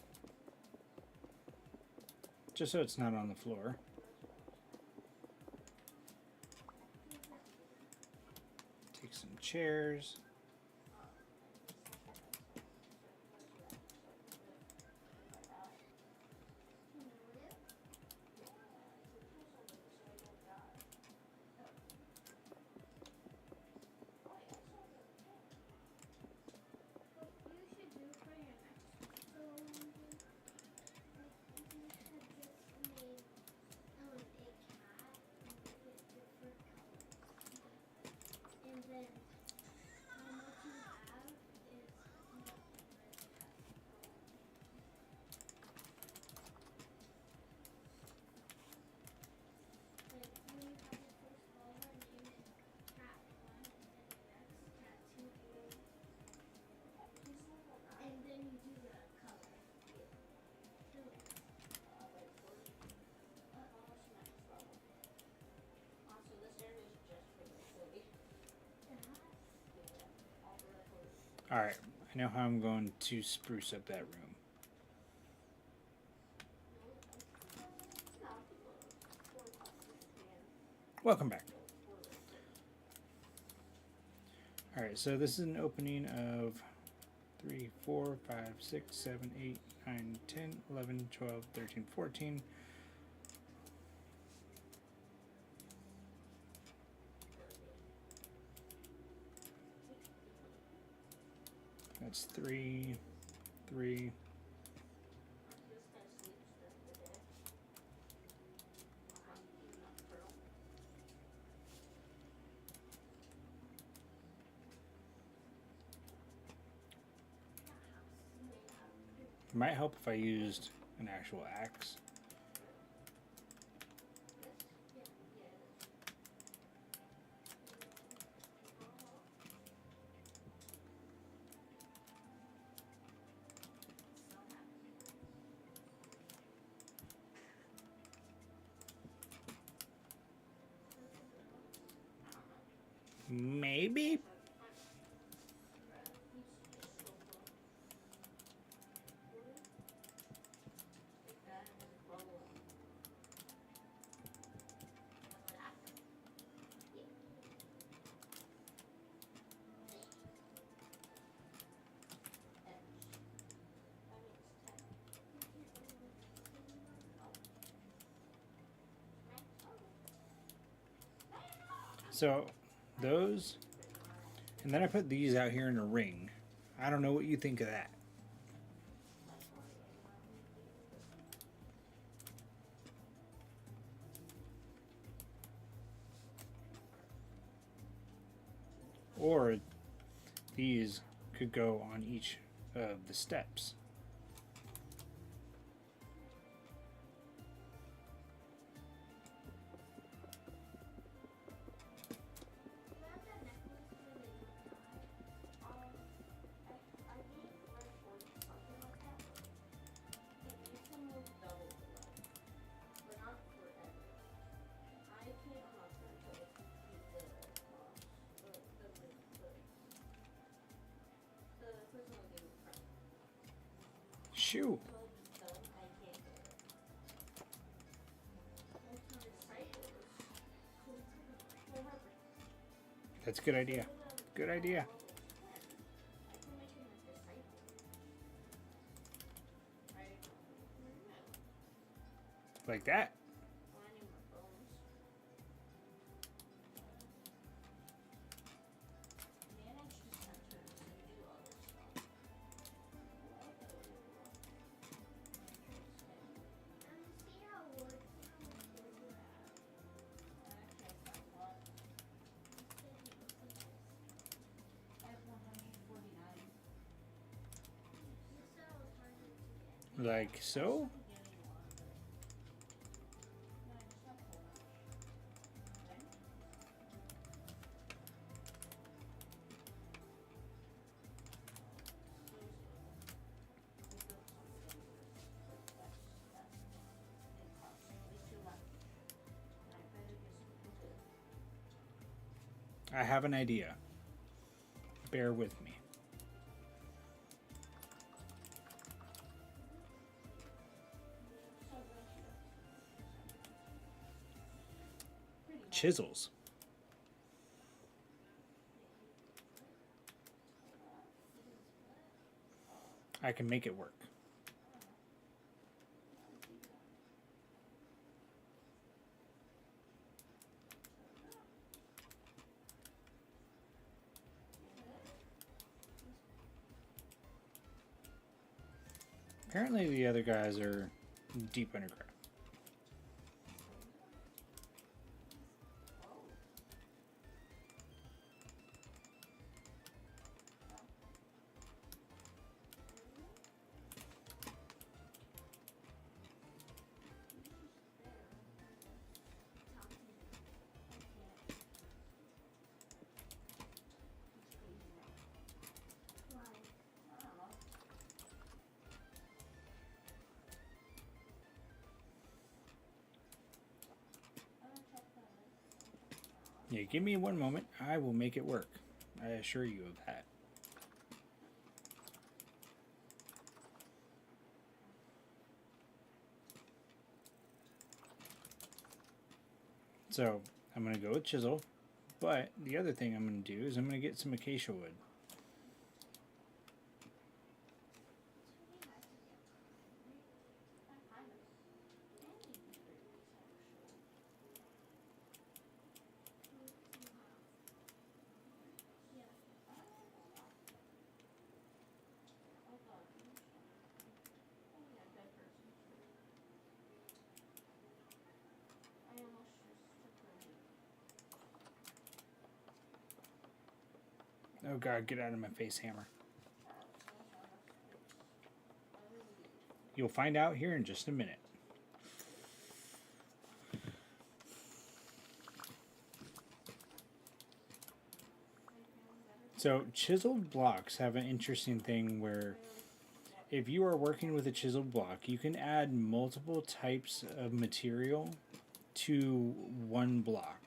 just so it's not on the floor. Take some chairs. Alright, I know how I'm going to spruce up that room. Welcome back. Alright, so this is an opening of 3, 4, 5, 6, 7, 8, 9, 10, 11, 12, 13, 14. That's 3, 3. It might help if I used an actual axe. Maybe? So, those, and then I put these out here in a ring. I don't know what you think of that. Or these could go on each of the steps. Shoot. That's a good idea. Good idea. Like that. Like so. I have an idea. Bear with me. Chisels. I can make it work. Apparently the other guys are deep underground. Yeah, give me one moment. I will make it work. I assure you of that. So I'm going to go with chisel, but the other thing I'm going to do is I'm going to get some acacia wood. Oh God, get out of my face, hammer. You'll find out here in just a minute. So chiseled blocks have an interesting thing where if you are working with a chiseled block, you can add multiple types of material to one block.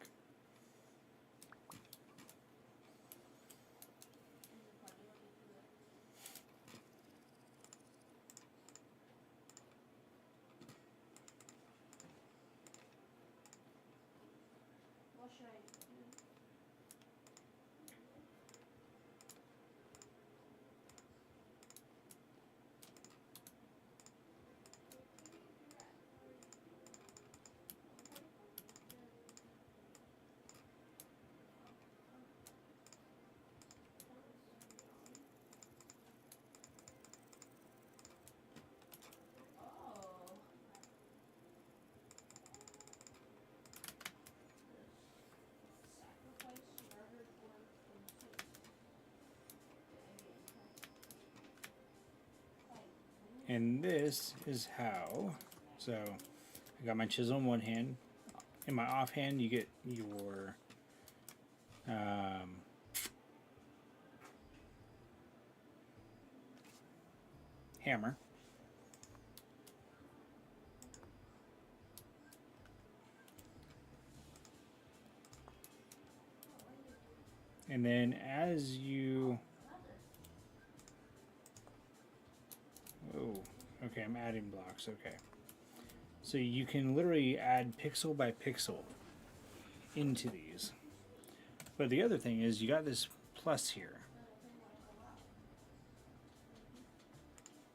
And this is how, so I got my chisel in one hand. In my offhand, you get your hammer. And then as you... Oh, okay, I'm adding blocks, okay. So you can literally add pixel by pixel into these. But the other thing is you got this plus here.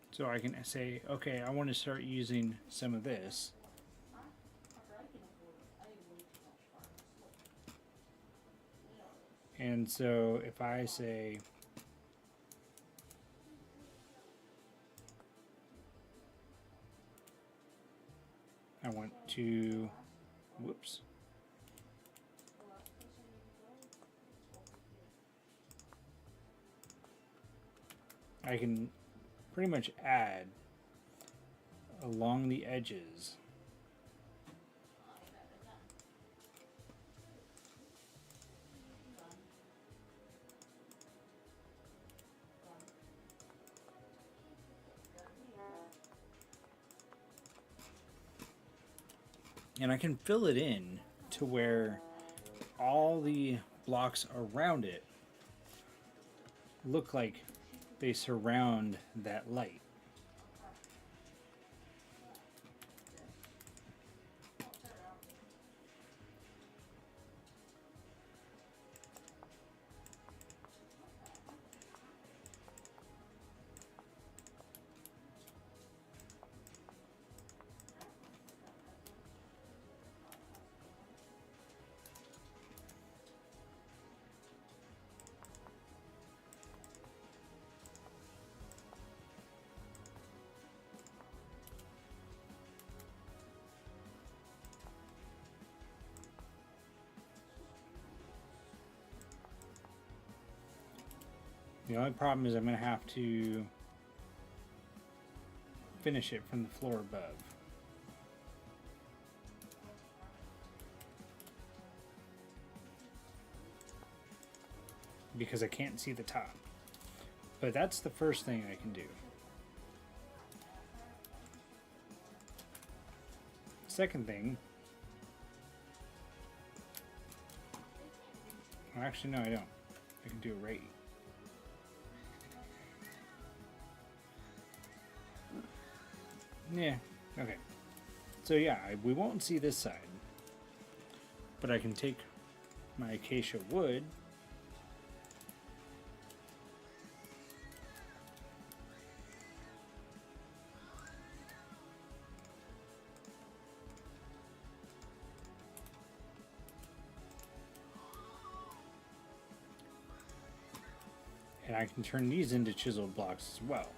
So I can say, okay, I want to start using some of this. And so if I say, I want to, whoops. I can pretty much add along the edges. And I can fill it in to where all the blocks around it look like they surround that light. The only problem is I'm going to have to finish it from the floor above. Because I can't see the top. But that's the first thing I can do. Second thing... Well, actually, no, I don't. I can do it right. Yeah, okay. So yeah, we won't see this side. But I can take my acacia wood and I can turn these into chiseled blocks as well.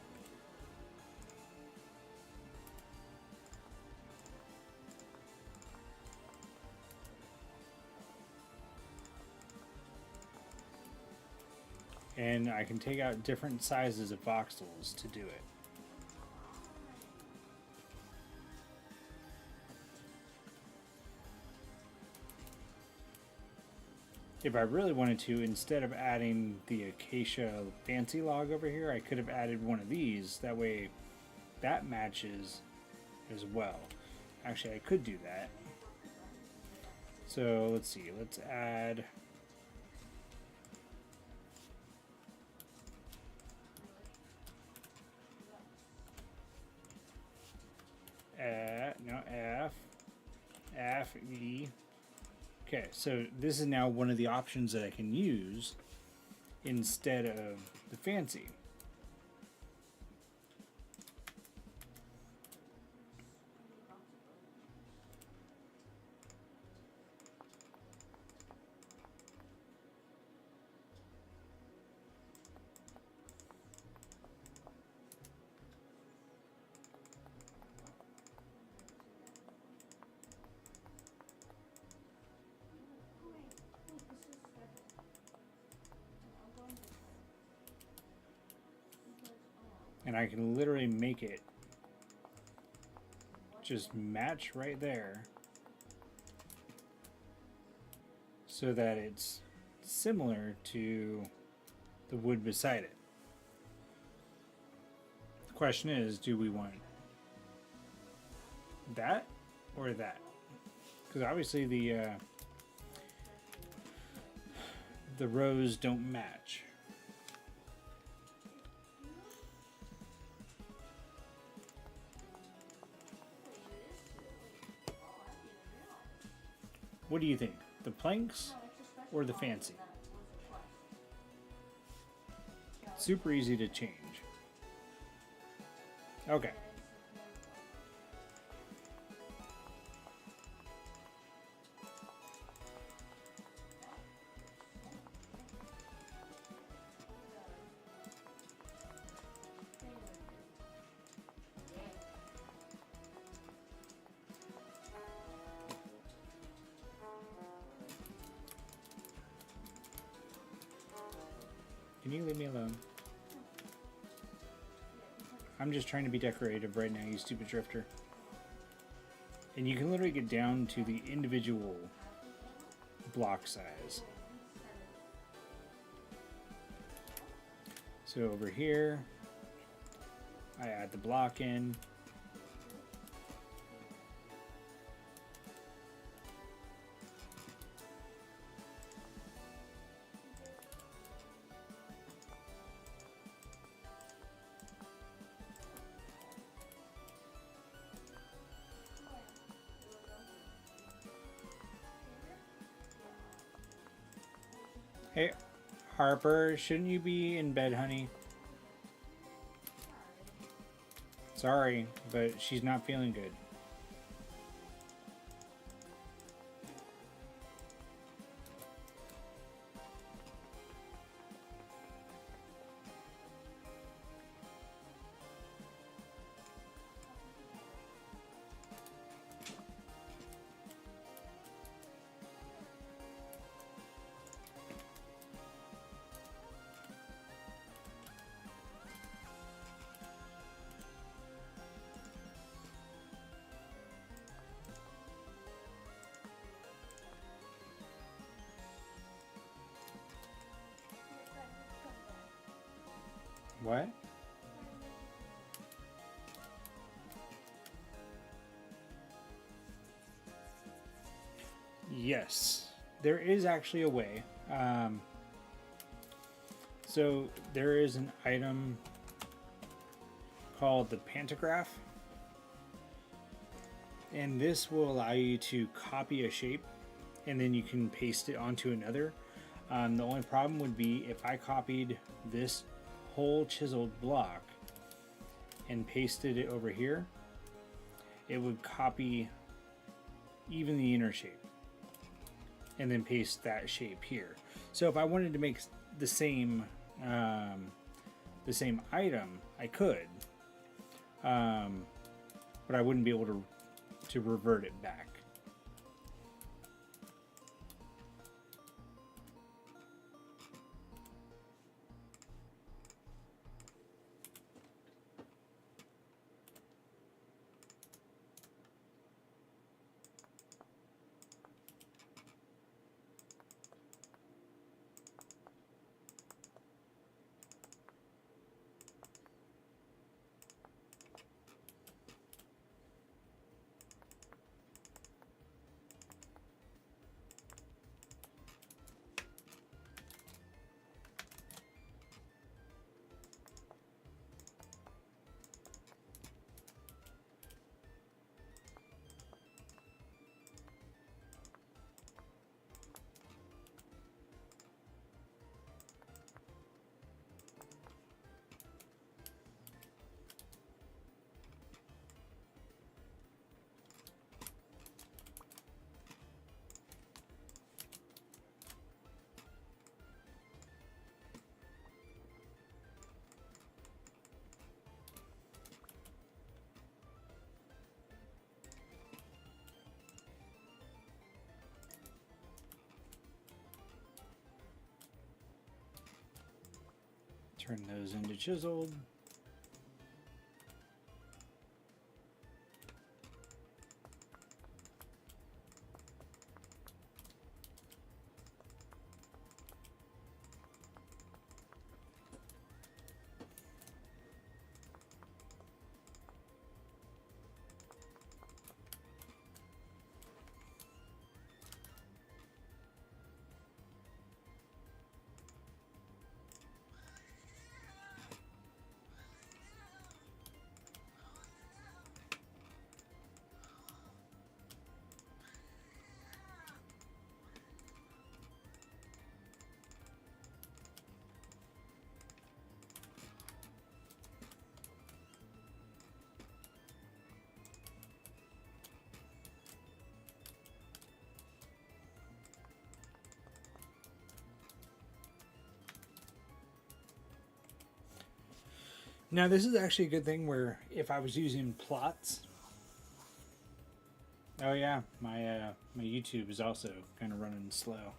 And I can take out different sizes of voxels to do it. If I really wanted to, instead of adding the acacia fancy log over here, I could have added one of these. That way that matches as well. Actually, I could do that. So let's see, let's add F, E. Okay, so this is now one of the options that I can use instead of the fancy. And I can literally make it just match right there so that it's similar to the wood beside it. The question is, do we want that or that? Because obviously the rows don't match. What do you think? The planks or the fancy? Super easy to change. Okay. Can you leave me alone? I'm just trying to be decorative right now, you stupid drifter. And you can literally get down to the individual block size. So over here, I add the block in. Hey, Harper, shouldn't you be in bed, honey? Sorry, but she's not feeling good. What? Yes, there is actually a way. So there is an item called the pantograph, and this will allow you to copy a shape and then you can paste it onto another. The only problem would be if I copied this whole chiseled block and pasted it over here, it would copy even the inner shape and then paste that shape here. So if I wanted to make the same item, I could, but I wouldn't be able to revert it back. Turn those into chiseled. Now this is actually a good thing where if I was using plots. Oh yeah, my YouTube is also kind of running slow.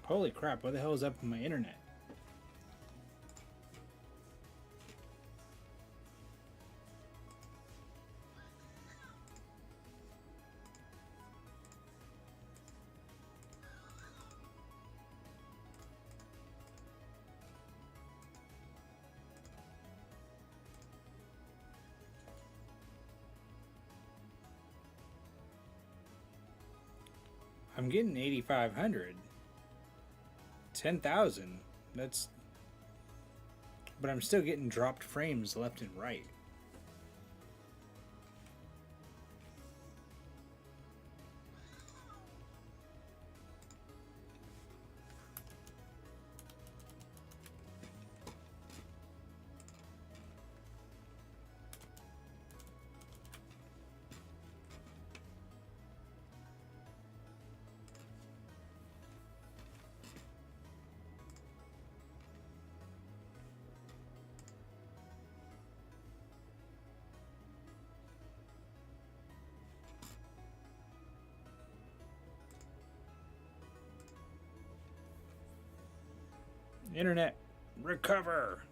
Holy crap, what the hell is up with my internet? I'm getting 8,500. 10,000. That's... But I'm still getting dropped frames left and right. Internet, recover.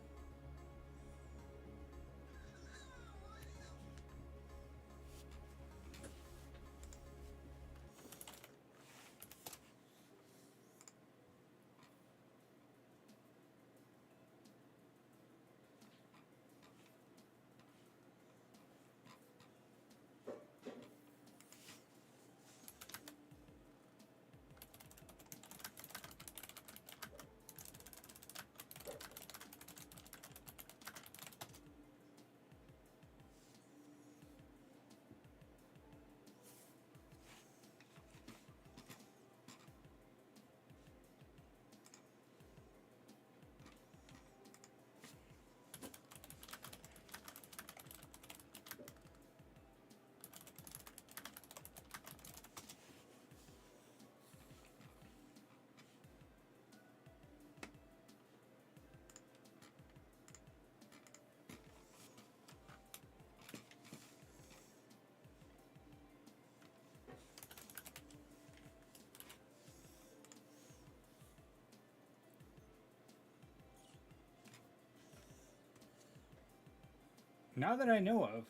Now that I know of,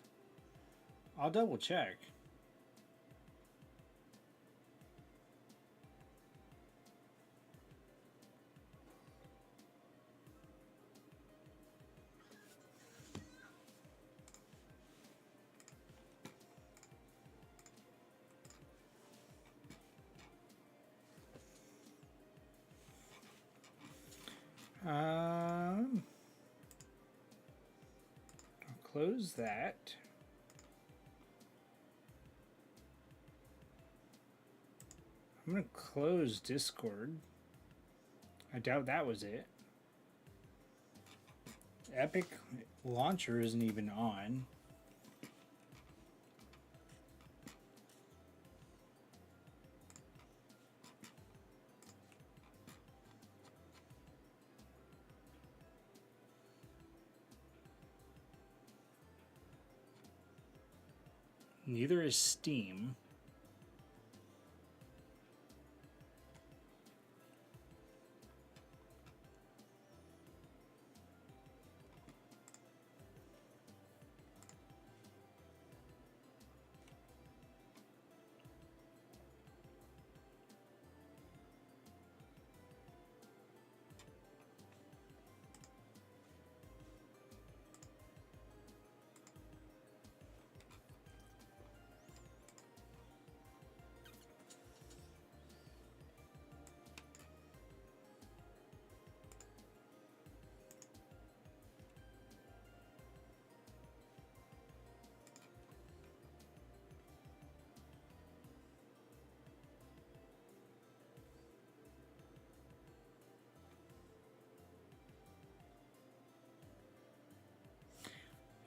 I'll double check. I'll close that. I'm going to close Discord. I doubt that was it. Epic Launcher isn't even on. Neither is Steam.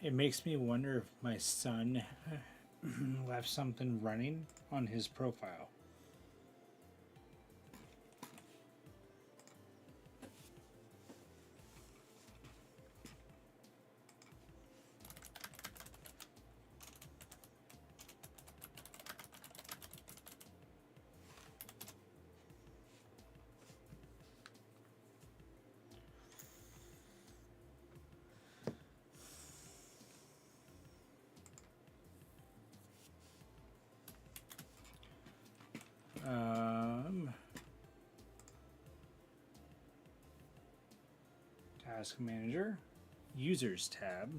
It makes me wonder if my son left something running on his profile. Task Manager, Users tab.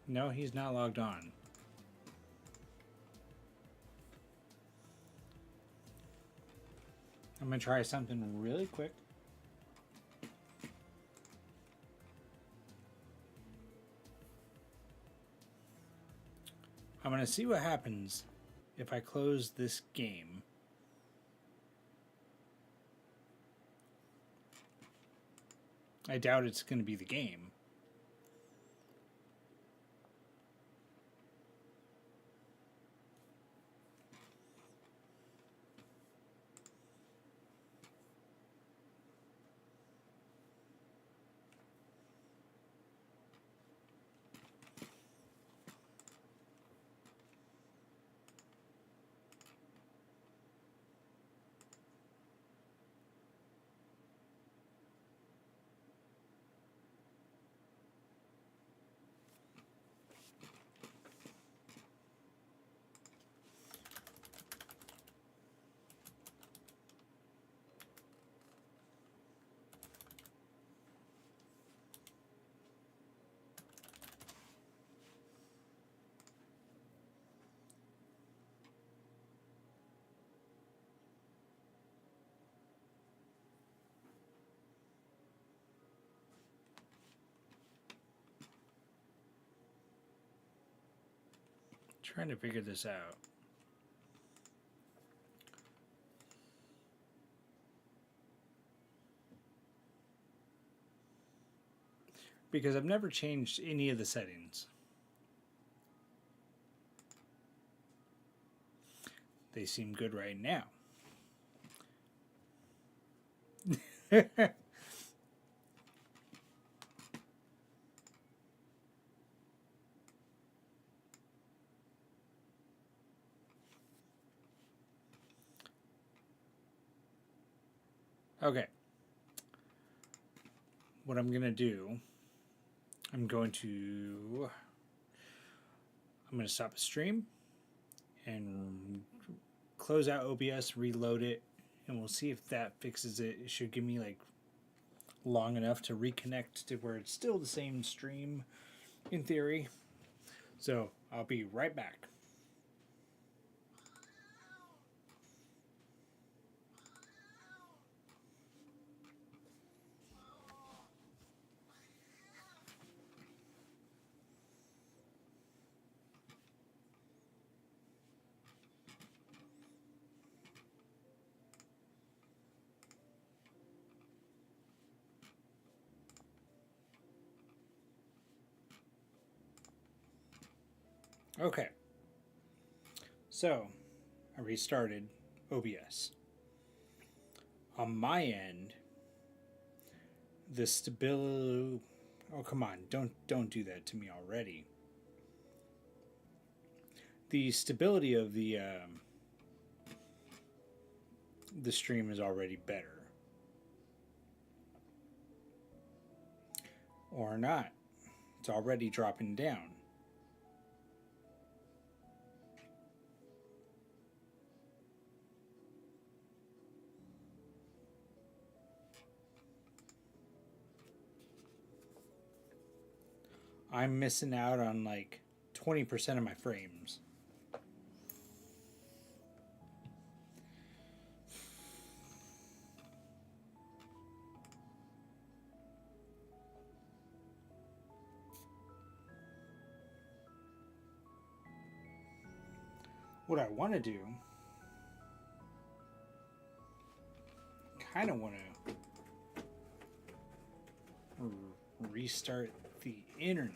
No, he's not logged on. I'm going to try something really quick. I'm going to see what happens if I close this game. I doubt it's going to be the game. trying to figure this out. Because I've never changed any of the settings. They seem good right now. Okay. What I'm going to do, I'm going to stop the stream and close out OBS, reload it, and we'll see if that fixes it. It should give me like long enough to reconnect to where it's still the same stream in theory. So I'll be right back. Okay, so I restarted OBS. On my end, the stability... Oh, come on, don't do that to me already. The stability of the stream is already better. Or not. It's already dropping down. I'm missing out on like 20% of my frames. What I want to do, kind of want to restart the internet.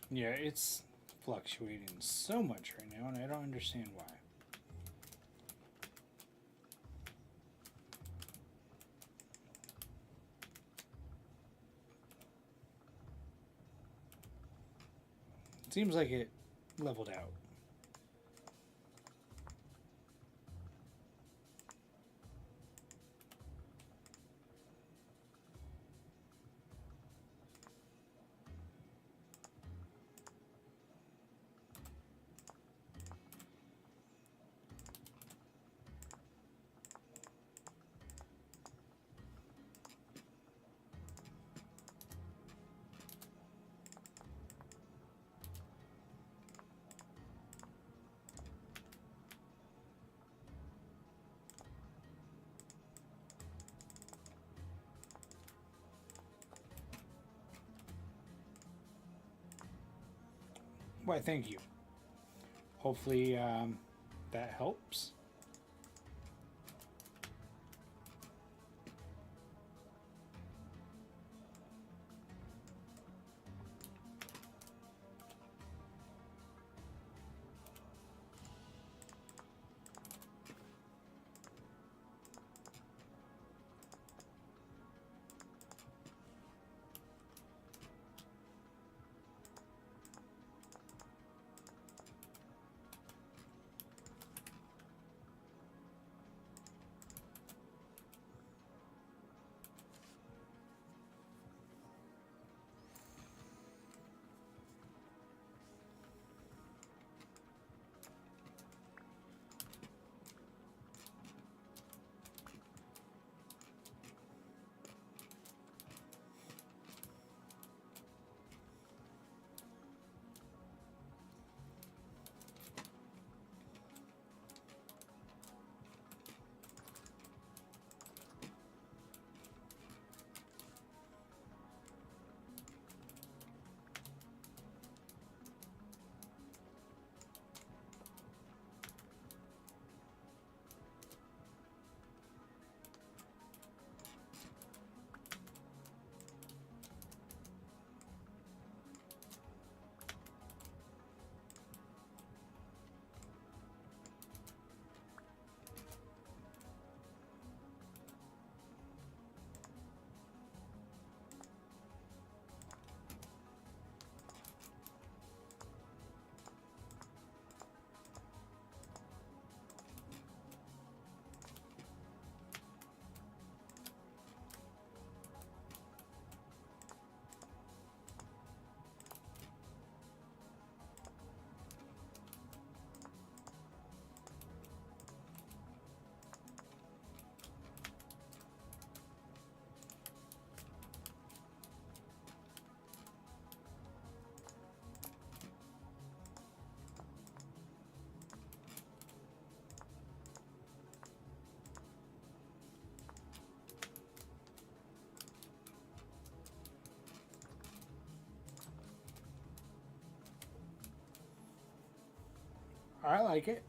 Yeah, it's fluctuating so much right now, and I don't understand why. It seems like it leveled out. Why, thank you. Hopefully that helps. I like it.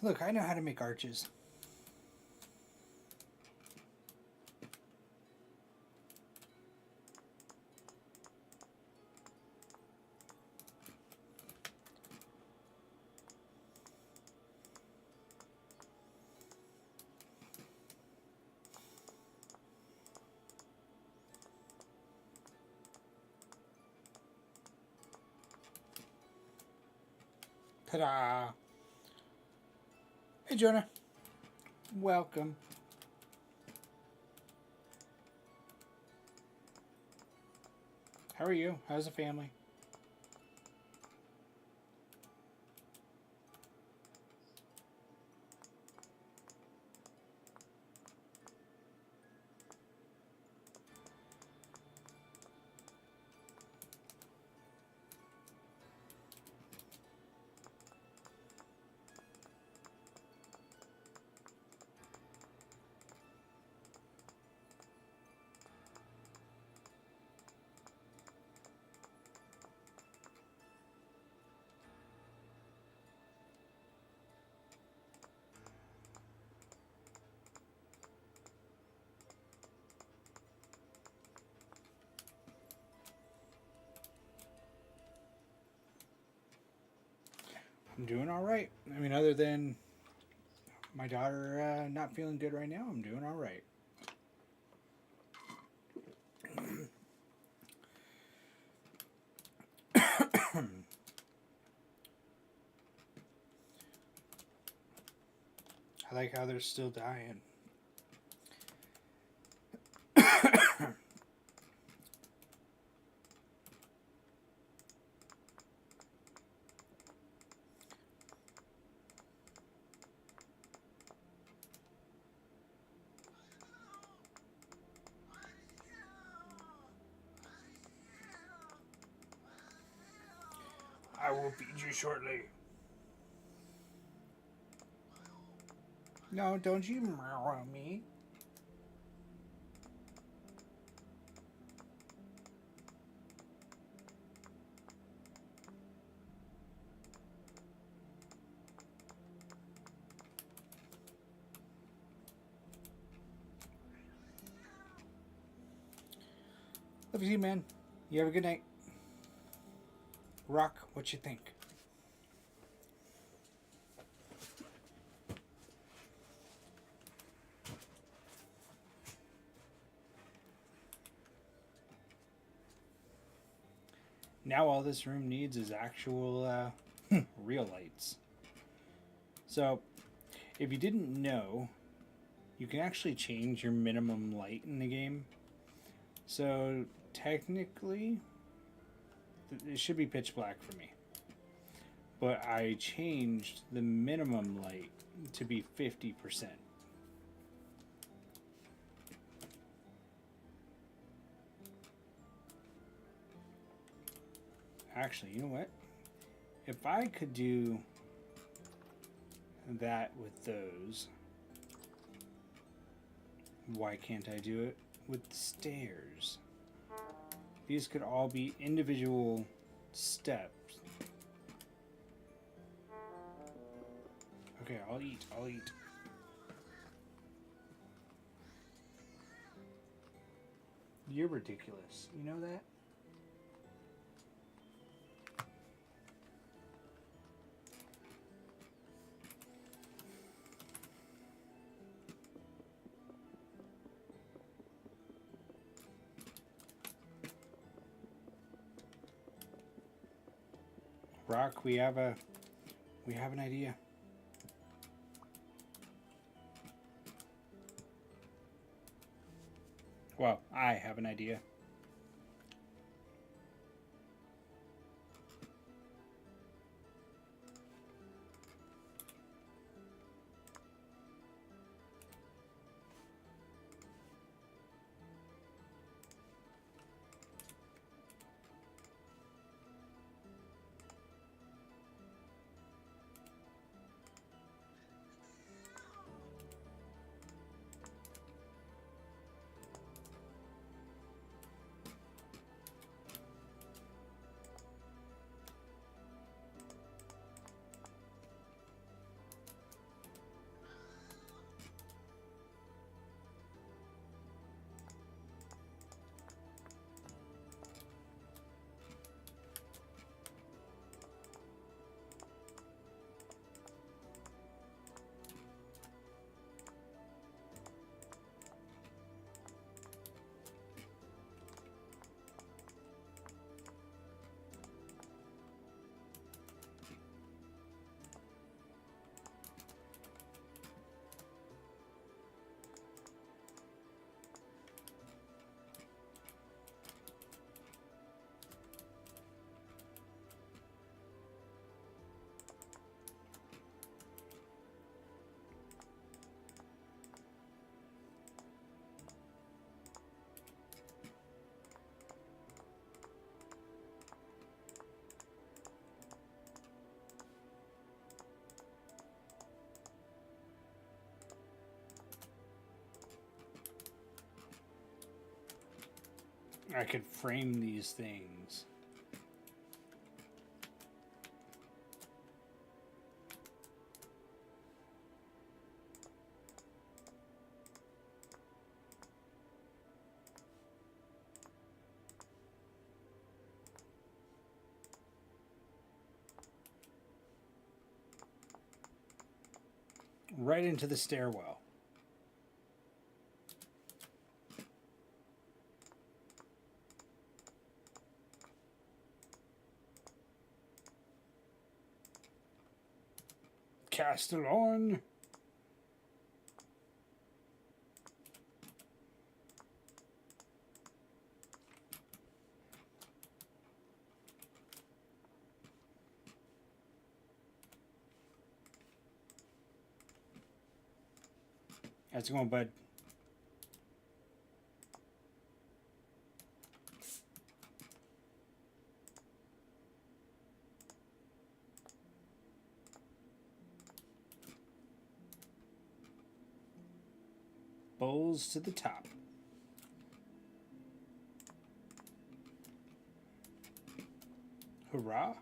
Look, I know how to make arches. Ta-da! Hey, Jonah. Welcome. How are you? How's the family? I'm doing all right. I mean, other than my daughter not feeling good right now, I'm doing all right. I like how they're still dying. I will feed you shortly. No, don't you meow at me. Love you, man. You have a good night. Rock, what you think? Now all this room needs is actual real lights. So, if you didn't know, you can actually change your minimum light in the game. So, technically, it should be pitch black for me. but I changed the minimum light to be 50%. Actually, you know what? If I could do that with those, why can't I do it with the stairs? These could all be individual steps. Okay, I'll eat. You're ridiculous. You know that? Rock, we have an idea. Well, I have an idea. I could frame these things. Right into the stairwell. Castellon. How's it going, bud? Bowls to the top. Hurrah.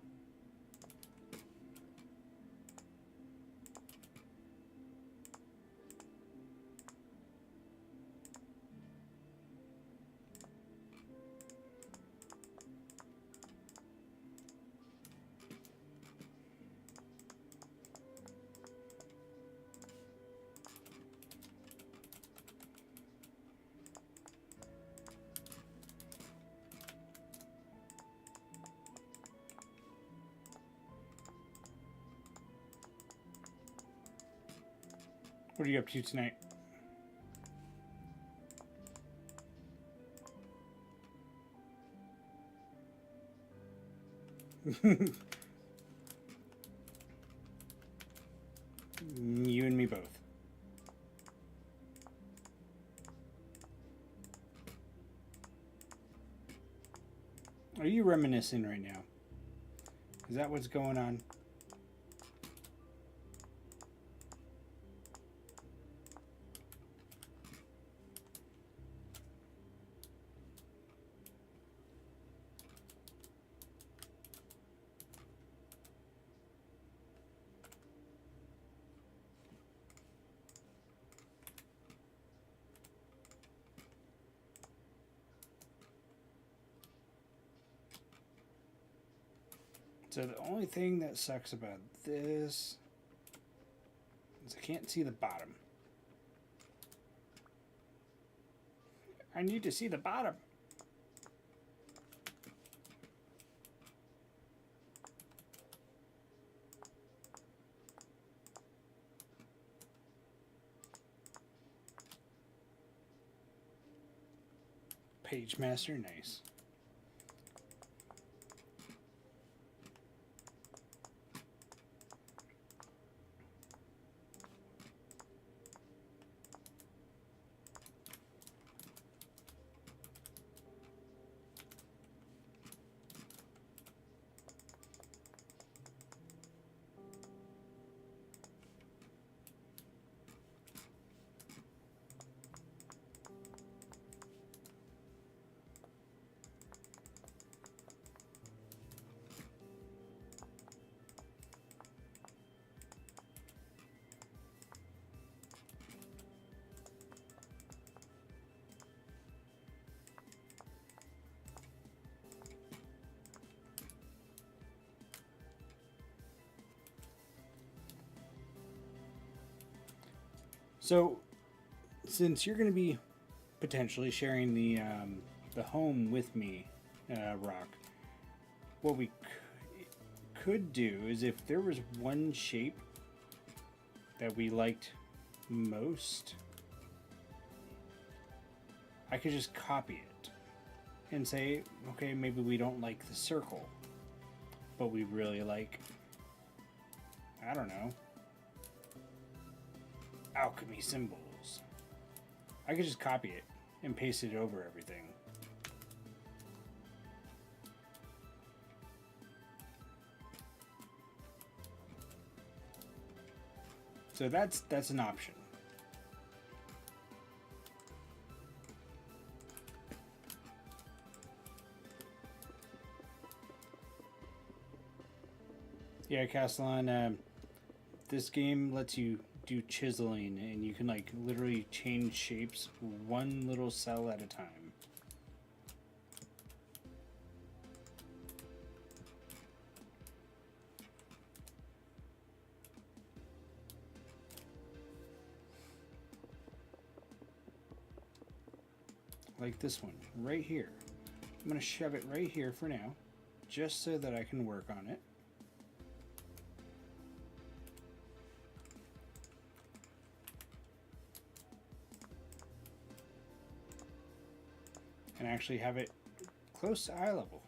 What are you up to tonight? You and me both. Are you reminiscing right now? Is that what's going on? So the only thing that sucks about this is I can't see the bottom. I need to see the bottom. Page master, nice. So, since you're going to be potentially sharing the home with me, Rock, what we could do is if there was one shape that we liked most, I could just copy it and say, okay, maybe we don't like the circle, but we really like, I don't know, alchemy symbols. I could just copy it and paste it over everything. So that's an option. Yeah, Castellan, this game lets you do chiseling, and you can like literally change shapes one little cell at a time. Like this one right here. I'm going to shove it right here for now, just so that I can work on it. And actually have it close to eye level.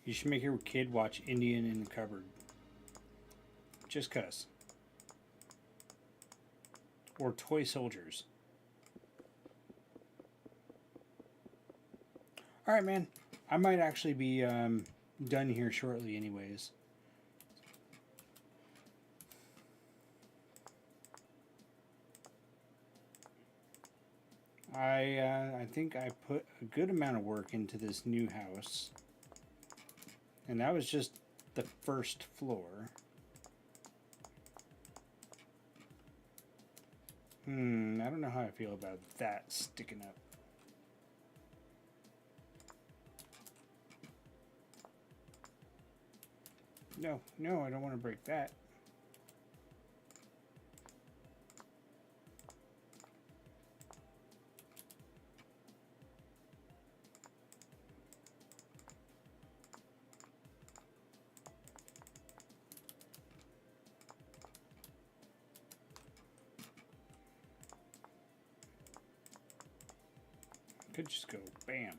You should make your kid watch Indian in the Cupboard. Just 'cause. Or Toy Soldiers. Alright, man. I might actually be done here shortly anyways. I think I put a good amount of work into this new house. And that was just the first floor. I don't know how I feel about that sticking up. No, I don't want to break that. Could just go bam.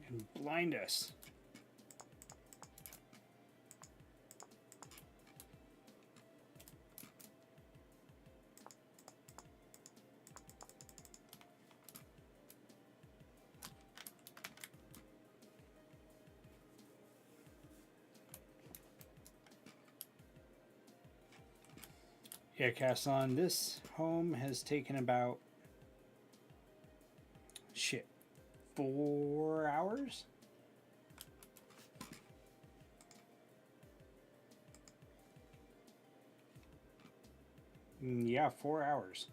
And blind us. Yeah, Castlon, this home has taken about 4 hours? Yeah, 4 hours.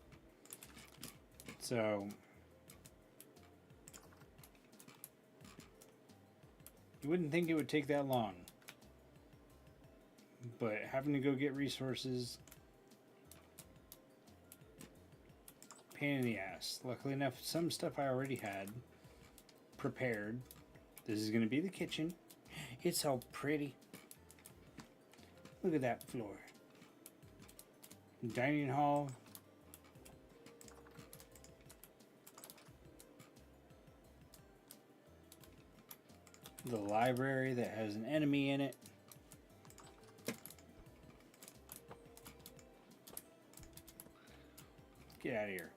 So you wouldn't think it would take that long. But having to go get resources, pain in the ass. Luckily enough, some stuff I already had prepared. This is going to be the kitchen. It's so pretty. Look at that floor. Dining hall. The library that has an enemy in it. Get out of here.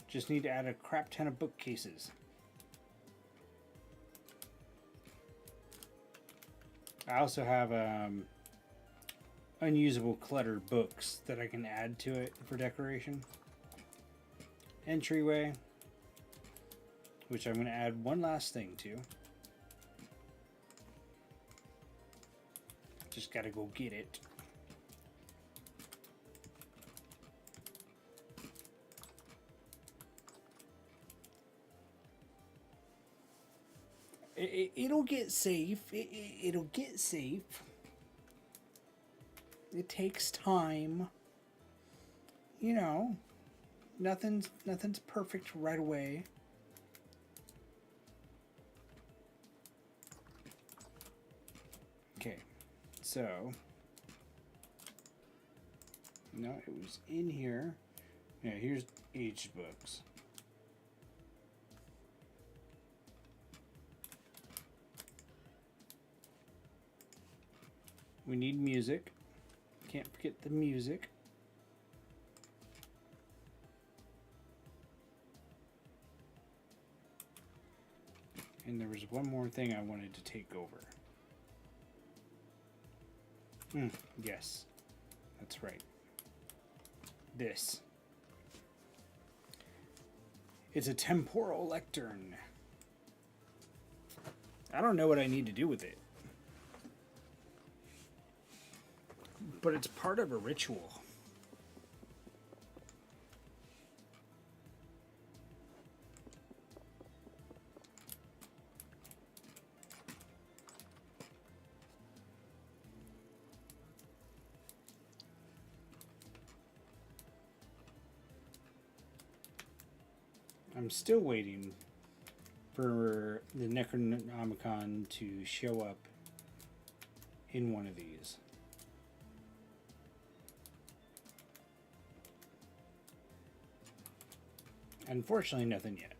Just need to add a crap ton of bookcases. I also have unusable cluttered books that I can add to it for decoration. Entryway, which I'm going to add one last thing to. Just got to go get it. It'll get safe. It'll get safe. It takes time. You know, nothing's perfect right away. Okay, so no, it was in here. Yeah, here's aged books. We need music. Can't forget the music. And there was one more thing I wanted to take over. Yes, that's right. This. It's a temporal lectern. I don't know what I need to do with it. But it's part of a ritual. I'm still waiting for the Necronomicon to show up in one of these. Unfortunately, nothing yet.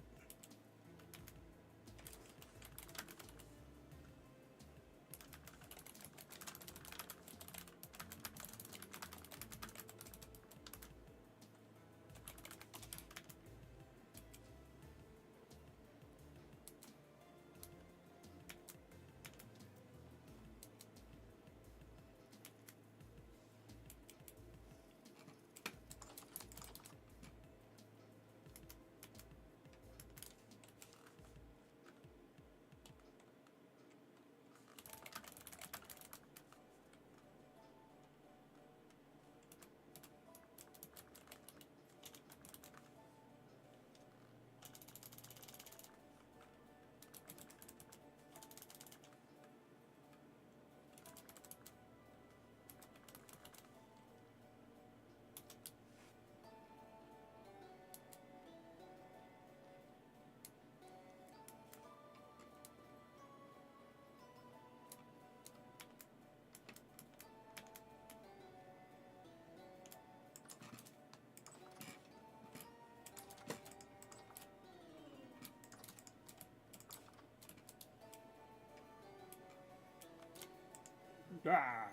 Ah!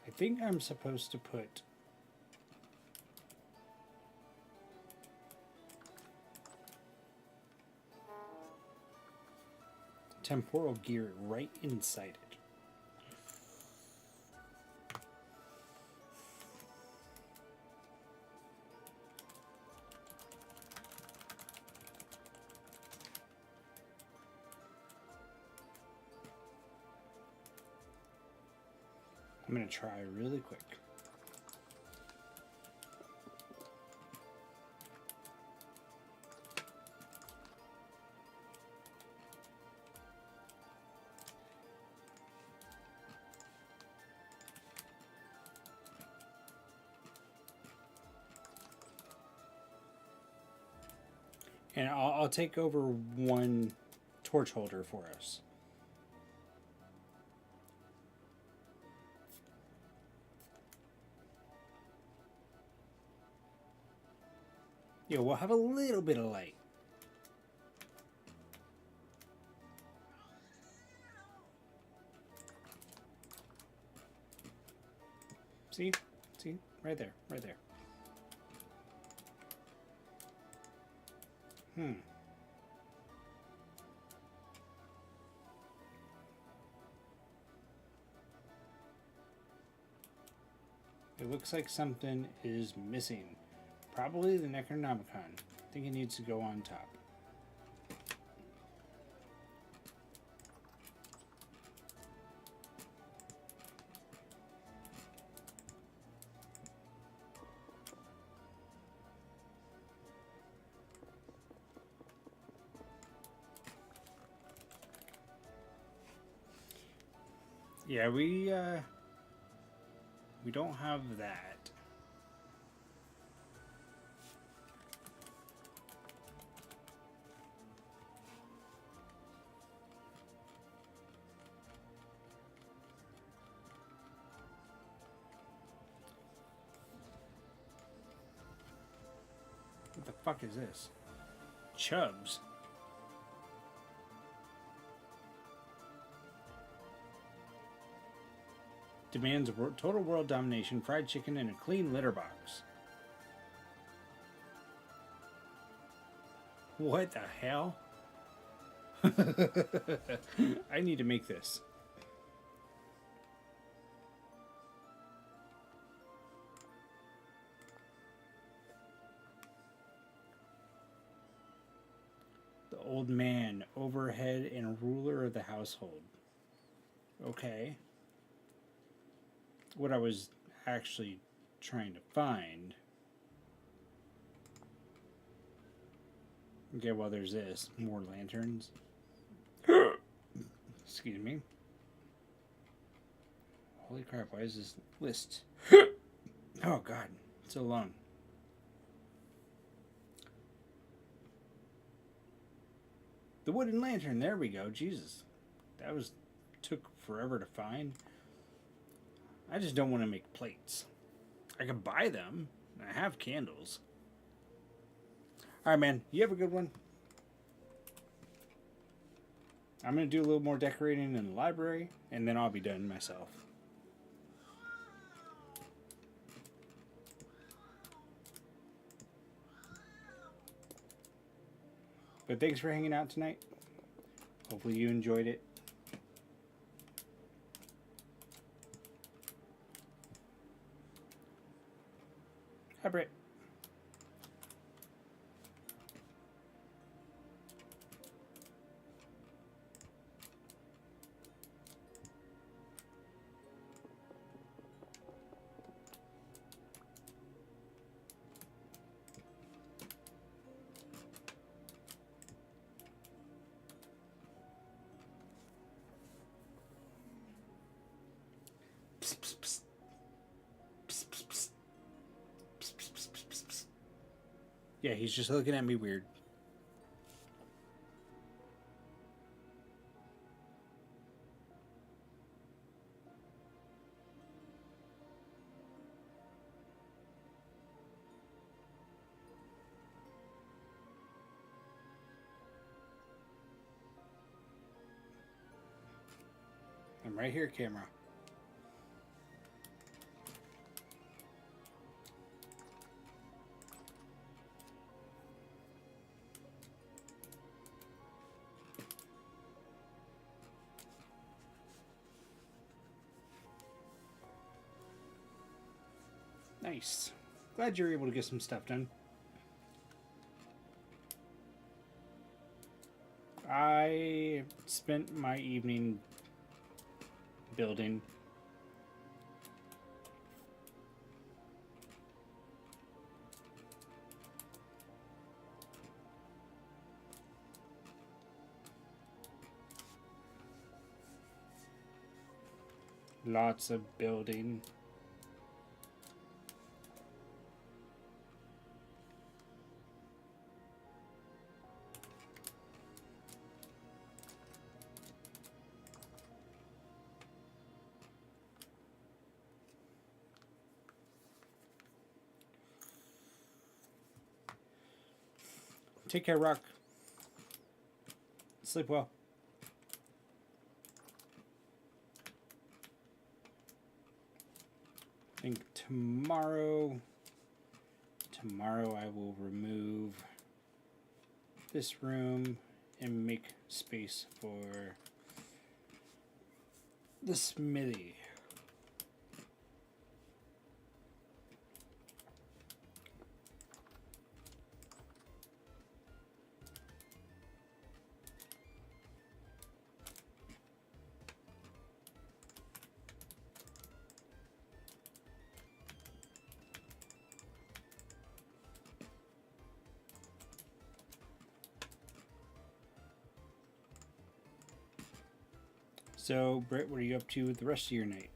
I think I'm supposed to put temporal gear right inside it. I'm going to try really quick. And I'll take over one torch holder for us. Yeah, we'll have a little bit of light. See? See? Right there. Right there. It looks like something is missing. Probably the Necronomicon. I think it needs to go on top. Yeah, we don't have that. What the fuck is this? Chubs. Demands total world domination, fried chicken, and a clean litter box. What the hell? I need to make this. The old man, overhead and ruler of the household. Okay. What I was actually trying to find. Okay, well, there's this. More lanterns. Excuse me. Holy crap, why is this list? Oh, God. So long. The wooden lantern. There we go. Jesus. That took forever to find. I just don't want to make plates. I can buy them. I have candles. Alright, man. You have a good one. I'm going to do a little more decorating in the library, and then I'll be done myself. But thanks for hanging out tonight. Hopefully you enjoyed it. Hi, Britt. Yeah, he's just looking at me weird. I'm right here, camera. Nice. Glad you're able to get some stuff done. I spent my evening building. Lots of building. Take care, Rock. Sleep well. I think tomorrow I will remove this room and make space for the smithy. So, Britt, what are you up to with the rest of your night?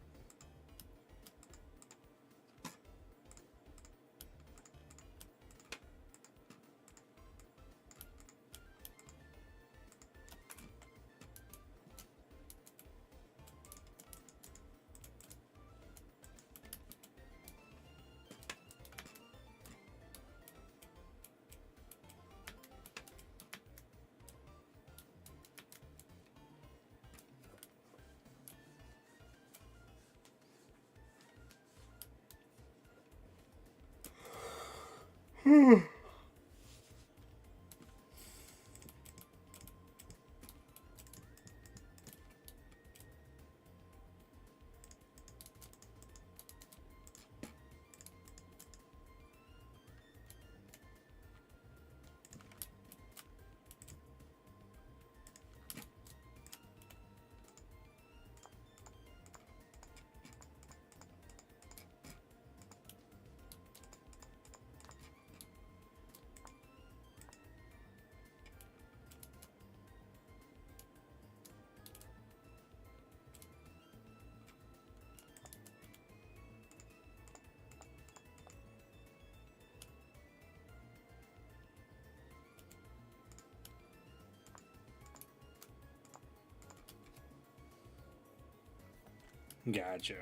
Gotcha.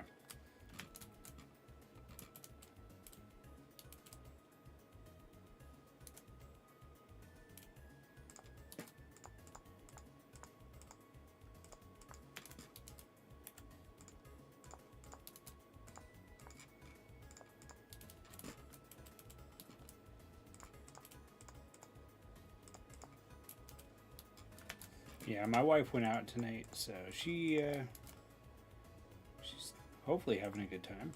Yeah, my wife went out tonight, so she's hopefully having a good time.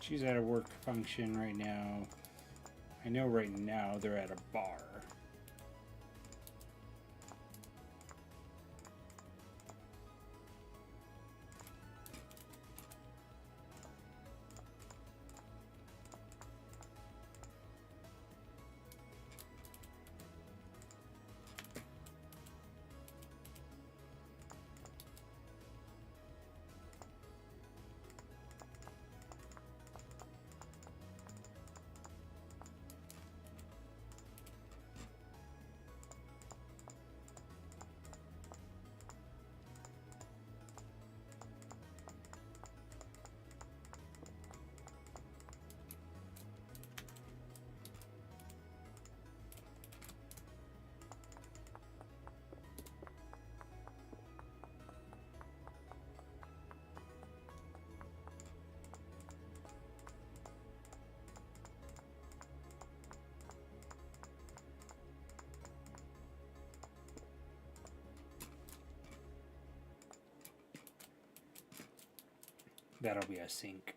She's at a work function right now. I know right now they're at a bar. That'll be a sink.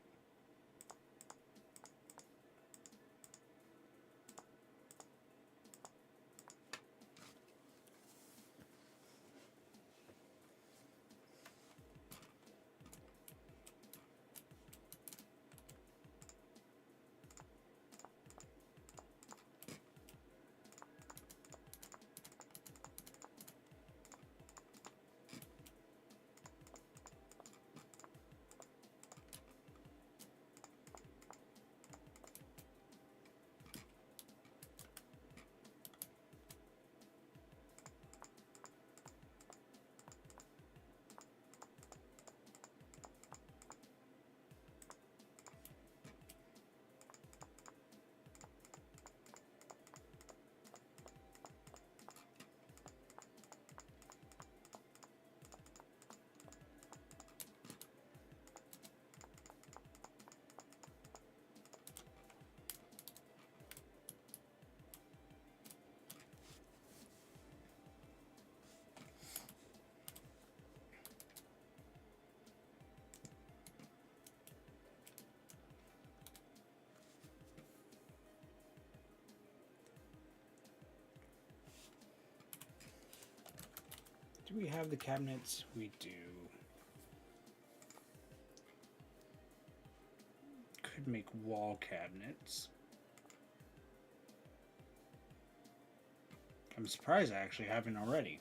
Do we have the cabinets? We do. Could make wall cabinets. I'm surprised I actually haven't already.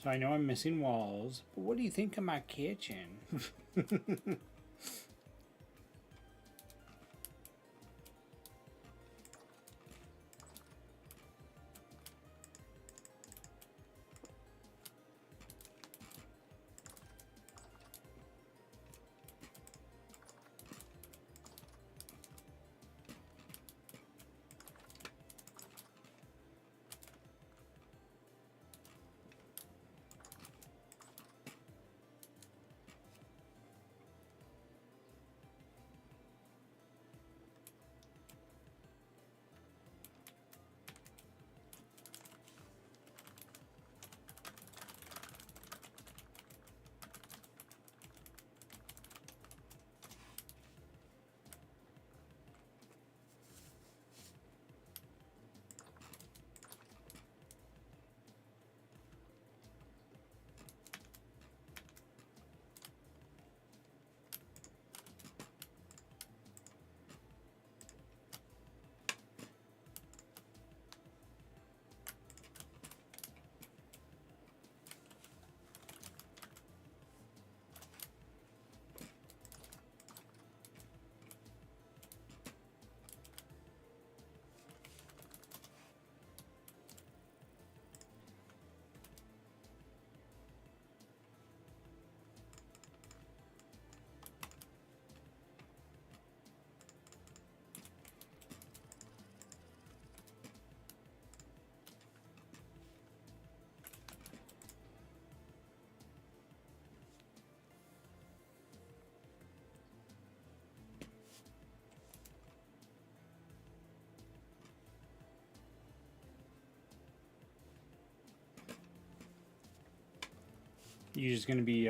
So I know I'm missing walls, but what do you think of my kitchen? You just gonna be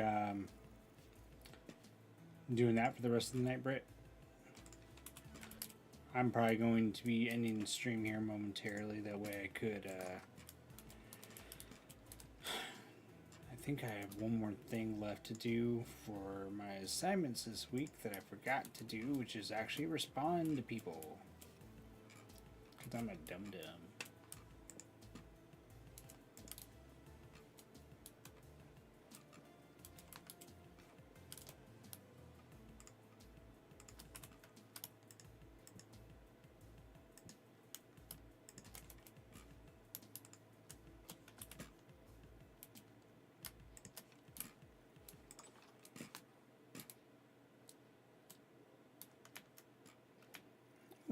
doing that for the rest of the night, Britt? I'm probably going to be ending the stream here momentarily. That way I could, I think I have one more thing left to do for my assignments this week that I forgot to do, which is actually respond to people. Because I'm a dum-dum.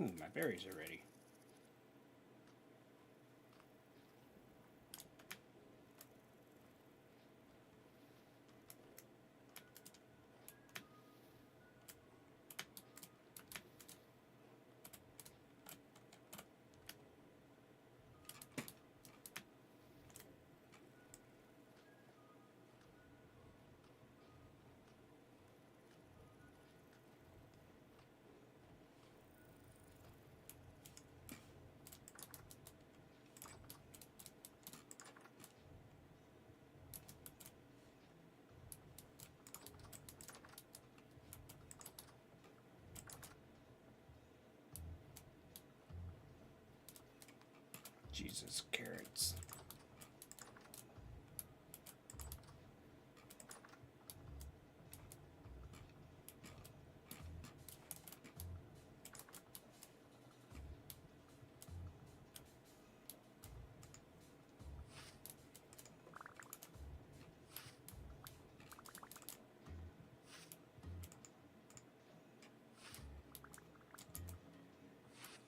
Ooh, my berries are ready. Jesus, carrots.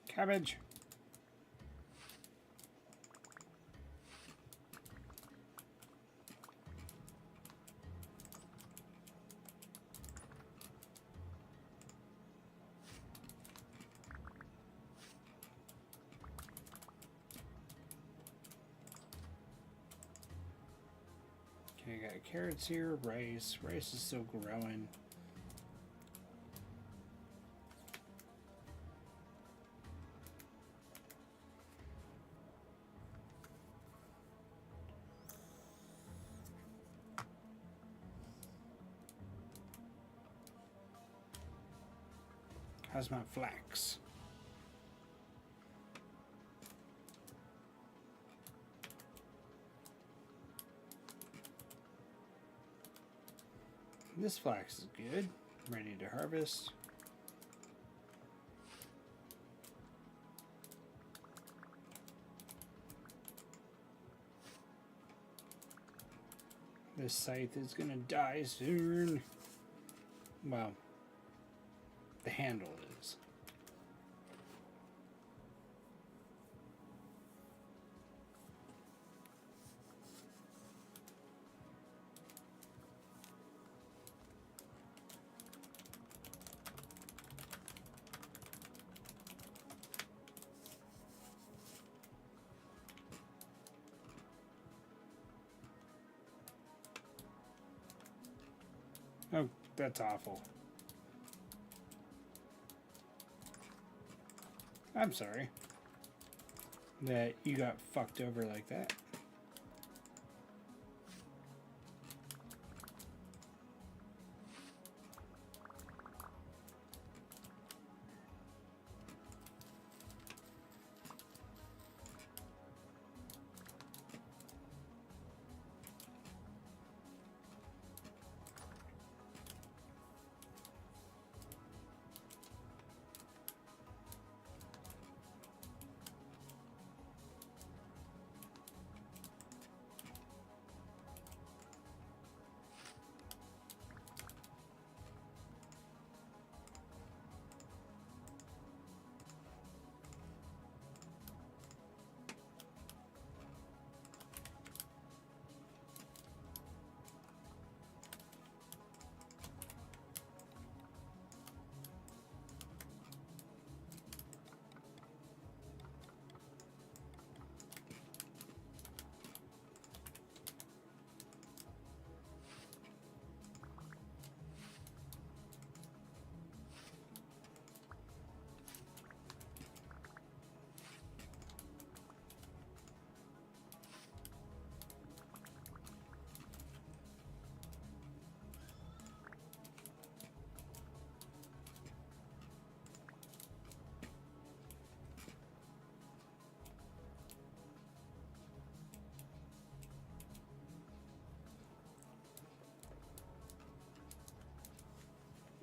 Cabbage. Okay, I got carrots here, rice. Rice is still growing. How's my flax? This flax is good. Ready to harvest. This scythe is gonna die soon. Well, the handle is. Oh, that's awful. I'm sorry that you got fucked over like that.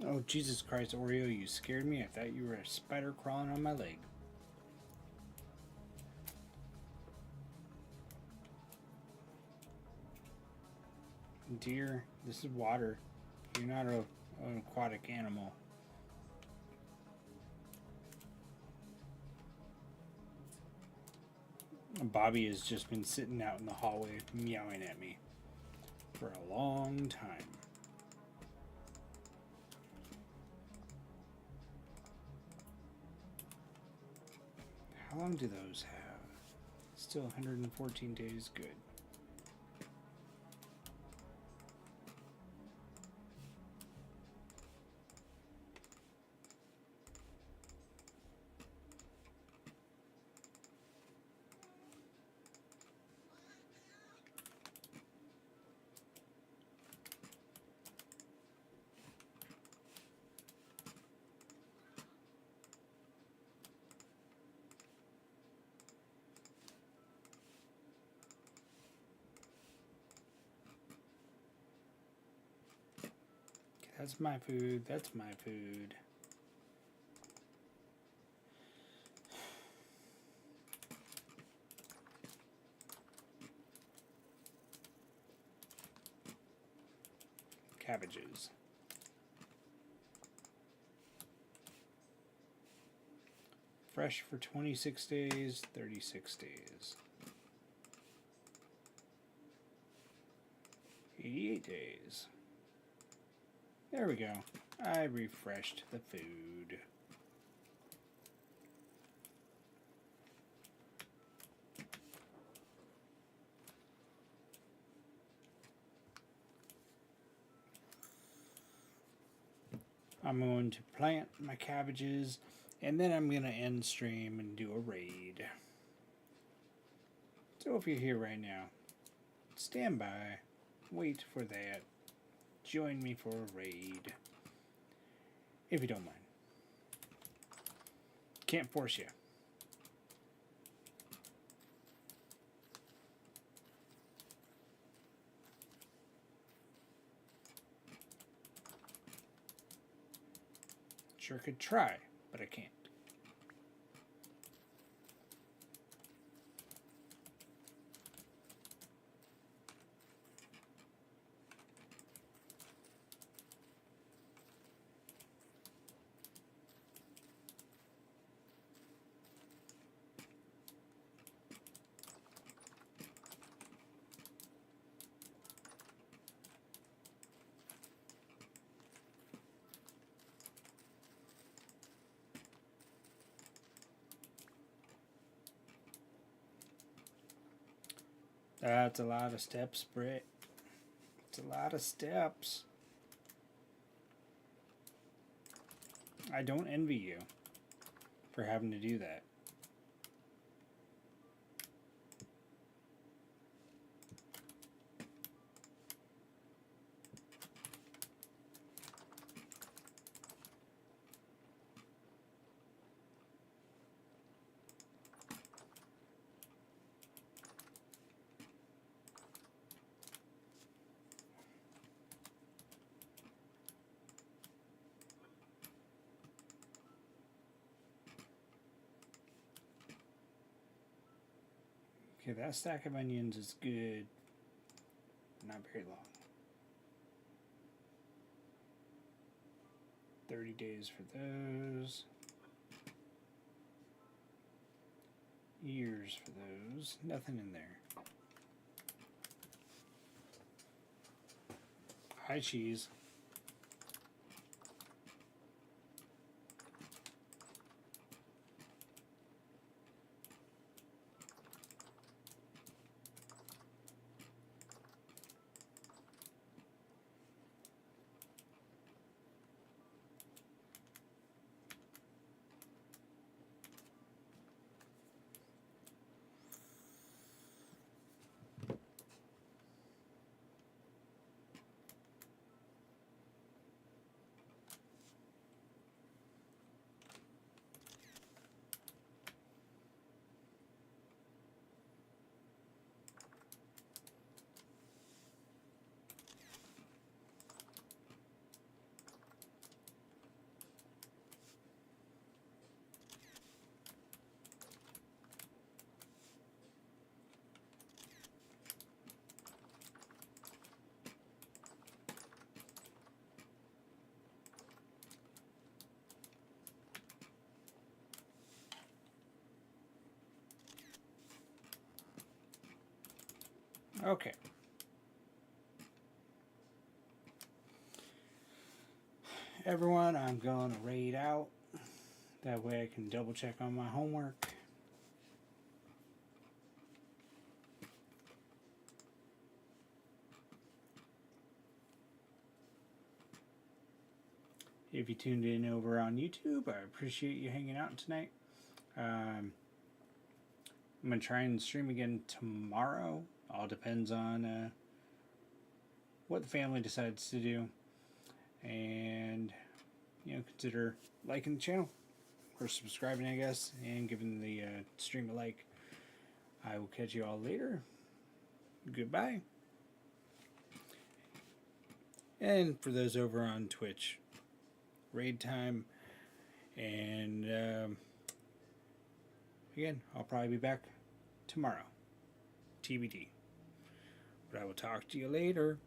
Oh, Jesus Christ, Oreo, you scared me. I thought you were a spider crawling on my leg. Deer, this is water. You're not an aquatic animal. Bobby has just been sitting out in the hallway meowing at me for a long time. How long do those have? Still 114 days. Good. That's my food. That's my food. Cabbages. Fresh for 26 days, 36 days. 88 days. There we go. I refreshed the food. I'm going to plant my cabbages, and then I'm going to end stream and do a raid. So if you're here right now, stand by, wait for that. Join me for a raid. If you don't mind. Can't force you. Sure could try, but I can't. That's a lot of steps, Britt. It's a lot of steps. I don't envy you for having to do that. Okay, that stack of onions is good. Not very long. 30 days for those. Years for those. Nothing in there. Hi, cheese. Okay. Everyone, I'm going to raid out. That way I can double check on my homework. If you tuned in over on YouTube, I appreciate you hanging out tonight. I'm going to try and stream again tomorrow. All depends on what the family decides to do. And, you know, consider liking the channel. Or subscribing, I guess. And giving the stream a like. I will catch you all later. Goodbye. And for those over on Twitch, raid time. And again, I'll probably be back tomorrow. TBD. But I will talk to you later.